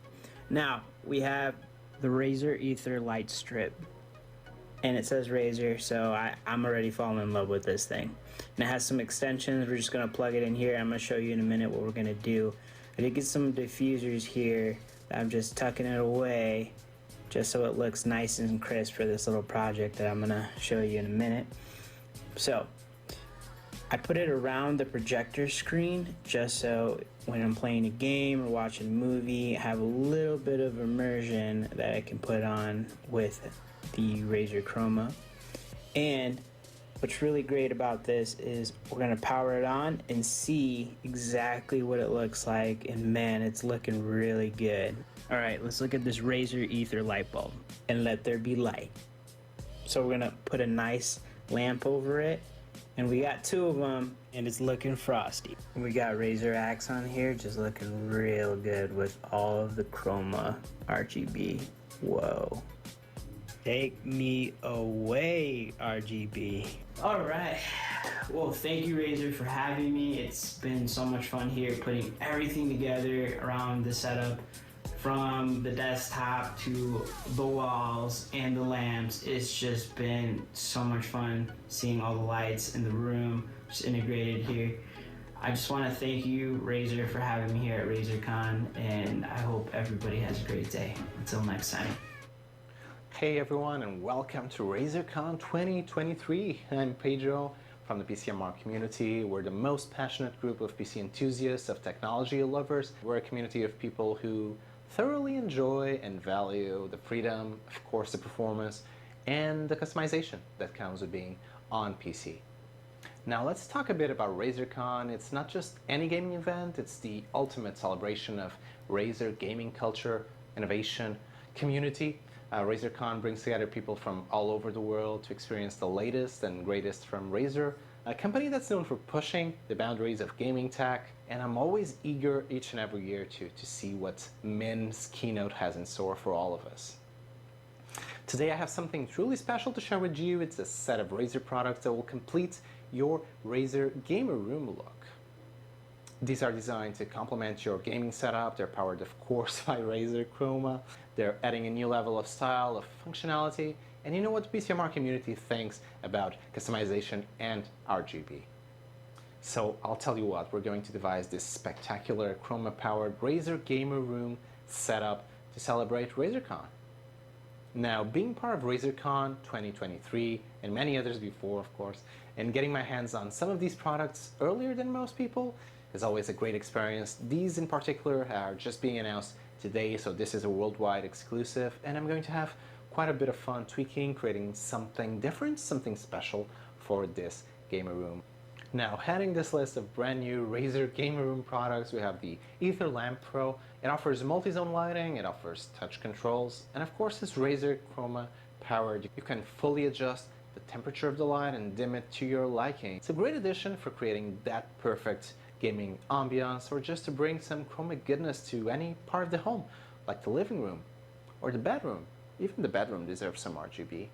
Now, we have the Razer Aether Light Strip. And it says Razer, so I'm already falling in love with this thing. And it has some extensions. We're just gonna plug it in here. I'm gonna show you in a minute what we're gonna do. I did get some diffusers here that I'm just tucking it away just so it looks nice and crisp for this little project that I'm gonna show you in a minute. So, I put it around the projector screen just so when I'm playing a game or watching a movie, I have a little bit of immersion that I can put on with the Razer Chroma. And what's really great about this is we're gonna power it on and see exactly what it looks like, and man, it's looking really good. All right, let's look at this Razer Aether light bulb, and let there be light. So we're gonna put a nice lamp over it, and we got two of them, and it's looking frosty. And we got Razer Axe on here, just looking real good with all of the chroma RGB. Whoa. Take me away, RGB. All right. Well, thank you, Razer, for having me. It's been so much fun here putting everything together around the setup, from the desktop to the walls and the lamps. It's just been so much fun seeing all the lights in the room just integrated here. I just want to thank you, Razer, for having me here at RazerCon, and I hope everybody has a great day. Until next time. Hey everyone, and welcome to RazerCon 2023. I'm Pedro from the PCMR community. We're the most passionate group of PC enthusiasts, of technology lovers. We're a community of people who thoroughly enjoy and value the freedom, of course the performance, and the customization that comes with being on PC. Now let's talk a bit about RazerCon. It's not just any gaming event, it's the ultimate celebration of Razer gaming culture, innovation, community. RazerCon brings together people from all over the world to experience the latest and greatest from Razer, a company that's known for pushing the boundaries of gaming tech, and I'm always eager each and every year to see what Min's keynote has in store for all of us. Today I have something truly special to share with you. It's a set of Razer products that will complete your Razer gamer room look. These are designed to complement your gaming setup. They're powered, of course, by Razer Chroma. They're adding a new level of style, of functionality, and you know what the PCMR community thinks about customization and RGB. So I'll tell you what, we're going to devise this spectacular Chroma-powered Razer gamer room setup to celebrate RazerCon. Now, being part of RazerCon 2023, and many others before, of course, and getting my hands on some of these products earlier than most people is always a great experience. These in particular are just being announced today, so this is a worldwide exclusive, and I'm going to have quite a bit of fun tweaking, creating something different, something special for this gamer room. Now, heading this list of brand new Razer gamer room products, we have the Aether Lamp Pro. It offers multi-zone lighting, it offers touch controls, and of course it's Razer Chroma powered. You can fully adjust the temperature of the light and dim it to your liking. It's a great addition for creating that perfect gaming ambiance, or just to bring some chroma goodness to any part of the home, like the living room or the bedroom. Even the bedroom deserves some RGB.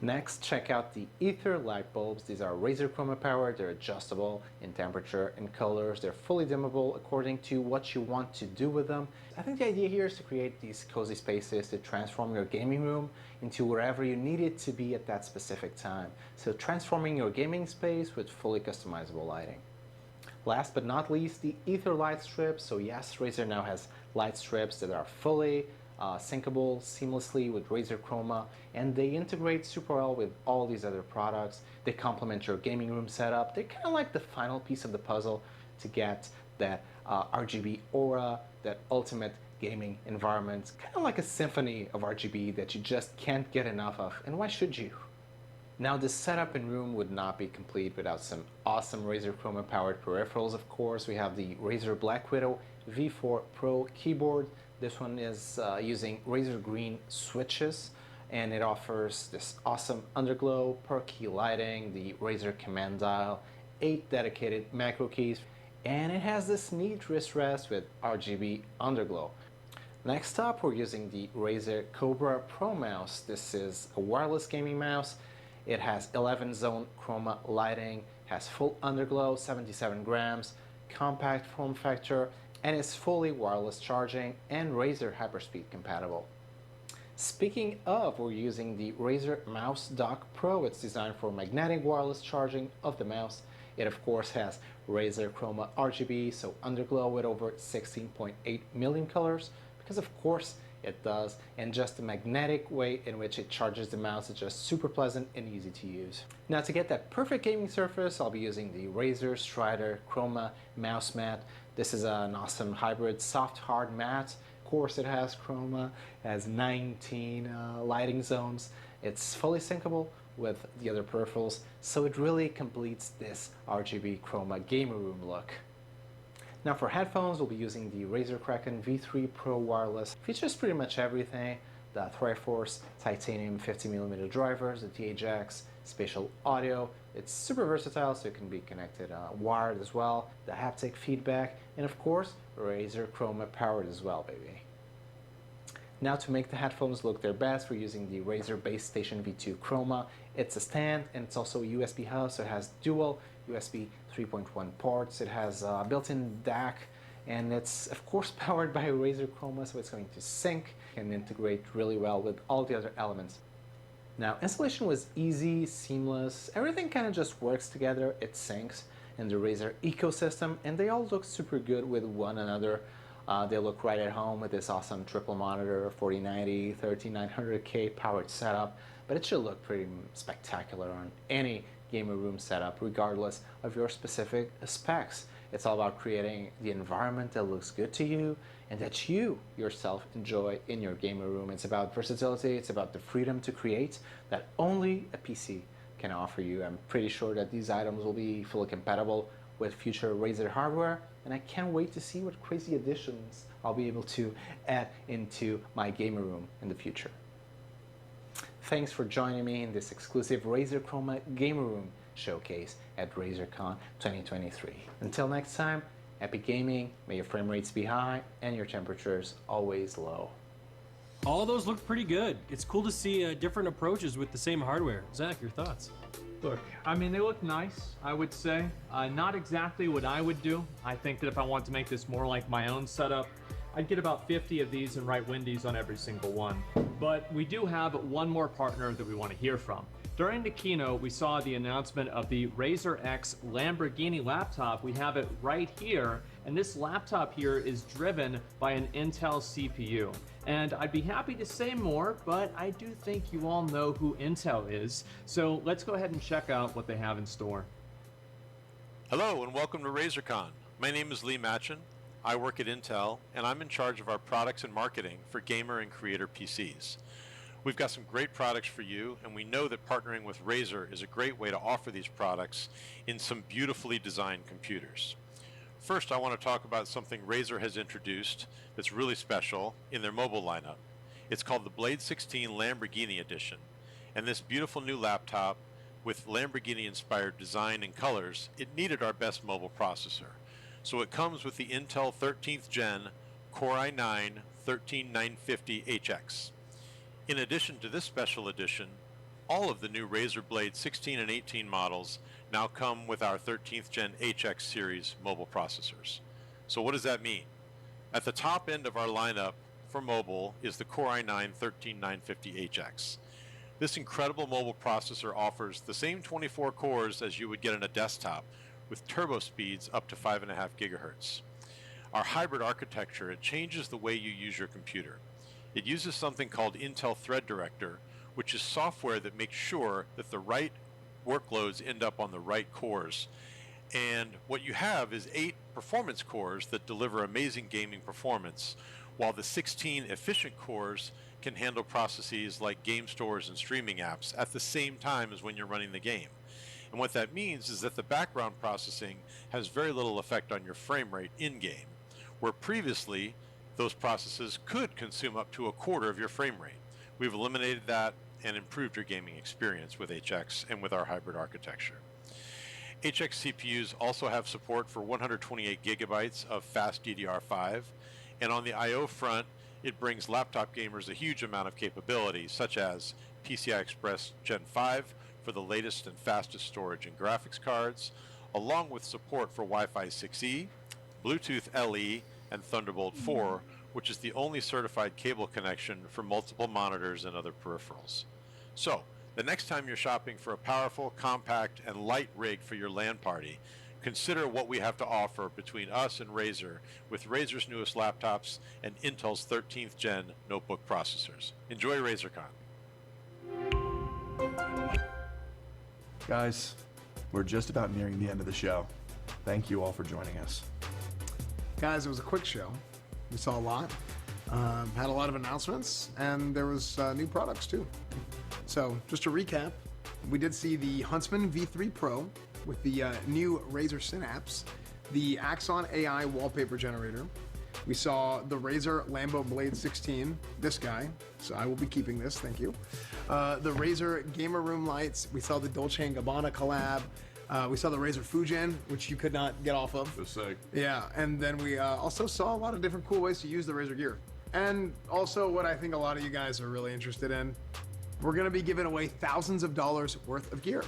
Next, check out the Aether light bulbs. These are Razer Chroma powered. They're adjustable in temperature and colors. They're fully dimmable according to what you want to do with them. I think the idea here is to create these cozy spaces to transform your gaming room into wherever you need it to be at that specific time. So transforming your gaming space with fully customizable lighting. Last but not least, the Aether light strips. So yes, Razer now has light strips that are fully syncable seamlessly with Razer Chroma, and they integrate super well with all these other products. They complement your gaming room setup. They're kind of like the final piece of the puzzle to get that RGB aura, that ultimate gaming environment, kind of like a symphony of RGB that you just can't get enough of, and why should you? Now, this setup in room would not be complete without some awesome Razer Chroma powered peripherals. Of course, we have the Razer Black Widow V4 Pro keyboard. This one is using Razer Green switches, and it offers this awesome underglow, per key lighting, the Razer command dial, 8 dedicated macro keys, and it has this neat wrist rest with RGB underglow. Next up, we're using the Razer Cobra Pro mouse. This is a wireless gaming mouse. It has 11 zone chroma lighting, has full underglow, 77 grams, compact form factor, and is fully wireless charging and Razer Hyperspeed compatible. Speaking of, we're using the Razer Mouse Dock Pro. It's designed for magnetic wireless charging of the mouse. It of course has Razer Chroma RGB, so underglow with over 16.8 million colors, because of course it does, and just the magnetic way in which it charges the mouse is just super pleasant and easy to use. Now, to get that perfect gaming surface, I'll be using the Razer Strider Chroma Mouse Mat. This is an awesome hybrid soft hard mat. Of course it has chroma, it has 19 lighting zones. It's fully syncable with the other peripherals, so it really completes this RGB chroma gamer room look. Now for headphones, we'll be using the Razer Kraken V3 Pro Wireless. Features pretty much everything: the Triforce titanium 50mm drivers, the THX, spatial audio. It's super versatile, so it can be connected wired as well, the haptic feedback, and of course Razer Chroma powered as well, baby. Now, to make the headphones look their best, we're using the Razer Base Station V2 Chroma. It's a stand, and it's also a USB hub, so it has dual USB 3.1 ports. It has a built-in DAC, and it's of course powered by Razer Chroma, so it's going to sync and integrate really well with all the other elements. Now, installation was easy, seamless. Everything kind of just works together. It syncs in the Razer ecosystem, and they all look super good with one another. They look right at home with this awesome triple monitor, 4090, 13900K powered setup, but it should look pretty spectacular on any gamer room setup, regardless of your specific specs. It's all about creating the environment that looks good to you and that you yourself enjoy in your gamer room. It's about versatility, it's about the freedom to create that only a PC can offer you. I'm pretty sure that these items will be fully compatible with future Razer hardware, and I can't wait to see what crazy additions I'll be able to add into my gamer room in the future. Thanks for joining me in this exclusive Razer Chroma Gamer Room showcase at RazerCon 2023. Until next time, happy gaming, may your frame rates be high and your temperatures always low. All those look pretty good. It's cool to see different approaches with the same hardware. Zach, your thoughts? Look, I mean, they look nice, I would say. Not exactly what I would do. I think that if I want to make this more like my own setup, I'd get about 50 of these and write Wendy's on every single one. But we do have one more partner that we want to hear from. During the keynote, we saw the announcement of the Razer X Lamborghini laptop. We have it right here, and this laptop here is driven by an Intel CPU. And I'd be happy to say more, but I do think you all know who Intel is. So let's go ahead and check out what they have in store. Hello and welcome to RazerCon. My name is Lee Matchin. I work at Intel, and I'm in charge of our products and marketing for gamer and creator PCs. We've got some great products for you, and we know that partnering with Razer is a great way to offer these products in some beautifully designed computers. First, I want to talk about something Razer has introduced that's really special in their mobile lineup. It's called the Blade 16 Lamborghini Edition, And this beautiful new laptop with Lamborghini-inspired design and colors, it needed our best mobile processor. So it comes with the Intel 13th Gen Core i9-13950HX. In addition to this special edition, all of the new Razer Blade 16 and 18 models now come with our 13th Gen HX series mobile processors. So what does that mean? At the top end of our lineup for mobile is the Core i9-13950HX. This incredible mobile processor offers the same 24 cores as you would get in a desktop, with turbo speeds up to 5.5 gigahertz. Our hybrid architecture, it changes the way you use your computer. It uses something called Intel Thread Director, which is software that makes sure that the right workloads end up on the right cores. And what you have is 8 performance cores that deliver amazing gaming performance, while the 16 efficient cores can handle processes like game stores and streaming apps at the same time as when you're running the game. And what that means is that the background processing has very little effect on your frame rate in-game, where previously those processes could consume up to a quarter of your frame rate. We've eliminated that and improved your gaming experience with HX and with our hybrid architecture. HX CPUs also have support for 128 gigabytes of fast DDR5, and on the I/O front, it brings laptop gamers a huge amount of capability, such as PCI Express Gen 5 for the latest and fastest storage and graphics cards, along with support for Wi-Fi 6E, Bluetooth LE, and Thunderbolt 4, which is the only certified cable connection for multiple monitors and other peripherals. So, the next time you're shopping for a powerful, compact, and light rig for your LAN party, consider what we have to offer between us and Razer with Razer's newest laptops and Intel's 13th Gen notebook processors. Enjoy RazerCon. Guys, we're just about nearing the end of the show. Thank you all for joining us. Guys, it was a quick show. We saw a lot, had a lot of announcements, and there was new products too. So just to recap, we did see the Huntsman V3 Pro with the new Razer Synapse, the Axon AI wallpaper generator. We saw the Razer Lambo Blade 16, this guy, so I will be keeping this, thank you. The Razer Gamer Room lights. We saw the Dolce & Gabbana collab. We saw the Razer Fujian, which you could not get off of. That's sick. Yeah, and then we also saw a lot of different cool ways to use the Razer gear. And also what I think a lot of you guys are really interested in, we're gonna be giving away thousands of dollars worth of gear.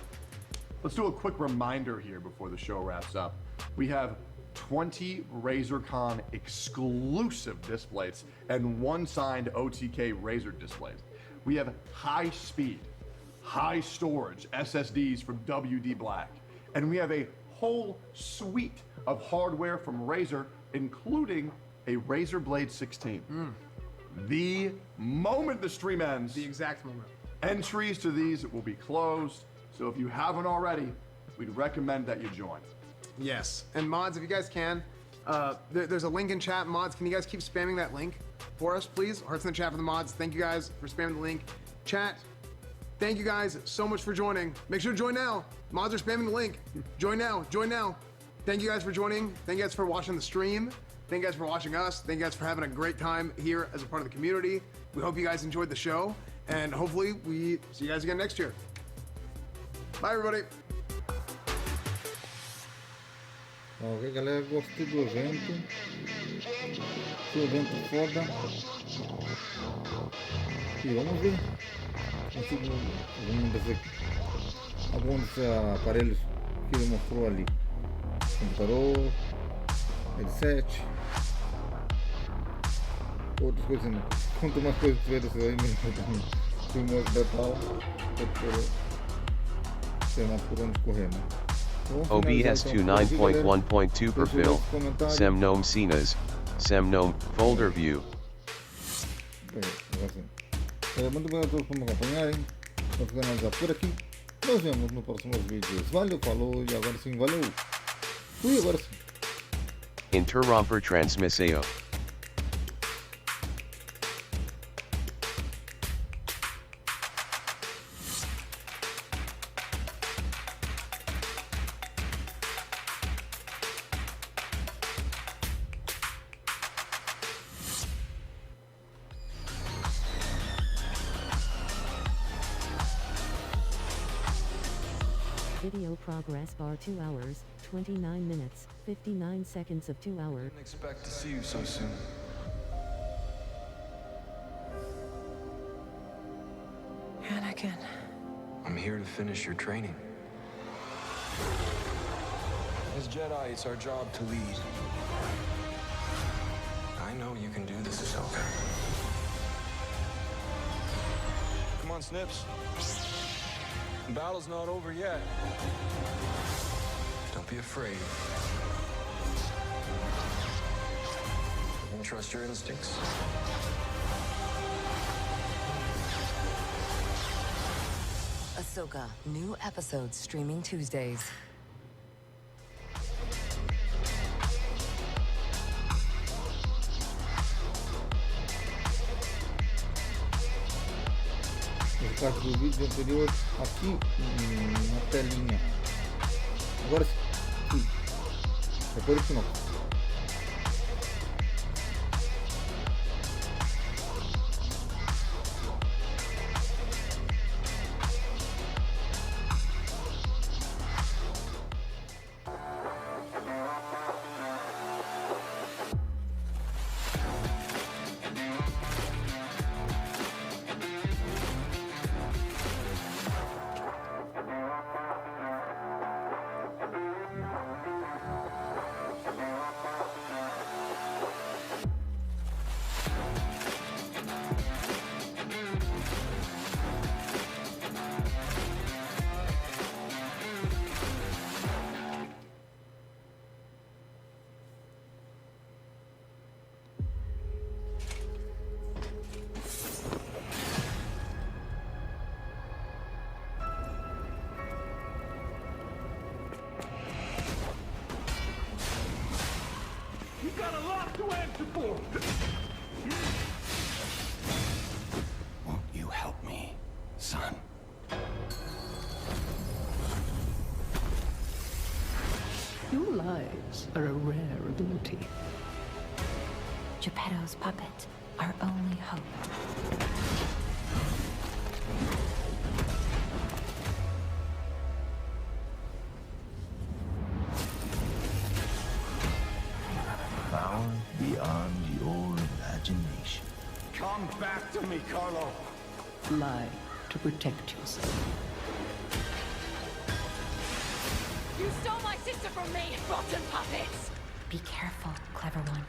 Let's do a quick reminder here before the show wraps up. We have 20 RazerCon exclusive displays and 1 signed OTK Razer displays. We have high speed, high storage SSDs from WD Black. And we have a whole suite of hardware from Razer, including a Razer Blade 16. The moment the stream ends, the exact moment, entries to these will be closed. So if you haven't already, we'd recommend that you join. Yes, and mods, if you guys can, there's a link in chat. Mods, can you guys keep spamming that link for us, please? Hearts in the chat for the mods. Thank you guys for spamming the link. Chat, thank you guys so much for joining. Make sure to join now. Mods are spamming the link. Join now, join now. Thank you guys for joining. Thank you guys for watching the stream. Thank you guys for watching us. Thank you guys for having a great time here as a part of the community. We hope you guys enjoyed the show, and hopefully we see you guys again next year. Bye, everybody. Ok, galera, gostei do evento. Foi um evento foda. E vamos ver. Alguns aparelhos que ele mostrou ali. Computador, headset, outras coisas. Quanto mais coisas tiver dessas aí, melhor tal. Tem mais por onde correr, né? OBS 29.1.2 perfil, Semnome Cenas, Semnome Folder View. Muito obrigado a todos por me acompanharem. Vamos finalizar por aqui. Nos vemos nos próximos vídeos. Valeu, falou e agora sim, valeu. Fui, agora sim. Interromper Transmissão. Video progress bar 2 hours, 29 minutes, 59 seconds of 2 hour. Didn't expect to see you so soon. Anakin. I'm here to finish your training. As Jedi, it's our job to lead. I know you can do this, Ahsoka. Come on, Snips. The battle's not over yet. Don't be afraid. You can trust your instincts. Ahsoka, new episodes streaming Tuesdays. No caso do vídeo anterior, aqui na telinha. Agora sim. Depois do final. Got a lot to answer for! Won't you help me, son? Your lives are a rare ability. Geppetto's puppet, our only hope. Power beyond your imagination. Come back to me, Carlo! Lie to protect yourself. You stole my sister from me, rotten puppets! Be careful, clever one.